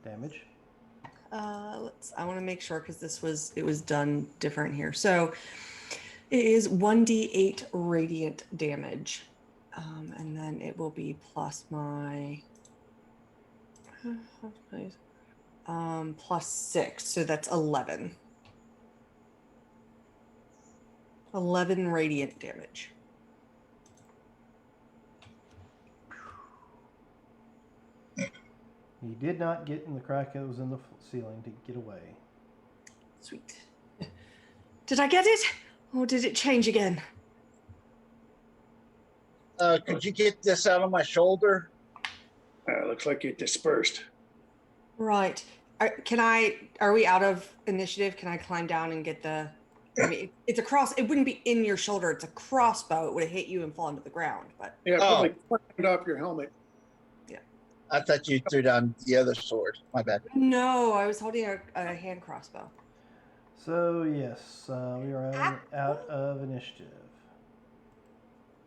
Damage. I want to make sure because it was done different here. So it is 1d8 radiant damage. And then it will be plus my plus 6. So that's 11. 11 radiant damage. He did not get in the crack that was in the ceiling to get away. Sweet. Did I get it? Or did it change again? Could you get this out of my shoulder? Looks like it dispersed. Right. Are we out of initiative? Can I climb down and get the... I mean, it's a cross. It wouldn't be in your shoulder. It's a crossbow. It would have hit you and fallen to the ground. But Yeah, probably climbed off your helmet. I thought you threw down the other sword. My bad. no, I was holding a hand crossbow. So, yes, we are out of initiative.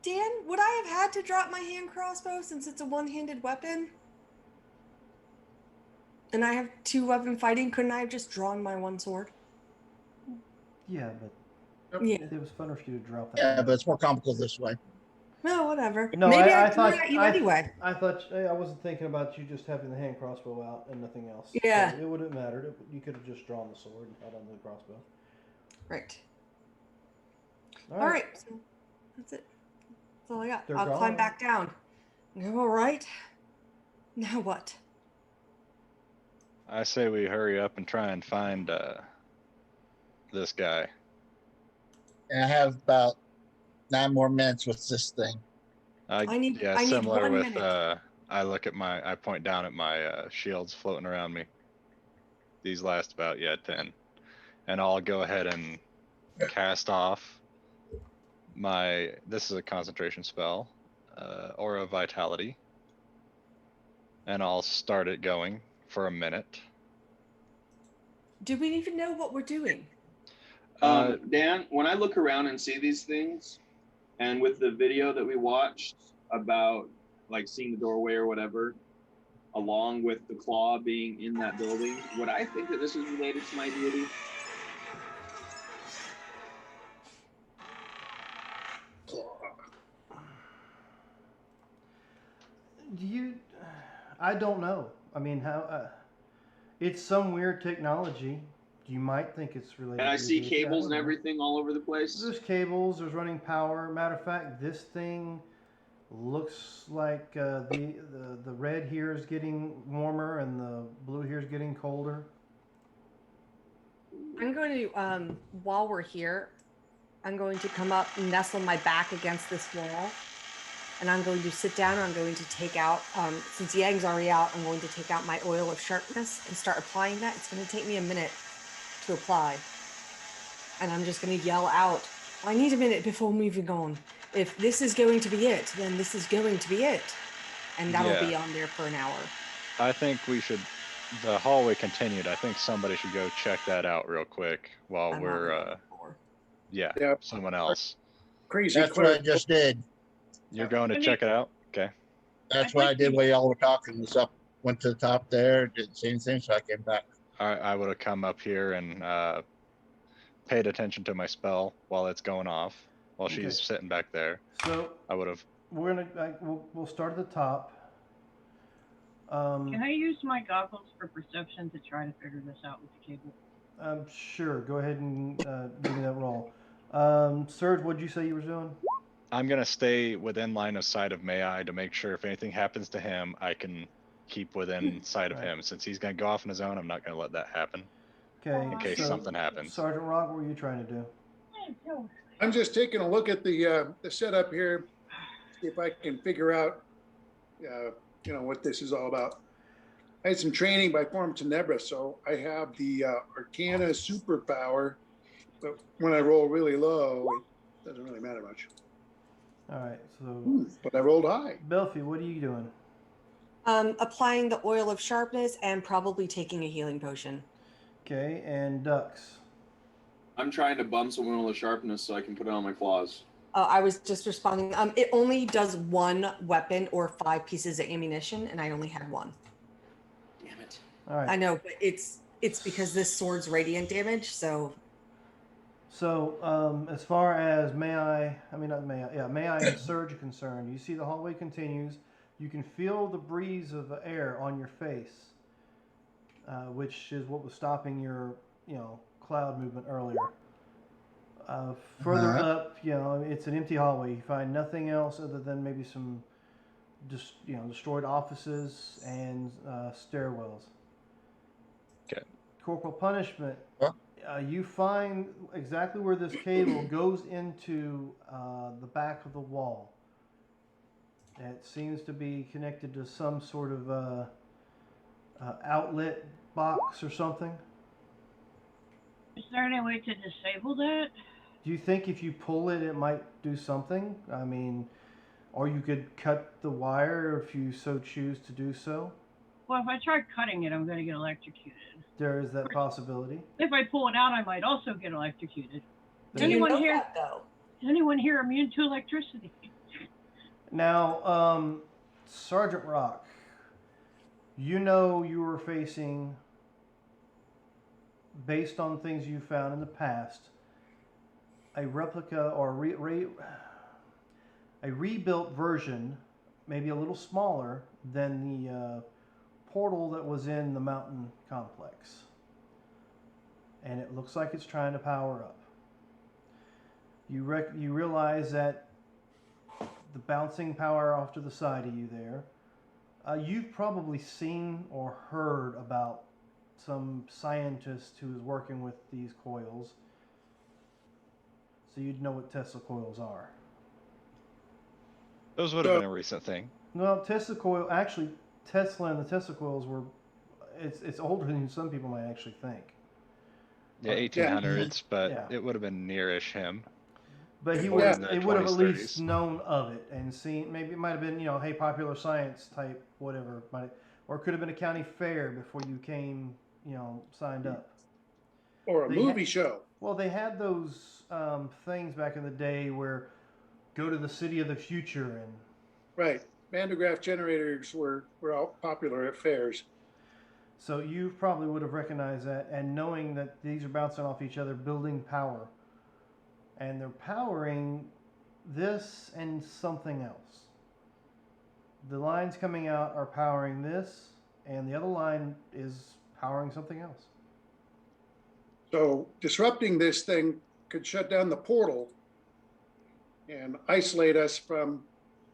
Dan, would I have had to drop my hand crossbow since it's a one-handed weapon? And I have 2 weapon fighting. Couldn't I have just drawn my one sword? Yeah, but Yeah. it was funner for you to drop that. Yeah, but it's more comical this way. No, whatever. No, Maybe I I threw thought it at you anyway. I thought I wasn't thinking about you just having the hand crossbow out and nothing else. Yeah. So it wouldn't have mattered. You could have just drawn the sword and held on to the crossbow. Right. All All right. So that's it. That's all I got. They're I'll climb gone. back down. All right. Now what? I say we hurry up and try and find this guy. And I have about 9 more minutes with this thing. I need similar 1 with minute. I point down at my shields floating around me. These last about 10. And I'll go ahead and cast off this is a concentration spell, Aura of Vitality. And I'll start it going for a minute. Do we even know what we're doing? Dan, when I look around and see these things, and with the video that we watched about like seeing the doorway or whatever, along with the claw being in that building, would I think that this is related to my deity? I don't know. I mean, how? It's some weird technology. You might think it's related. And I to see this. cables don't and know. everything all over the place. There's cables. There's running power. Matter of fact, this thing looks like the red here is getting warmer and the blue here is getting colder. I'm going to, while we're here, I'm going to come up and nestle my back against this wall. And I'm going to sit down and I'm going to take out, since Yang's already out, I'm going to take out my oil of sharpness and start applying that. It's going to take me a minute to apply. And I'm just going to yell out, I need a minute before moving on. If this is going to be it, then this is going to be it. And that'll be on there for an hour. I think we should, the hallway continued. I think somebody should go check that out real quick while we're, someone else. Crazy. That's what I just did. You're going to check it out? Okay. That's what I did while y'all were talking. Was up, went to the top there, didn't see anything, so I came back. I would have come up here and paid attention to my spell while it's going off, while she's sitting back there. So I would have. We're gonna we'll start at the top. Can I use my goggles for perception to try to figure this out with the cable? Sure. Go ahead and give me that roll. Serge, what'd you say you were doing? I'm gonna stay within line of sight of Mai to make sure if anything happens to him, I can keep within sight of him. Since he's gonna go off on his own, I'm not gonna let that happen. Okay. In case something happens. Sergeant Rock, what were you trying to do? I'm just taking a look at the setup here, see if I can figure out, what this is all about. I had some training by Form Tenebra, so I have the Arcana superpower, but when I roll really low, it doesn't really matter much. All right, so. But I rolled high. Belfie, what are you doing? Applying the oil of sharpness and probably taking a healing potion. Okay, and Dux. I'm trying to bum some oil of sharpness so I can put it on my claws. I was just responding. It only does one weapon or 5 pieces of ammunition, and I only had 1. Damn it. All right. I know, but it's because this sword's radiant damage, so. So, as far as Mai and Surge are concerned, you see the hallway continues. You can feel the breeze of the air on your face, which is what was stopping your, cloud movement earlier. Further up, it's an empty hallway. You find nothing else other than maybe some, destroyed offices and stairwells. Okay. Corporal punishment. Huh? You find exactly where this cable goes into the back of the wall. It seems to be connected to some sort of outlet box or something. Is there any way to disable that? Do you think if you pull it, it might do something? I mean, or you could cut the wire if you so choose to do so. Well, if I try cutting it, I'm going to get electrocuted. There is that possibility. If I pull it out, I might also get electrocuted. Do you know that, though? Is anyone here immune to electricity? Now, Sergeant Rock, you were facing, based on things you found in the past, a replica or a rebuilt version, maybe a little smaller than the portal that was in the mountain complex. And it looks like it's trying to power up. You realize that the bouncing power off to the side of you there, you've probably seen or heard about some scientist who is working with these coils. So you'd know what Tesla coils are. Those would have been a recent thing. Well, Tesla and the Tesla coils were, it's older than some people might actually think. Yeah, 1800s, but it would have been nearish him. But he would have at least known of it and seen, maybe it might have been, hey, popular science type, whatever. Or it could have been a county fair before you came, signed up. Or a movie show. Well, they had those things back in the day where go to the city of the future and. Right. Van de Graaff generators were all popular at fairs. So you probably would have recognized that, and knowing that these are bouncing off each other, building power. And they're powering this and something else. The lines coming out are powering this, and the other line is powering something else. So disrupting this thing could shut down the portal and isolate us from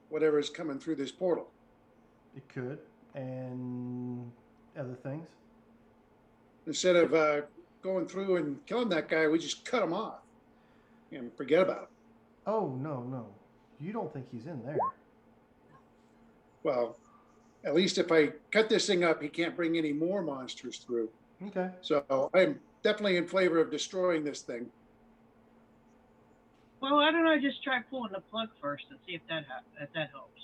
whatever is coming through this portal. It could, and other things. Instead of going through and killing that guy, we just cut him off. and forget about it. Oh, no. You don't think he's in there. Well, at least if I cut this thing up, he can't bring any more monsters through. Okay. So I'm definitely in favor of destroying this thing. Well, why don't I just try pulling the plug first and see if that helps?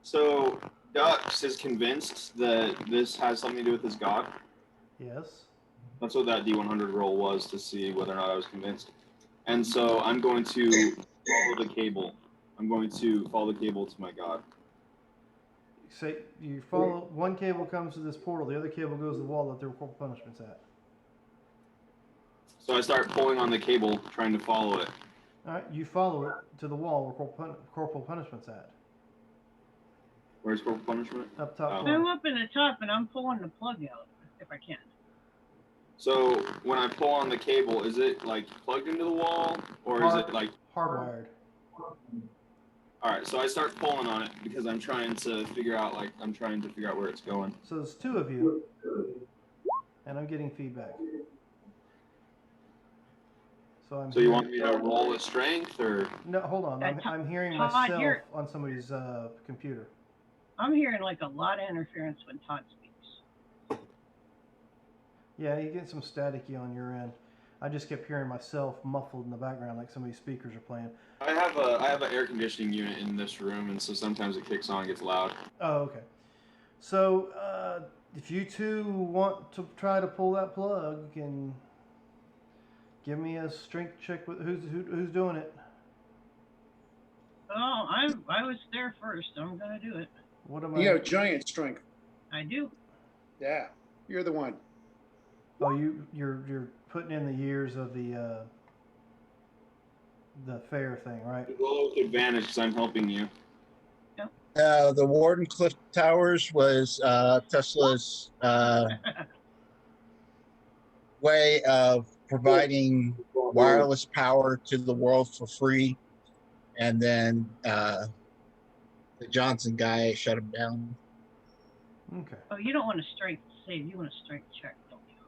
So Dux is convinced that this has something to do with his god. Yes. That's what that D100 roll was, to see whether or not I was convinced. And so I'm going to follow the cable. I'm going to follow the cable to my god. Say you follow, one cable comes to this portal, the other cable goes to the wall that their corporal punishment's at. So I start pulling on the cable, trying to follow it. All right, you follow it to the wall where corporal punishment's at. Where's corporal punishment? Up top. Oh. corner. I'm up in the top and I'm pulling the plug out if I can. So when I pull on the cable, is it like plugged into the wall, or is it like hardwired? All right, so I start pulling on it because I'm trying to figure out where it's going. So there's two of you, and I'm getting feedback. So you want me to roll a strength, or? No, hold on. I'm hearing Todd, myself on somebody's computer. I'm hearing like a lot of interference when Todd speaks. Yeah, you get some staticky on your end. I just kept hearing myself muffled in the background like some of these speakers are playing. I have an air conditioning unit in this room, and so sometimes it kicks on and gets loud. Oh, okay. So if you two want to try to pull that plug, and give me a strength check with who's doing it. Oh, I was there first. I'm gonna do it. What am I? You have giant strength. I do. Yeah, you're the one. Oh, you're putting in the years of the fair thing, right? Roll with advantage because I'm helping you. The Warden Cliff Towers was Tesla's way of providing wireless power to the world for free, and then the Johnson guy shut him down. Okay. Oh, you don't want a strength save. You want a strength check, don't you?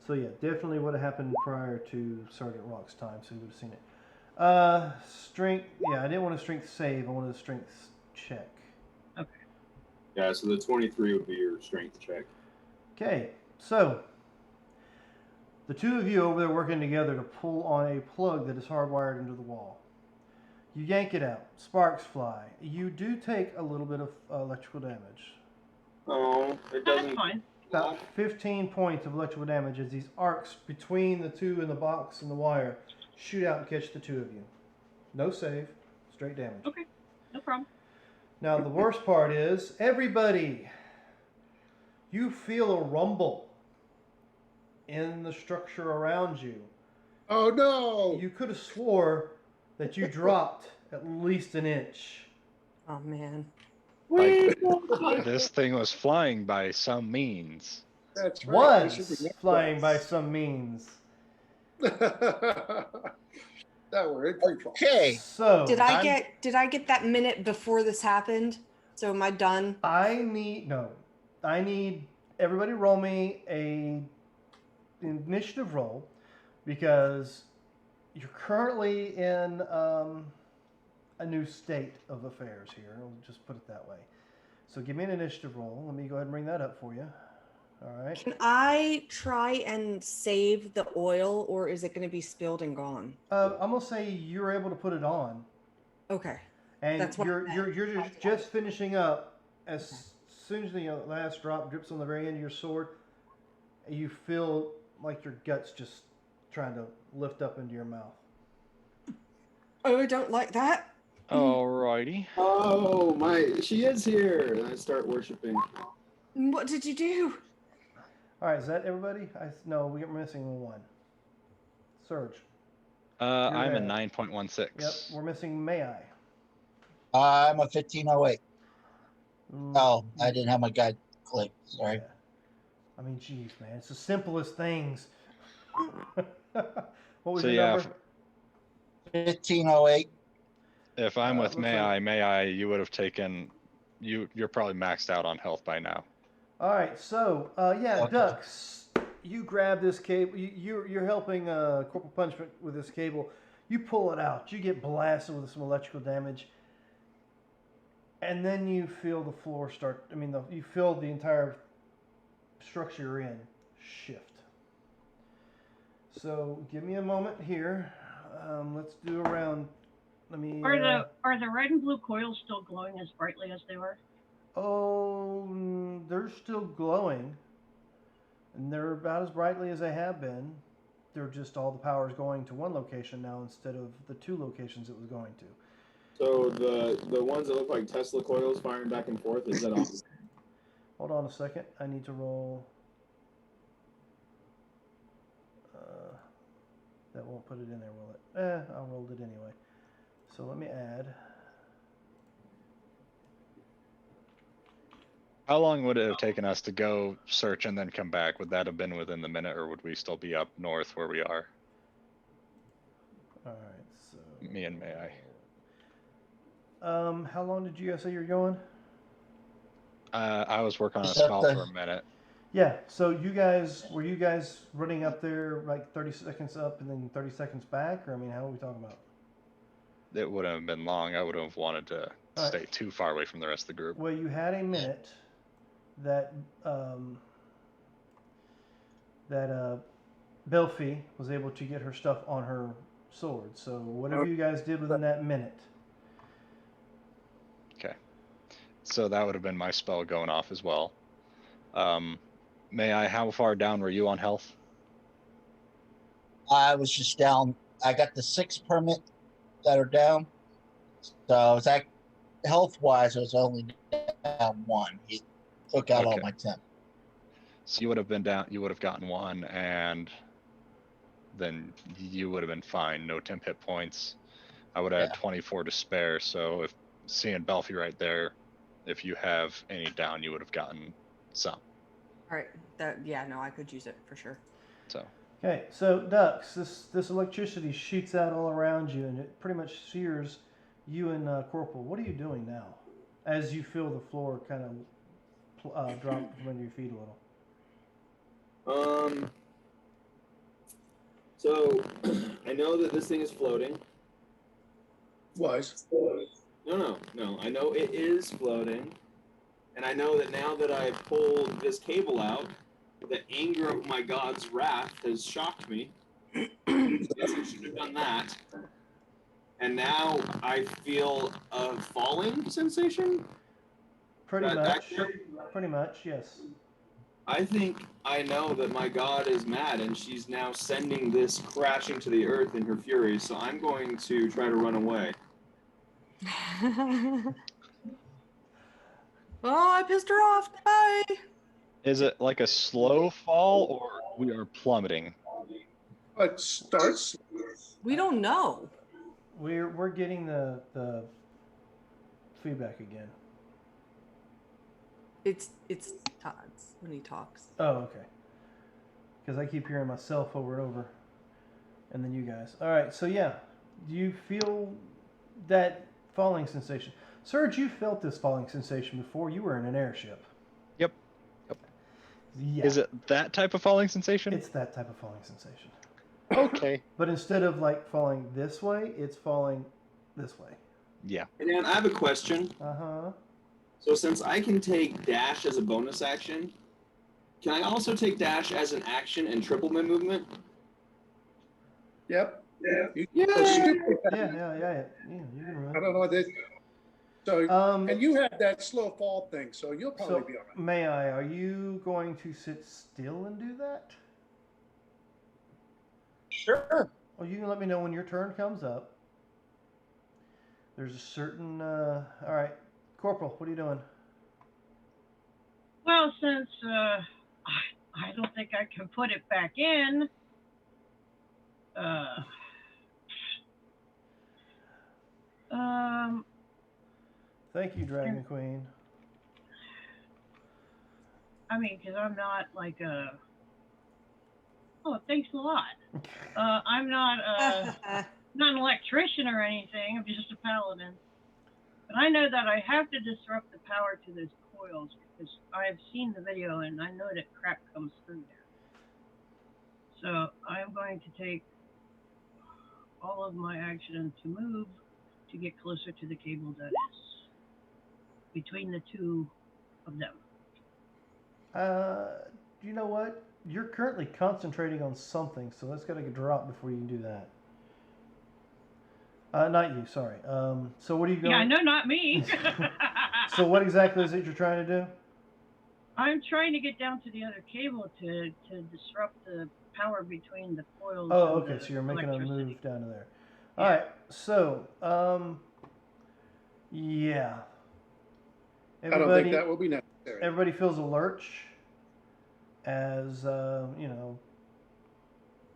So yeah, definitely would have happened prior to Sergeant Rock's time, so you would have seen it. Strength. Yeah, I didn't want a strength save. I wanted a strength check. Okay. Yeah, so the 23 would be your strength check. Okay, so the two of you over there working together to pull on a plug that is hardwired into the wall. You yank it out. Sparks fly. You do take a little bit of electrical damage. Oh, it doesn't. That's fine. About 15 points of electrical damage as these arcs between the two in the box and the wire shoot out and catch the two of you. No save, straight damage. Okay, no problem. Now the worst part is, everybody, you feel a rumble in the structure around you. Oh no! You could have swore that you dropped at least an inch. Oh man. Like, this thing was flying by some means. That's right. Was flying by some means. That word. Okay. So Did I get that minute before this happened? So am I done? I need everybody roll me a initiative roll, because you're currently in a new state of affairs here. I'll just put it that way. So give me an initiative roll. Let me go ahead and bring that up for you. All right. Can I try and save the oil, or is it going to be spilled and gone? I'm gonna say you're able to put it on, Okay. and That's what I you're just finishing up. As soon as the last drop drips on the very end of your sword, you feel like your guts just trying to lift up into your mouth. Oh, I don't like that. Alrighty. Oh my! She is here, and I start worshiping. What did you do? All right, is that everybody? No, we're missing one. Surge. I'm a at- 9.16. Yep, we're missing May I. I'm a 1508. Oh, I didn't have my guide clicked. Sorry. Yeah. I mean, geez, man, it's the simplest things. What was So, your yeah, number? 1508. If I'm with looks May I, you would have taken. You're probably maxed out on health by now. All right, so yeah, Okay. Dux, you grab this cable. You're helping Corporal Punishment with this cable. You pull it out. You get blasted with some electrical damage. And then you feel the floor start, you feel the entire structure you're in shift. So give me a moment here. Let's do a round. Are the red and blue coils still glowing as brightly as they were? Oh, they're still glowing. And they're about as brightly as they have been. They're just all the power is going to one location now instead of the 2 locations it was going to. So the ones that look like Tesla coils firing back and forth, is that off? Hold on a second. I need to roll. That won't put it in there, will it? I rolled it anyway. So let me add. How long would it have taken us to go search and then come back? Would that have been within the minute, or would we still be up north where we are? All right, so. Me and May I. How long did you guys say you're going? I was working on a spell for a minute. Yeah, so were you guys running up there like 30 seconds up and then 30 seconds back? Or, how are we talking about? It wouldn't have been long. I would have wanted to stay too far away from the rest of the group. Well, you had a minute that Belfi was able to get her stuff on her sword. So whatever you guys did within that minute. Okay. So that would have been my spell going off as well. How far down were you on health? I was just down. I got the 6 permit that are down. So it's like health-wise, I was only down 1. He took out all my temp. So you would have been down. You would have gotten 1, and then you would have been fine. No temp hit points. I would have had 24 to spare. So if seeing Belfi right there, if you have any down, you would have gotten some. All right. I could use it for sure. So. Okay, so Dux, this electricity shoots out all around you, and it pretty much sears you and Corporal. What are you doing now, as you feel the floor kind of drop from under your feet a little? So I know that this thing is floating. Was. No. I know it is floating. And I know that now that I've pulled this cable out, the anger of my god's wrath has shocked me. I guess I should have done that. And now I feel a falling sensation? Pretty much, yes. I think I know that my god is mad and she's now sending this crashing to the earth in her fury, so I'm going to try to run away. Oh, I pissed her off. Bye. Is it like a slow fall, or we are plummeting? It starts. We don't know. We're getting the feedback again. It's Todd's when he talks. Oh, okay. Because I keep hearing myself over and over, and then you guys. All right, so yeah, do you feel that falling sensation? Serge, you felt this falling sensation before. You were in an airship. Yep. Yeah. Is it that type of falling sensation? It's that type of falling sensation. Okay. But instead of like falling this way, it's falling this way. Yeah. And Dan, I have a question. Uh-huh. So since I can take dash as a bonus action, can I also take dash as an action and triple my movement? Yep. Yeah. Yeah. You can run. I don't know this. So, and you had that slow fall thing, so you'll probably be all right. May I? Are you going to sit still and do that? Sure. Well, you can let me know when your turn comes up. There's a certain. All right, Corporal, what are you doing? Well, since I don't think I can put it back in. Thank you, Dragon Queen. I mean, because I'm not like a. Oh, thanks a lot. I'm not not an electrician or anything. I'm just a paladin. But I know that I have to disrupt the power to those coils because I've seen the video and I know that crap comes through there. So I'm going to take all of my action to move to get closer to the cable that is between the two of them. You know what? You're currently concentrating on something, so that's got to get dropped before you can do that. Not you, sorry. So what are you going? Yeah, no, not me. So what exactly is it you're trying to do? I'm trying to get down to the other cable to disrupt the power between the coils. Oh, and okay. the So you're making a electricity. move down to there. Yeah. All right. So, yeah. I don't think that will be necessary. Everybody feels a lurch as you know,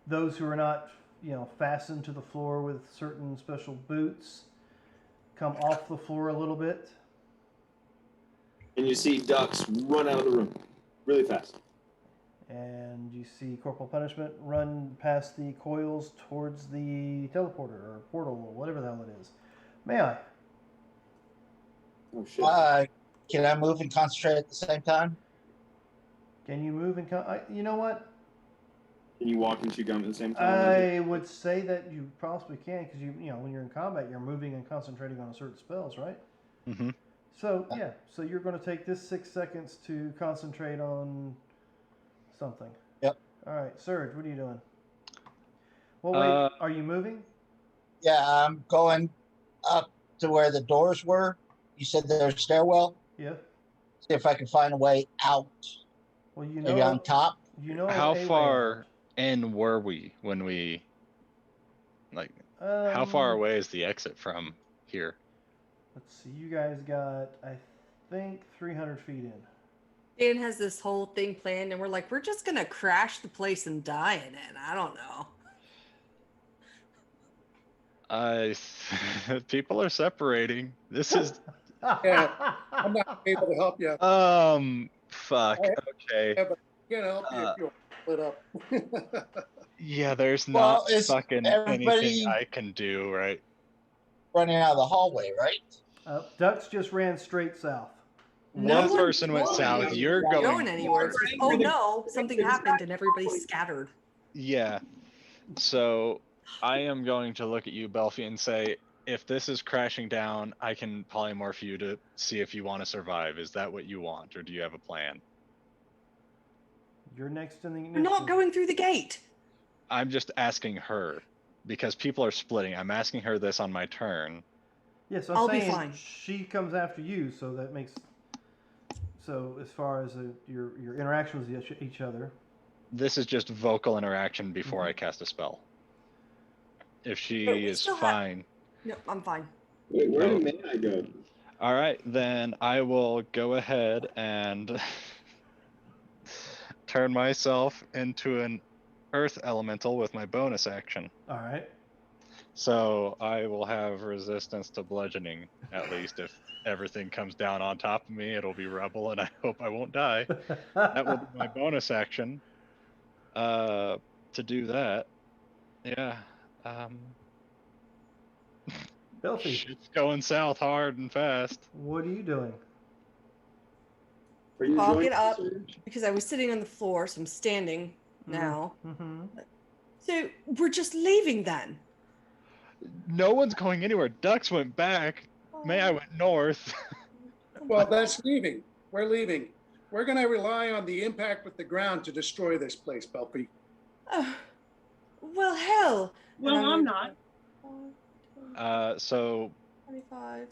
those who are not, you know, fastened to the floor with certain special boots come off the floor a little bit. And you see ducks run out of the room really fast. And you see Corporal Punishment run past the coils towards the teleporter or portal or whatever the hell it is. May I? Oh shit. Can I move and concentrate at the same time? Can you move and you know what? Can you walk and chew gum at the same time? I would say that you possibly can, because you know, when you're in combat, you're moving and concentrating on certain spells, right? Mm-hmm. So yeah, so you're going to take this 6 seconds to concentrate on something. Yep. All right, Surge, what are you doing? Well, wait, are you moving? Yeah, I'm going up to where the doors were. You said there's a stairwell. Yeah. See if I can find a way out. Well, you know, maybe on top. You know, How far in were we when we, like, how far away is the exit from here? Let's see, you guys got, I think, 300 feet in. Dan has this whole thing planned, and we're like, we're just gonna crash the place and die in it. I don't know. People are separating. This is. Yeah, I'm not able to help you. Fuck. Okay. Yeah, but I can't help you if you split up. Yeah, there's not it's fucking anything I can do, right? Running out of the hallway, right? Ducks just ran straight south. One person went south. You're going anywhere. It's just, oh no, something happened and everybody scattered. Yeah. So I am going to look at you, Belfie, and say, if this is crashing down, I can polymorph you to see if you want to survive. Is that what you want, or do you have a plan? You're next in the. We're not going through the gate. I'm just asking her, because people are splitting. I'm asking her this on my turn. Yes, I'll saying be fine. She comes after you, so that makes. So as far as your interaction with each other. This is just vocal interaction before I cast a spell. If she is fine. No, I'm fine. Wait, where may I go? All right, then I will go ahead and turn myself into an earth elemental with my bonus action. All right. So I will have resistance to bludgeoning, at least. If everything comes down on top of me, it'll be rubble, and I hope I won't die. That will be my bonus action. To do that, yeah. Belfie. Shit's going south hard and fast. What are you doing? I'll get up because I was sitting on the floor, so I'm standing now. Mm-hmm. So we're just leaving then. No one's going anywhere. Ducks went back. May I went north. Well, that's leaving. We're leaving. We're going to rely on the impact with the ground to destroy this place, Belfie. Well, hell. Well, I'm not. So 25.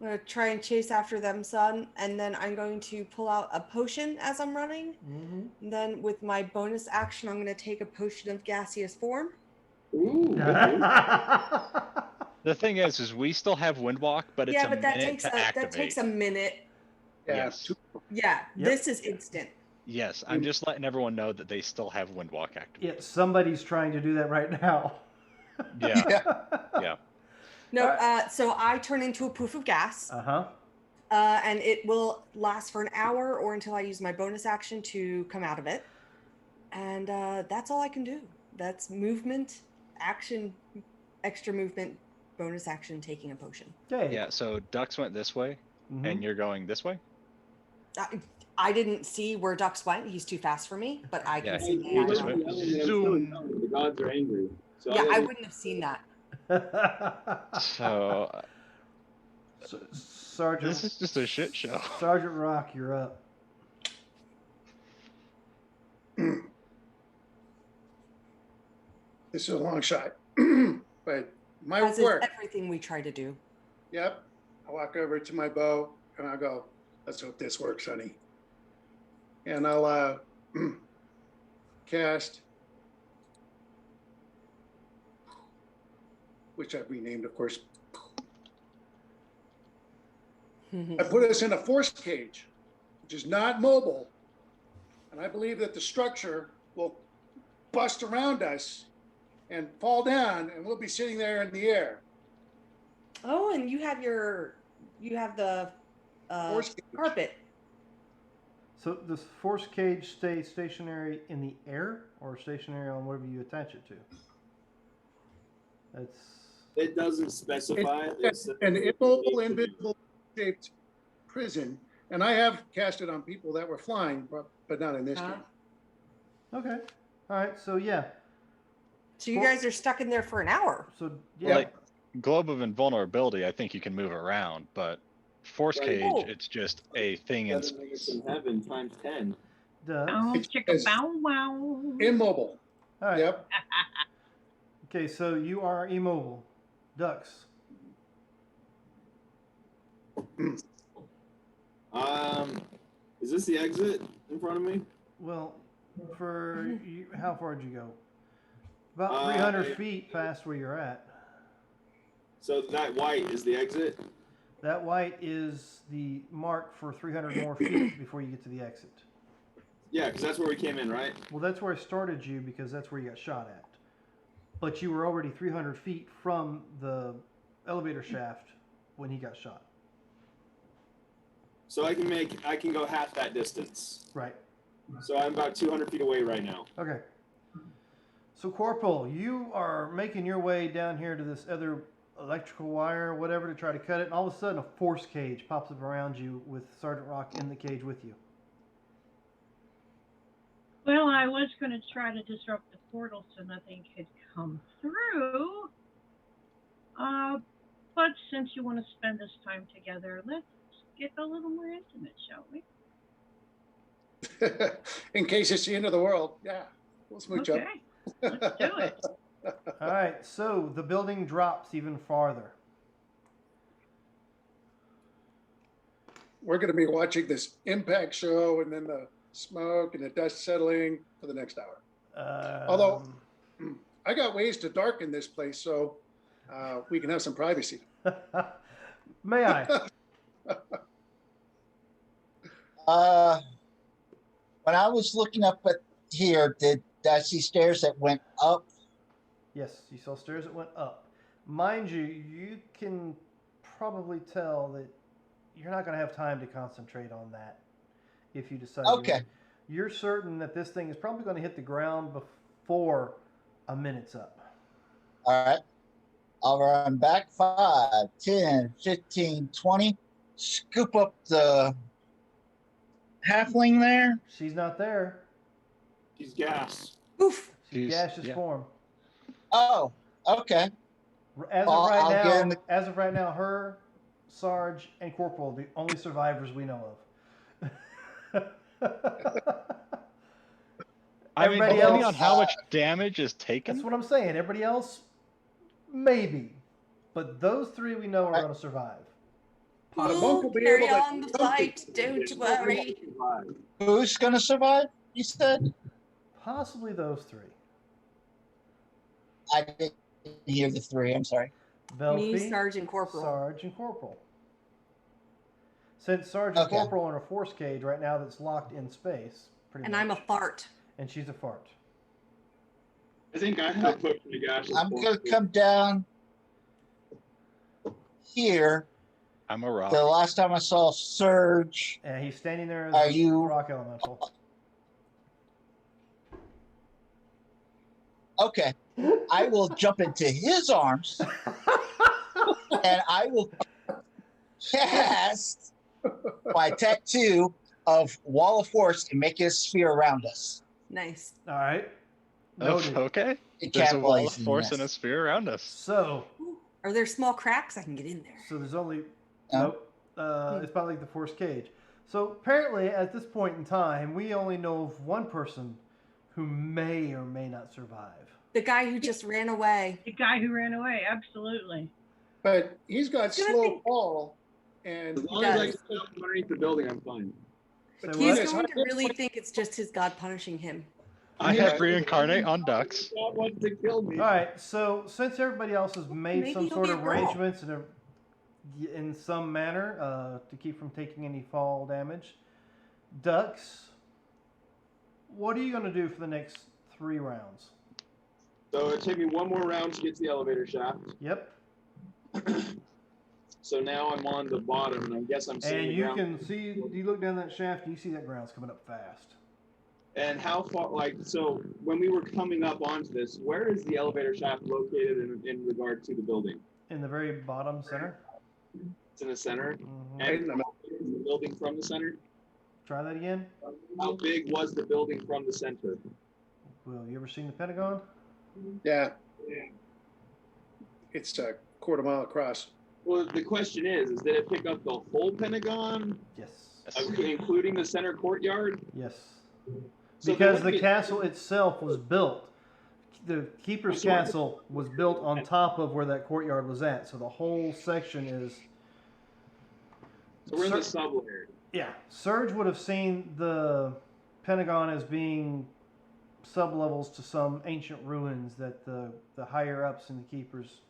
I'm going to try and chase after them, son, and then I'm going to pull out a potion as I'm running. Mm-hmm. And then with my bonus action, I'm going to take a potion of gaseous form. Ooh. the thing is we still have Windwalk, but it's that takes a minute. Yes. Yeah, Yep. This is instant. Yes, I'm just letting everyone know that they still have Windwalk activated. Yeah, somebody's trying to do that right now. Yeah. Yeah. No, so I turn into a poof of gas. Uh-huh. And it will last for an hour or until I use my bonus action to come out of it. And that's all I can do. That's movement, action, extra movement, bonus action, taking a potion. Okay. Yeah, so Ducks went this way, and you're going this way? I didn't see where Ducks went. He's too fast for me, but I can see he just went zoom. The gods are angry. So Yeah, I gotta- wouldn't have seen that. So Sergeant, this is just a shit show. Sergeant Rock, you're up. This is a long shot, but my As is work. everything we try to do. Yep. I walk over to my bow and I go, let's hope this works, honey. And I'll cast, which I've renamed, of course. I put us in a force cage, which is not mobile. And I believe that the structure will bust around us and fall down, and we'll be sitting there in the air. Oh, and you have the Force cage. carpet. So does force cage stay stationary in the air or stationary on whatever you attach it to? That's It doesn't specify. It's an immobile, invisible shaped prison. And I have cast it on people that were flying, but not in this Huh? game. okay. All right. So yeah. So you guys are stuck in there for an hour. So yeah. Like globe of invulnerability, I think you can move around, but force Right. cage, Oh. it's just a thing in Seven minutes space. in heaven times 10. does. Oh, It's chicka because- bow wow. Immobile. All right. Yep. Okay. So you are immobile. Ducks. Is this the exit in front of me? Well, for you, how far did you go? About Uh, 300 feet past where you're at. So that white is the exit? That white is the mark for 300 more feet before you get to the exit. Yeah, because that's where we came in, right? Well, that's where I started you because that's where you got shot at. But you were already 300 feet from the elevator shaft when he got shot. So I can go half that distance. Right. So I'm about 200 feet away right now. Okay. So, Corporal, you are making your way down here to this other electrical wire or whatever to try to cut it, and all of a sudden a force cage pops up around you with Sergeant Rock in the cage with you. Well, I was going to try to disrupt the portal so nothing could come through. But since you want to spend this time together, let's get a little more intimate, shall we? In case it's the end of the world. Yeah. We'll smooch Okay, let's do it. All right, so the building drops even farther. We're going to be watching this impact show and then the smoke and the dust settling for the next hour. Although I got ways to darken this place so we can have some privacy. May I? When I was looking up at here, did I see stairs that went up? Yes, you saw stairs that went up. Mind you, you can probably tell that you're not going to have time to concentrate on that if you decide. Okay. You're certain that this thing is probably going to hit the ground before a minute's up. All right. I'll run back 5, 10, 15, 20. Scoop up the halfling there. She's not there. She's gas. Oof. She's She's- gaseous yeah. form. Oh, okay. As Well, of right I'll get now, in the- as of right now, her, Sarge, and Corporal are the only survivors we know of. I mean, Everybody depending else- on how much damage is taken, That's what I'm saying. Everybody else, maybe, but those three we know are going to survive. The monk We'll will be carry able to on the jump fight. it. Don't worry. Who's going to survive? You said? Possibly those three. I didn't hear the three. I'm sorry. Velphy, Me, Sergeant Corporal. Sarge, and Corporal. Since Sarge and Okay. Corporal are in a force cage right now that's locked in space, pretty And much. I'm a fart. And she's a fart. I think I have put the gas. I'm going to come down here. I'm a rock. The last time I saw Surge, And he's standing there as Are a you- rock elemental. okay, I will jump into his arms and I will cast my tattoo of Wall of Force and make it a sphere around us. Nice. All right. Noted. Okay. It There's a wall of capitalizes in force and a this. sphere around us. So, Are there small cracks? I can get in there. so there's only No. nope. It's about like the force cage. So apparently, at this point in time, we only know of one person who may or may not survive. The guy who just ran away. The guy who ran away, absolutely. But he's got It's gonna slow be- fall, and As long as I does. can get up underneath the building, I'm fine. So But He's Yes, going I- to really think it's just his God punishing him. I have reincarnate on ducks. God wants to kill me. All right. So since everybody else has made Maybe some he'll sort be of a girl. arrangements in some manner to keep from taking any fall damage, ducks, what are you going to do for the next 3 rounds? So it took me one more round to get to the elevator shaft. Yep. So now I'm on the bottom, and I guess I'm seeing And the you ground. can see, you look down that shaft, and you see that ground's coming up fast. And how far, like, so when we were coming up onto this, where is the elevator shaft located in regard to the building? In the very bottom center. It's in the center. Mhm. And how big is the building from the center? Try that again. How big was the building from the center? Will, you ever seen the Pentagon? yeah, it's a quarter mile across. Well, the question is did it pick up the whole Pentagon, Yes. including the center courtyard? Yes. So Because there the would be- castle itself was built. The Keeper's That's right. Castle was built on top of where that courtyard was at. So the whole section is. So we're in the sub-layer. Yeah. Surge would have seen the Pentagon as being sublevels to some ancient ruins that the higher ups and the Keepers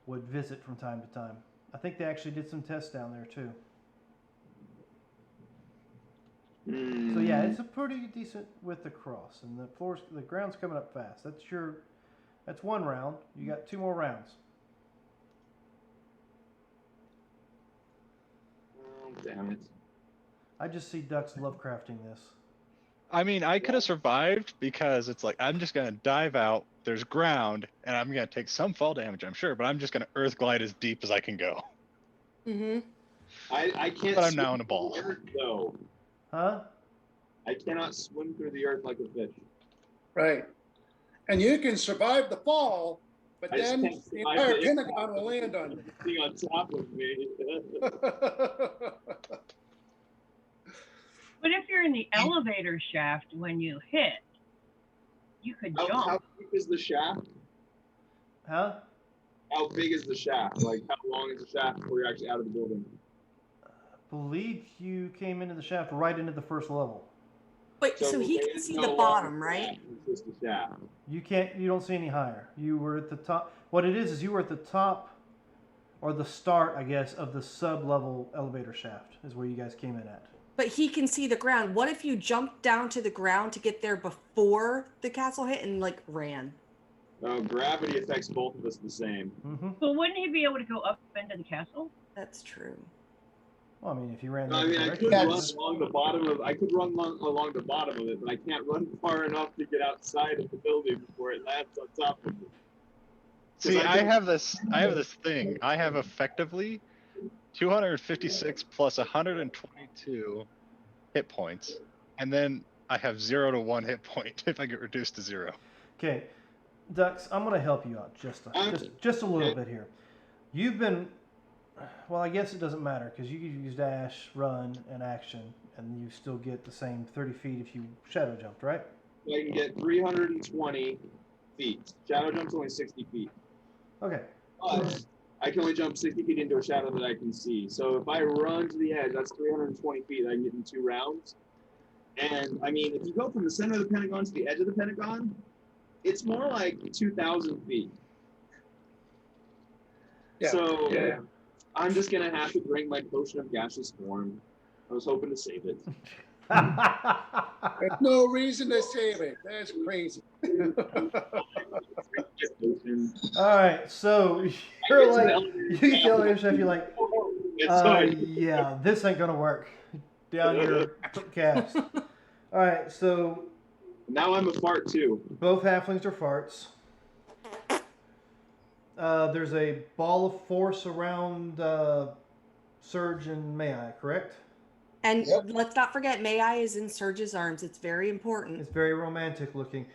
would visit from time to time. I think they actually did some tests down there too. So yeah, it's a pretty decent width across, and the ground's coming up fast. That's 1 round. You got 2 more rounds. Oh, damn it. I just see ducks Lovecrafting this. I mean, I could have survived because it's like I'm just gonna dive out. There's ground, and I'm gonna take some fall damage, I'm sure, but I'm just gonna earth glide as deep as I can go. Mm-hmm. I can't But I'm swim now in a ball. through the earth, though. Huh? I cannot swim through the earth like a fish. Right. And you can survive the fall, but I just then can't the survive entire the Pentagon will land on you. Being on top of me. But if you're in the elevator shaft when you hit, you could How jump. big is the shaft? Huh? How big is the shaft? Like, how long is the shaft before you're actually out of the building? Believe you came into the shaft right into the first level. Wait, so he there can is see no the long bottom, shaft, right? It's just a shaft. You don't see any higher. You were at the top. What it is you were at the top, or the start, I guess, of the sub-level elevator shaft is where you guys came in at. But he can see the ground. What if you jumped down to the ground to get there before the castle hit and like ran? No, gravity affects both of us the same. Mm-hmm. But wouldn't he be able to go up into the castle? That's true. Well, I mean, if you ran. I the mean, I other could direction- run along the bottom of. I could run along the bottom of it, but I can't run far enough to get outside of the building before it lands on top of me. 'Cause See, I can- have this thing. I have effectively 256 plus 122 hit points, and then I have 0 to 1 hit point if I get reduced to 0. Okay, Ducks, I'm going to help you out just a little bit here. You've been, well, I guess it doesn't matter because you use dash, run, and action, and you still get the same 30 feet if you shadow jumped, right? I can get 320 feet. Shadow jump's only 60 feet. Okay. But I can only jump 60 feet into a shadow that I can see. So if I run to the edge, that's 320 feet I can get in 2 rounds. And I mean, if you go from the center of the Pentagon to the edge of the Pentagon, it's more like 2,000 feet. Yeah. So Yeah. I'm just going to have to drink my potion of gaseous form. I was hoping to save it. There's no reason to save it. That's crazy. All right, so you're like, you get the elevator shaft, you're like, yeah, this ain't gonna work. Down your calves. All right, so Now I'm a fart too. both halflings are farts. There's a ball of force around Surge and May I, correct? And Yep. let's not forget, May I is in Surge's arms. It's very important. It's very romantic looking.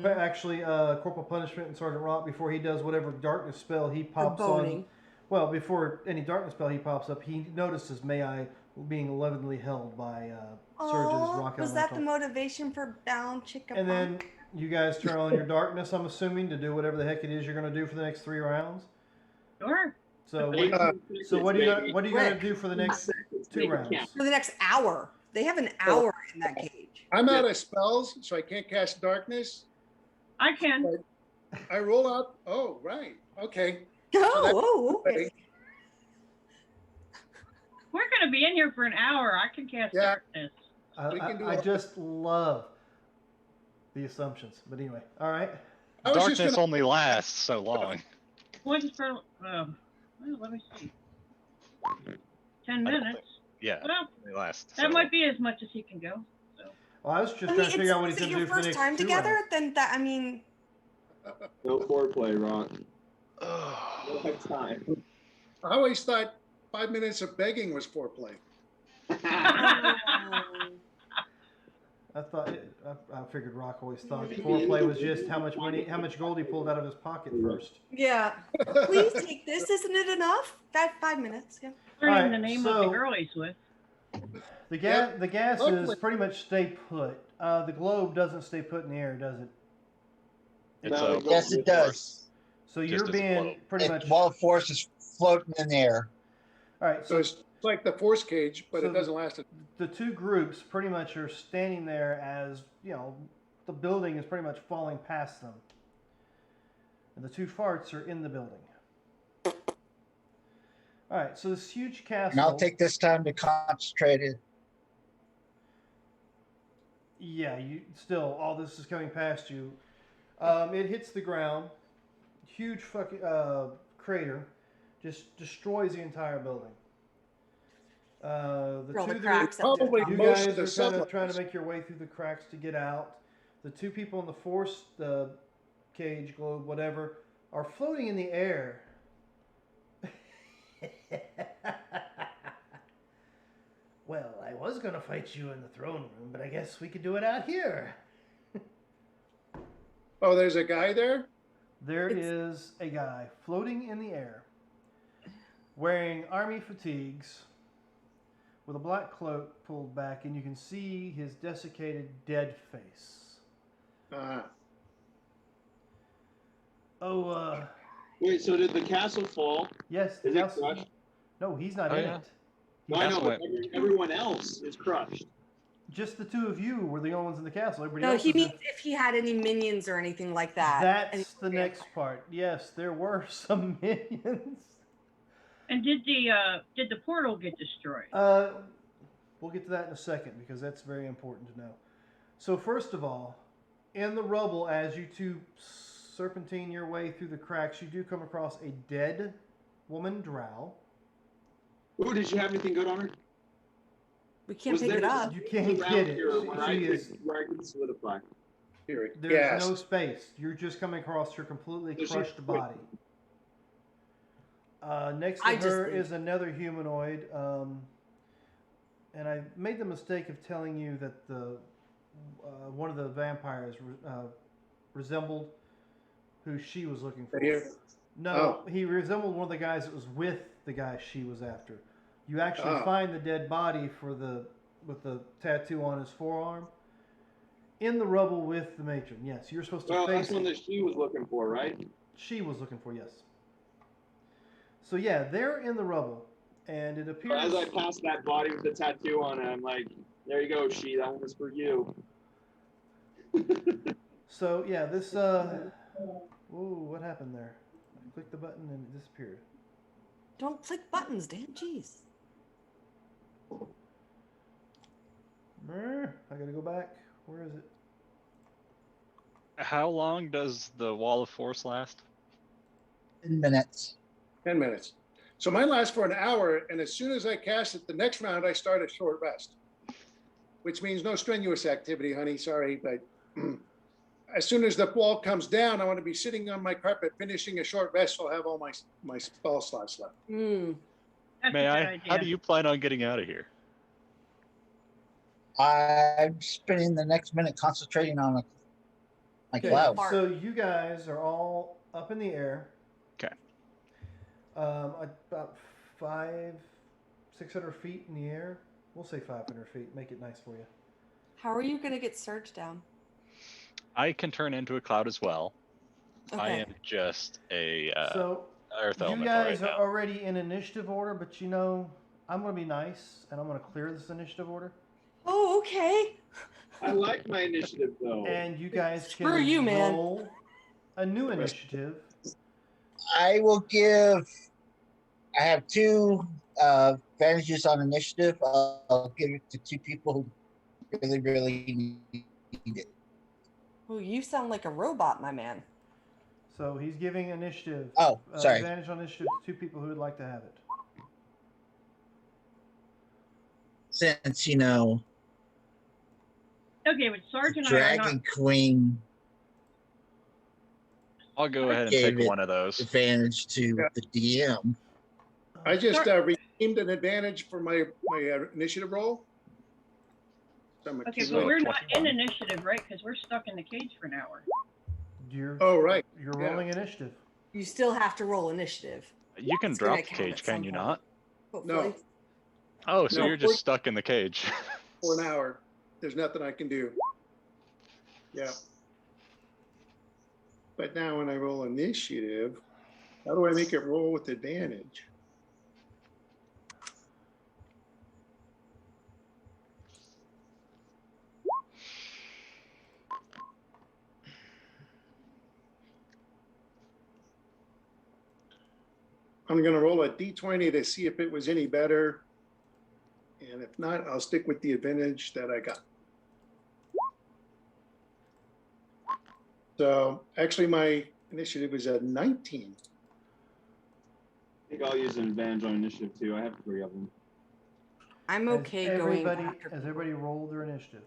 Actually, Corporal Punishment and Sergeant Rock, before he does whatever darkness spell he pops on. boning. Well, before any darkness spell he pops up, he notices May I being lovingly held by Surge's Oh, Rock was that the Elemental. motivation for Bound Chicka? And then you guys turn on your darkness, I'm assuming, to do whatever the heck it is you're going to do for the next 3 rounds. Sure. So, Eight what, so what are you baby. what are you going to do for the next 2 Make it rounds? count. For the next hour. They have an hour in that cage. I'm out of spells, so I can't cast darkness. I can. I roll out. Oh, right. Okay. Oh, okay. We're gonna be in here for an hour. I can cast Yeah. darkness. We can do I it. just love the assumptions. But anyway, all right. I was just Darkness gonna, only lasts so long. What's for? Well, let me see. 10 I don't minutes. Yeah, Well, only lasts. that so might be as much as he can go. So. Well, I was just I trying mean, to figure out what is he's it going to your do for the first next time 2 together? rounds. Then that, I mean, No foreplay, Ron. long. No have time. I always thought 5 minutes of begging was foreplay. I thought I figured Rock always thought foreplay was just how much gold he pulled out of his pocket first. yeah. Please take this. Isn't it enough? 5 minutes. Yeah. Learning Alright, the name of so- the girl he's with. The Yep. gases Lovely. pretty much stay put. The globe doesn't stay put in the air, does it? It's No, a, it goes Yes, it with does. So Just you're as a being globe. pretty much. While force is floating in the air. All right. So So it's like the force cage, but So it doesn't last. the 2 groups pretty much are standing there as the building is pretty much falling past them, and the 2 farts are in the building. All right. So this huge castle. And I'll take this time to concentrate it. Yeah, you still all this is coming past you. It hits the ground. Huge fucking crater, just destroys the entire building. The For all the 2 cracks. that Probably you most guys of the are kind sunlight. of trying to make your way through the cracks to get out. The 2 people in the force cage, globe, whatever, are floating in the air. Well, I was gonna fight you in the throne room, but I guess we could do it out here. Oh, there's a guy there. There It's- is a guy floating in the air, wearing army fatigues, with a black cloak pulled back, and you can see his desiccated, dead face. Oh, Wait, so did the castle fall? yes, the Is it castle. crushed? No, he's not Oh, in yeah. it. No, I know, Castle but everyone else is crushed. Just the 2 of you were the only ones in the castle. Everybody No, else he is in- means if he had any minions or anything like that. That's the next part. Yes, there were some minions. And did the portal get destroyed? We'll get to that in a second because that's very important to know. So first of all, in the rubble, as you 2 serpentine your way through the cracks, you do come across a dead woman drow. Ooh, did you have anything good on her? We can't Was pick there it up. You can't around get it. here where I She is. could- where I can solidify. Here, There's yes. no space. You're just coming across her completely So she's crushed quick. body. Next to I just her think- is another humanoid, and I made the mistake of telling you that the one of the vampires resembled who she was looking for. Right here. No, Oh. he resembled one of the guys that was with the guy she was after. You actually Oh. find the dead body with the tattoo on his forearm in the rubble with the matron. Yes, you're supposed to Well, face that's one it. that she was looking for, right? She was looking for, yes. So yeah, they're in the rubble, and it appears. As I passed that body with the tattoo on it, I'm like, there you go, she, that one was for you. So yeah, this. Whoa, what happened there? I clicked the button and it disappeared. Don't click buttons, Dan. Jeez. I gotta go back. Where is it? How long does the wall of force last? 10 minutes. 10 minutes. So mine lasts for an hour, and as soon as I cast it, the next round I start a short rest, which means no strenuous activity, honey. Sorry, but as soon as the wall comes down, I want to be sitting on my carpet finishing a short rest, so I'll have all my spell slots left. Mm. That's May a I? good idea. How do you plan on getting out of here? I'm spending the next minute concentrating on my Okay, cloud. Mark. so you guys are all up in the air. Okay. About 600 feet in the air. We'll say 500 feet. Make it nice for you. How are you gonna get Surge down? I can turn into a cloud as well. Okay. I am just a So earth you elemental guys right are now. already in initiative order, but you know I'm going to be nice and I'm going to clear this initiative order. Oh, okay. I like my initiative though. And you guys can Screw you, man. roll a new initiative. I will give. I have 2 advantages on initiative. I'll give it to 2 people who really, really need it. Oh, you sound like a robot, my man. So he's giving initiative. Oh, sorry. Advantage on initiative to 2 people who would like to have it. Since Okay, but Sarge and I are Dragon not. Queen I'll go ahead and Gave take it one of those. advantage to the DM. I just redeemed an advantage for my initiative roll. So I'm Okay, So but we're not in 21. initiative, right? Because we're stuck in the cage for an hour. Oh, right. You're Yeah. rolling initiative. You still have to roll initiative. You can It's gonna drop the count cage, at some can you point. not? Hopefully. No. Oh, so No, you're just stuck in the cage. For an hour. There's nothing I can do. Yeah. But now when I roll initiative, how do I make it roll with advantage? I'm going to roll a d20 to see if it was any better. And if not, I'll stick with the advantage that I got. So actually my initiative was at 19. I think I'll use an advantage on initiative too. I have 3 of them. I'm okay going after Has everybody rolled their initiative?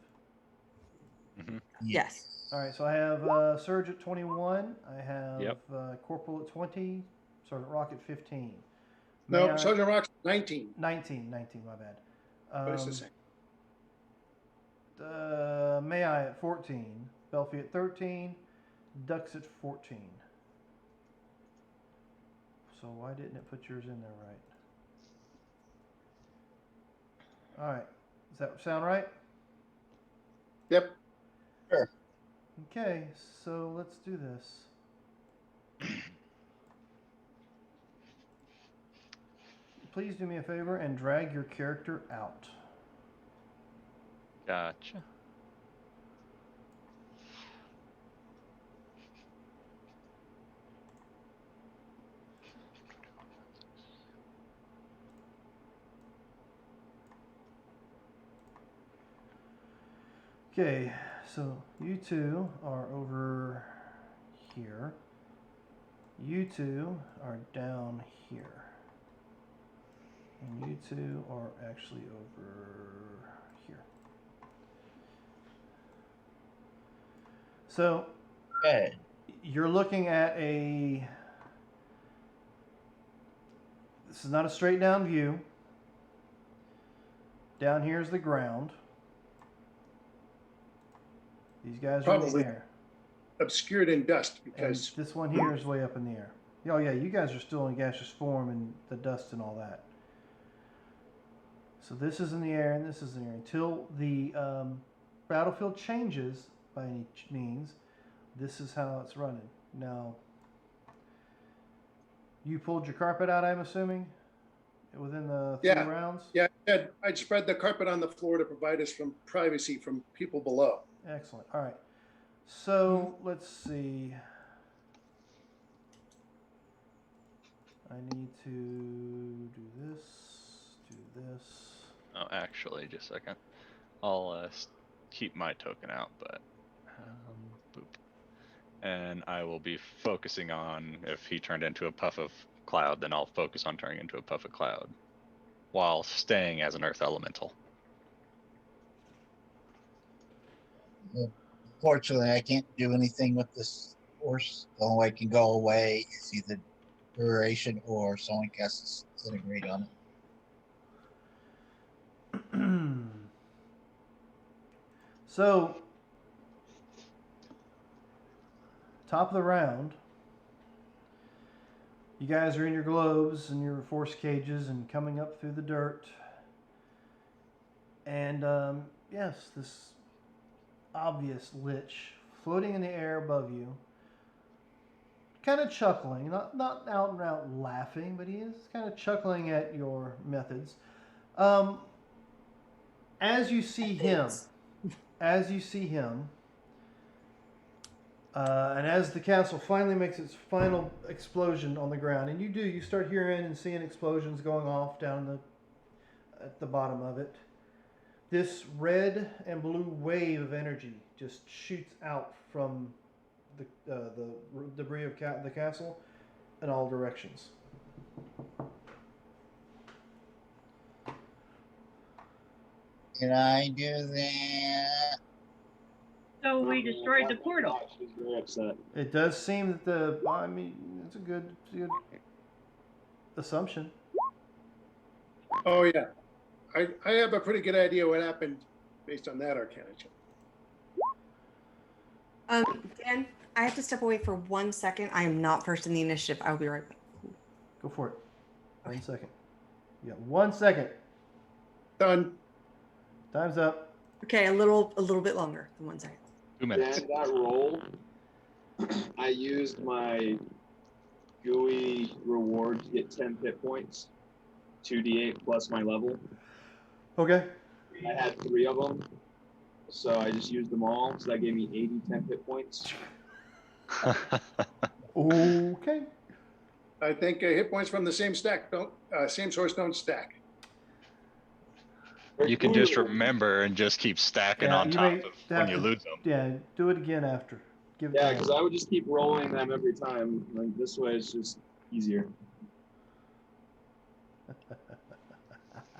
Yes. All right, so I have Surge at 21. I have Corporal at 20. Sergeant Rock at 15. No, Sergeant Rock's 19. 19, my bad. But it's the same. May I at 14. Belfie at 13. Ducks at 14. So why didn't it put yours in there right? All right. Does that sound right? Yep. Sure. Okay, so let's do this. Please do me a favor and drag your character out. Gotcha. Okay, so you 2 are over here. You 2 are down here. And you 2 are actually over here. So, Okay. you're looking at this is not a straight down view. Down here is the ground. These guys are in the Probably air. obscured in dust And because this one here is way up in the air. Oh yeah, you guys are still in gaseous form and the dust and all that. So this is in the air and this is in the air. Until the battlefield changes by any means, this is how it's running. Now, you pulled your carpet out, I'm assuming, within the 3 Yeah. rounds? yeah, I'd spread the carpet on the floor to provide us from privacy from people below. Excellent. All right. So let's see. I need to do this. Oh, actually, just a second. I'll keep my token out, but boop. And I will be focusing on if he turned into a puff of cloud, then I'll focus on turning into a puff of cloud while staying as an earth elemental. Fortunately, I can't do anything with this force. The only way it can go away is either duration or someone casts disintegrate on it. So, top of the round. You guys are in your globes and your force cages and coming up through the dirt. And yes, this obvious lich floating in the air above you, kind of chuckling, not out and out laughing, but he is kind of chuckling at your methods. As you see him, and as the castle finally makes its final explosion on the ground, and you start hearing and seeing explosions going off down at the bottom of it. This red and blue wave of energy just shoots out from the debris of the castle in all directions. Did I do that? So we destroyed the portal. She's very upset. It does seem that it's a good assumption. Oh yeah, I have a pretty good idea what happened based on that Arcana check. Dan, I have to step away for 1 second. I am not first in the initiative. I will be right back. Go for it. 1 second. You got 1 second. Done. Time's up. Okay, a little bit longer than 1 second. 2 minutes. Then that roll, I used my gooey reward to get 10 hit points, 2d8 plus my level. Okay. I had 3 of them, so I just used them all. So that gave me 10 hit points. Okay. I think hit points from the same stack same source don't stack. You can just remember and just keep stacking on top of when you lose them. Yeah, do it again after. Give it Yeah, time. because I would just keep rolling them every time. Like this way, it's just easier.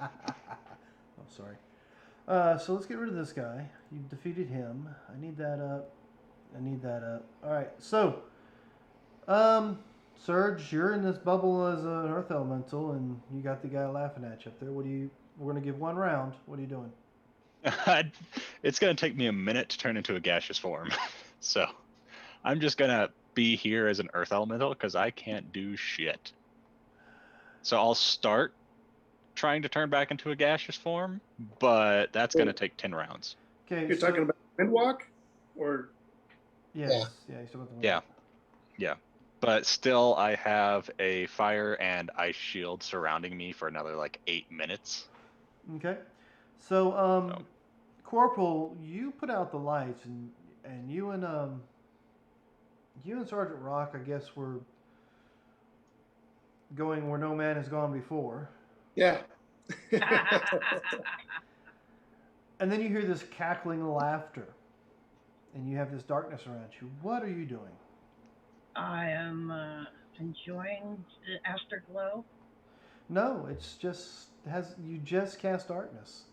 I'm sorry. So let's get rid of this guy. You've defeated him. I need that up. All right. So, Surge, you're in this bubble as an earth elemental, and you got the guy laughing at you up there. We're gonna give 1 round. What are you doing? It's going to take me a minute to turn into a gaseous form. So I'm just going to be here as an earth elemental because I can't do shit. So I'll start trying to turn back into a gaseous form, but that's going to take 10 rounds. Okay. You're talking about Windwalk, or Yes. Yeah. You're still about the Yeah. But still, I have a fire and ice shield surrounding me for another like 8 minutes. Okay. So, Corporal, you put out the lights, and you and Sergeant Rock, I guess, were going where no man has gone before. yeah. And then you hear this cackling laughter, and you have this darkness around you. What are you doing? I am enjoying the afterglow. No, it's just you just cast darkness.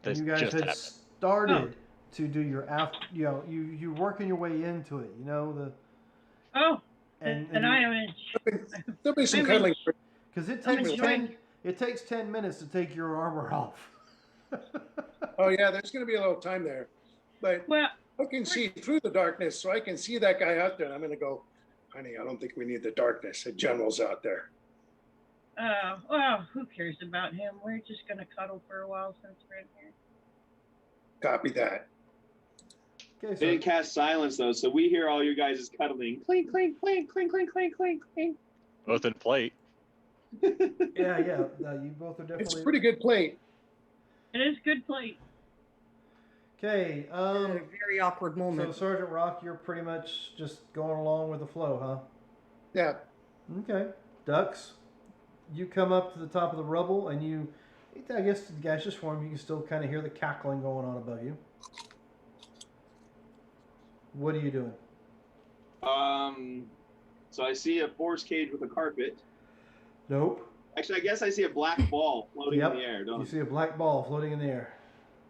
And This you guys just had happened. started to do your you're working your way into it. And I am. There'll be some cuddling. Because it I'm takes enjoying- it takes 10 minutes to take your armor off. Oh yeah, there's going to be a little time there, but Well, I can see through the darkness, so I can see that guy out there. And I'm going to go, honey, I don't think we need the darkness. The general's out there. well, who cares about him? We're just gonna cuddle for a while since we're in here. Copy that. Okay, They didn't so cast silence though, so we hear all you guys cuddling. Clink, clink, clink, clink, clink, clink, clink, clink. Both in plate. yeah, you both are definitely It's a pretty good plate. It is good plate. Okay. A very awkward So moment. Sergeant Rock, you're pretty much just going along with the flow, huh? Yeah. Okay. Ducks, you come up to the top of the rubble, and I guess the gaseous form, you can still kind of hear the cackling going on above you. What are you doing? So I see a force cage with a carpet. Nope. Actually, I guess I see a black ball floating Yep. in the air, don't You I? see a black ball floating in the air.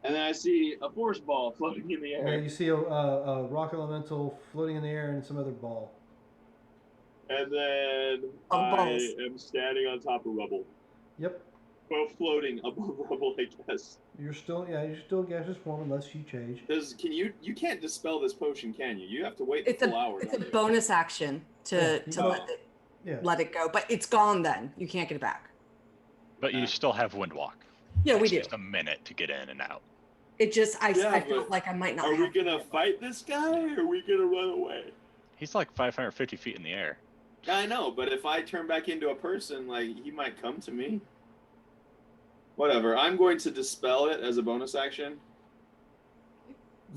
And then I see a force ball floating in the And air. then you see a rock elemental floating in the air and some other ball. And then Of I balls. am standing on top of rubble. Yep. Well, floating above rubble, I guess. You're still gaseous form unless you change. You can't dispel this potion, can you? You have to wait It's the full hour. It's a bonus action to let it go, but it's gone then. You can't get it back. But you still have Windwalk. Yeah, we It's do. just a minute to get in and out. It just, I but felt like I might not. Are we gonna fight this guy, or are we gonna run away? He's like 550 feet in the air. I know, but if I turn back into a person, like, he might come to me. Whatever. I'm going to dispel it as a bonus action.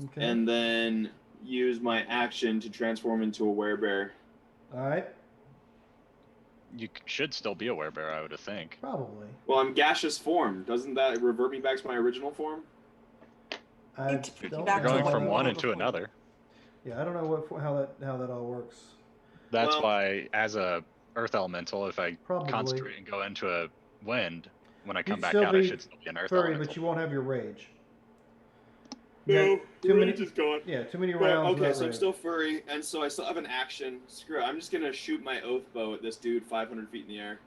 Okay. And then use my action to transform into a werebear. All right. You should still be a werebear, I would think. Probably. Well, I'm gaseous form. Doesn't that revert me back to my original form? I You're don't going know from how one that- into another. Yeah, I don't know how that all works. That's Well- why, as a earth elemental, if I Probably. concentrate and go into a wind, when I come You'd back still out, I be should still be an earth furry, elemental. but you won't have your rage. No, too many. rage is gone. Yeah, too many But, rounds. okay, without so I'm rage. still furry, and so I still have an action. Screw it. I'm just gonna shoot my oath bow at this dude 500 feet in the air.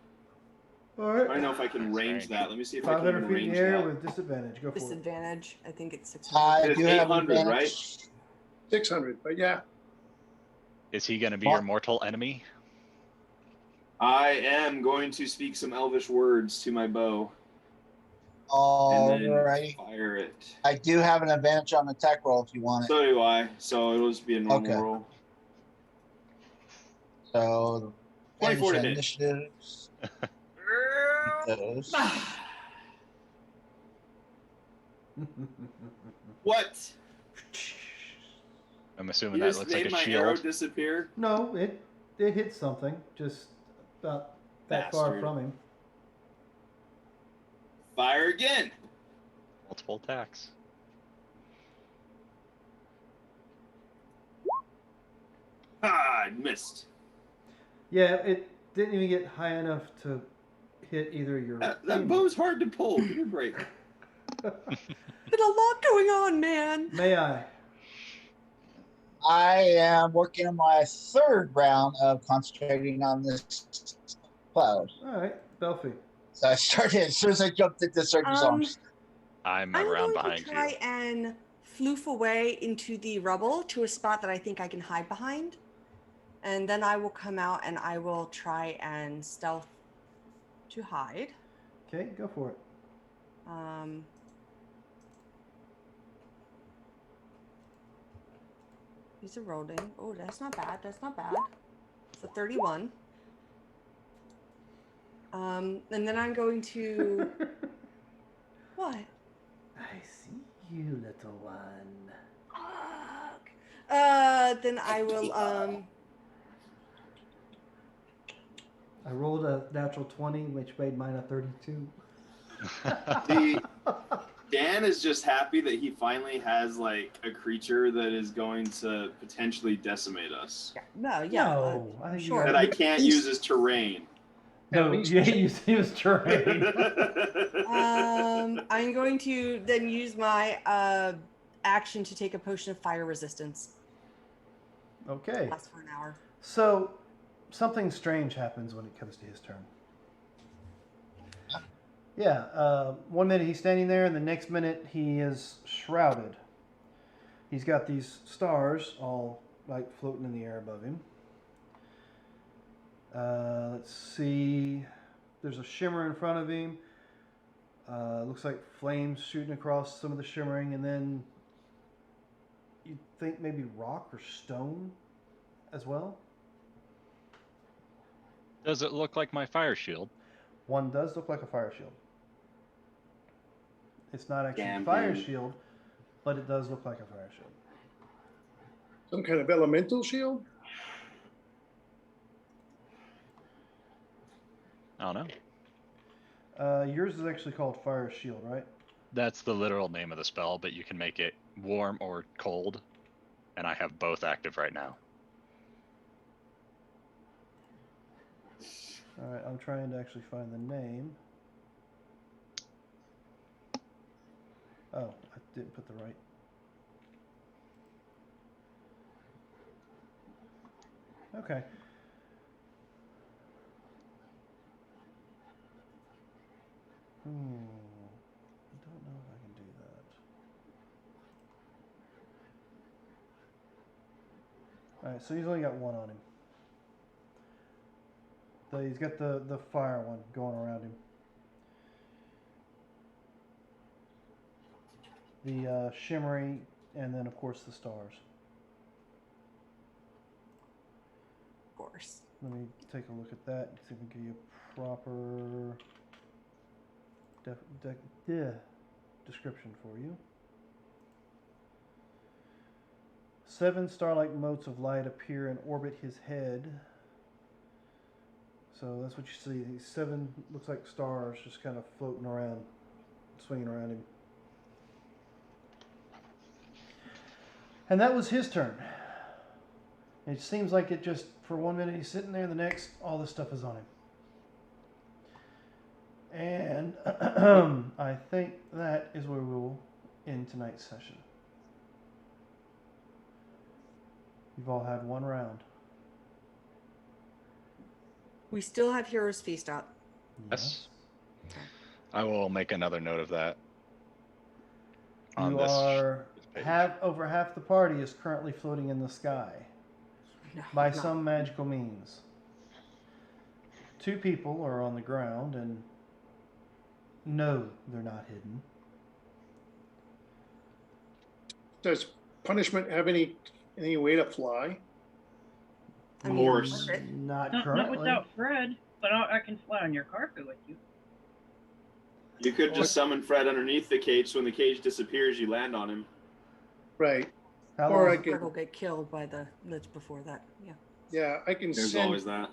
All I right. don't know if I can range that. Let me see if I can 500 even feet in range the air that. with disadvantage. Go for it. Disadvantage. I think it's 600. I It's do have 800, advantage. right? 600, but yeah. Is he going to be your mortal enemy? I am going to speak some elvish words to my bow and then Alrighty. fire it. I do have an advantage on attack roll if you want it. So do I. So it'll just be a normal Okay. roll. So, 24 to hit. initiatives. Those. What? I'm assuming You that just looks like made a my arrow shield. disappear? No, it hit something just about that far Bastard. from him. Fire again. Multiple attacks. Ah, I missed. Yeah, it didn't even get high enough to hit either your. That bow's hard to pull. Give me a break. There's a lot going on, man. May I? I am working on my third round of concentrating on this cloud. All right, Belfie. So I started as soon as I jumped into Circus Arms. I'm I'm around going behind to try you. and floof away into the rubble to a spot that I think I can hide behind. And then I will come out and I will try and stealth to hide. Okay, go for it. These are rolling. Oh, that's not bad. That's not bad. It's a 31. And then I'm going to... What? I see you, little one. Then I will, I rolled a natural 20, which made mine a 32. Dan is just happy that he finally has like a creature that is going to potentially decimate us. no, No, I think sure. That I can't use as terrain. No, you use his terrain. I'm going to then use my action to take a potion of fire resistance. Okay. Lasts for an hour. So, something strange happens when it comes to his turn. Yeah, 1 minute he's standing there, and the next minute he is shrouded. He's got these stars all like floating in the air above him. Let's see. There's a shimmer in front of him. Looks like flames shooting across some of the shimmering, and then you'd think maybe rock or stone as well. Does it look like my fire shield? One does look like a fire shield. It's not actually Damn a fire him. shield, but it does look like a fire shield. Some kind of elemental shield? I don't know. Yours is actually called Fire Shield, right? That's the literal name of the spell, but you can make it warm or cold, and I have both active right now. All right, I'm trying to actually find the name. Oh, I didn't put the right. Okay. Alright, so he's only got one on him. He's got the fire one going around him. The shimmery, and then of course the stars. Of course. Let me take a look at that and see if we can give you a proper description for you. 7 star-like motes of light appear and orbit his head. So that's what you see. These 7 looks like stars just kind of floating around, swinging around him. And that was his turn. It seems like it just, for 1 minute he's sitting there, the next, all this stuff is on him. And I think that is where we will end tonight's session. You've all had 1 round. We still have Heroes Feast up. Yes. I will make another note of that. On You this are page. over half the party is currently floating in the sky No, by no. some magical means. 2 people are on the ground, and no, they're not hidden. Does punishment have any way to fly? I Of mean, course. carpet. Not Not currently. without Fred, but I can fly on your carpet with you. You could just summon Fred underneath the cage, so when the cage disappears, you land on him. Right. How Or long- I Fred can, will get killed by the lich before that. Yeah. yeah, I can There's send always that.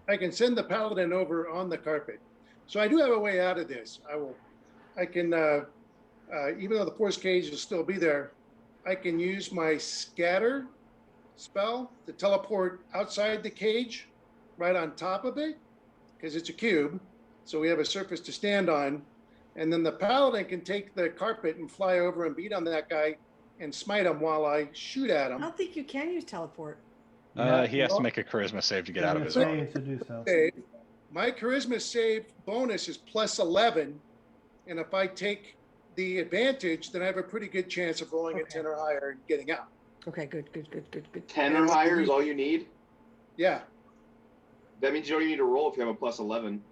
the paladin over on the carpet. So I do have a way out of this. I can even though the force cage will still be there, I can use my scatter spell to teleport outside the cage, right on top of it, because it's a cube. So we have a surface to stand on. And then the paladin can take the carpet and fly over and beat on that guy and smite him while I shoot at I him. don't think you can use teleport. He has to make a charisma save to get out of his Save own. to do so. Save. My charisma save bonus is plus 11. And if I take the advantage, then I have a pretty good chance of rolling a Okay. 10 or higher and getting out. Okay, good. 10 or higher is all you need. Yeah. That means you don't even need to roll if you have a plus 11.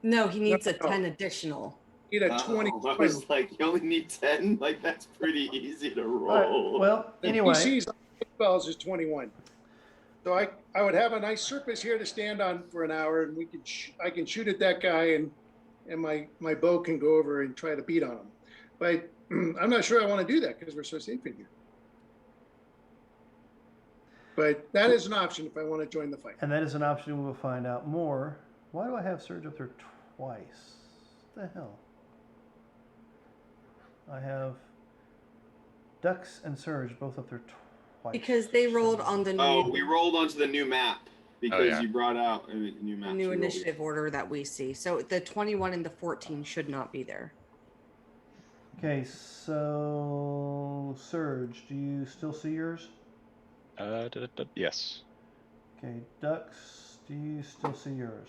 No, he needs a No. 10 additional. Need a 20. Oh, I was like, you only need 10? Like, that's pretty easy to roll. All right, well, The anyway, DC's on spells is 21. So I would have a nice surface here to stand on for an hour, and I can shoot at that guy, and my bow can go over and try to beat on him. But I'm not sure I want to do that because we're so safe in here. But that is an option if I want to join the fight. and that is an option we'll find out more. Why do I have Surge up there twice? What the hell? I have Ducks and Surge both up there twice. Because they rolled on the new, Oh, we rolled onto the new map because yeah. you brought out a new map. new initiative order that we see. So the 21 and the 14 should not be there. Okay, so Surge, do you still see yours? Yes. Okay, Ducks, do you still see yours?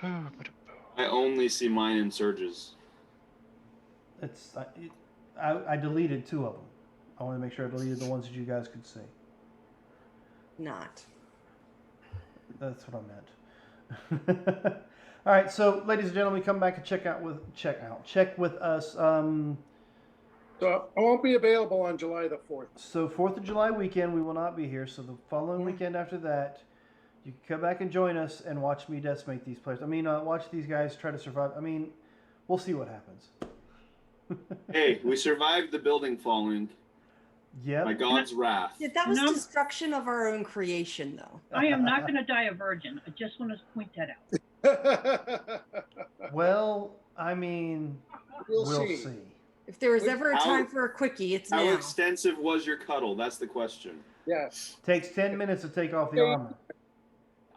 I only see mine in surges. It's I deleted 2 of them. I want to make sure I deleted the ones that you guys could see. Not. That's what I meant. All right, so ladies and gentlemen, come back and check with us. So I won't be available on July the 4th. So 4th of July weekend, we will not be here. So the following Yeah. weekend after that, you can come back and join us and watch me decimate these players. I mean, watch these guys try to survive. I mean, we'll see what happens. Hey, we survived the building falling by Yep. God's wrath. Yeah, that was No. destruction of our own creation, though. I am not going to die a virgin. I just want to point that out. Well, I mean, We'll we'll see. see. If there was ever a How- time for a quickie, it's How now. extensive was your cuddle? That's the question. Yes. Takes 10 minutes to take off the armor.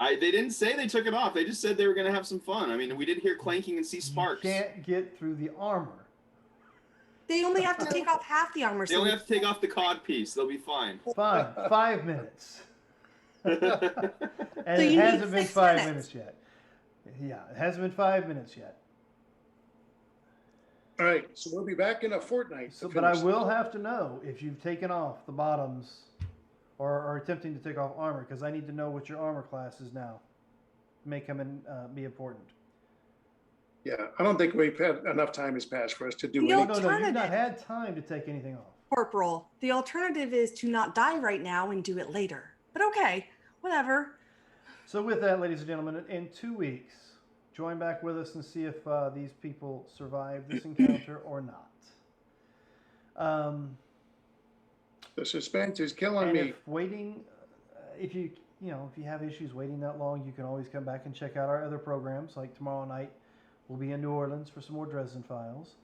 They didn't say they took it off. They just said they were going to have some fun. I mean, we did hear clanking and see sparks. You can't get through the armor. They only have to take off half the armor. They only have to take off the cod piece. They'll be fine. Fine, 5 minutes. And So it you hasn't need been 6 5 minutes. minutes yet. Yeah, it hasn't been 5 minutes yet. All right, so we'll be back in a fortnight. So, but I will have to know if you've taken off the bottoms or are attempting to take off armor, because I need to know what your armor class is now. Make them be important. Yeah, I don't think we've had enough time has passed for us to do The anything. No, you've not had time to take anything off. Corporal, the alternative is to not die right now and do it later. But okay, whatever. So with that, ladies and gentlemen, in 2 weeks, join back with us and see if these people survive this encounter or not. The suspense is killing And me. if waiting, if you have issues waiting that long, you can always come back and check out our other programs. Like tomorrow night, we'll be in New Orleans for some more Dresden Files.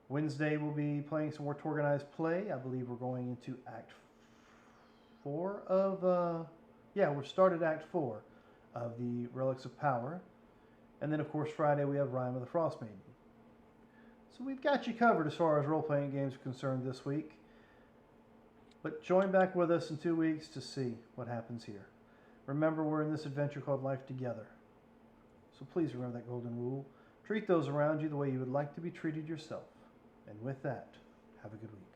Wednesday, we'll be playing some more Torganized Play. I believe we're going into Act 4 of, we're started Act 4 of the Relics of Power. And then, of course, Friday, we have Rime of the Frost Maiden. So we've got you covered as far as role-playing games are concerned this week. But join back with us in 2 weeks to see what happens here. Remember, we're in this adventure called Life Together. So please remember that golden rule. Treat those around you the way you would like to be treated yourself. And with that, have a good week.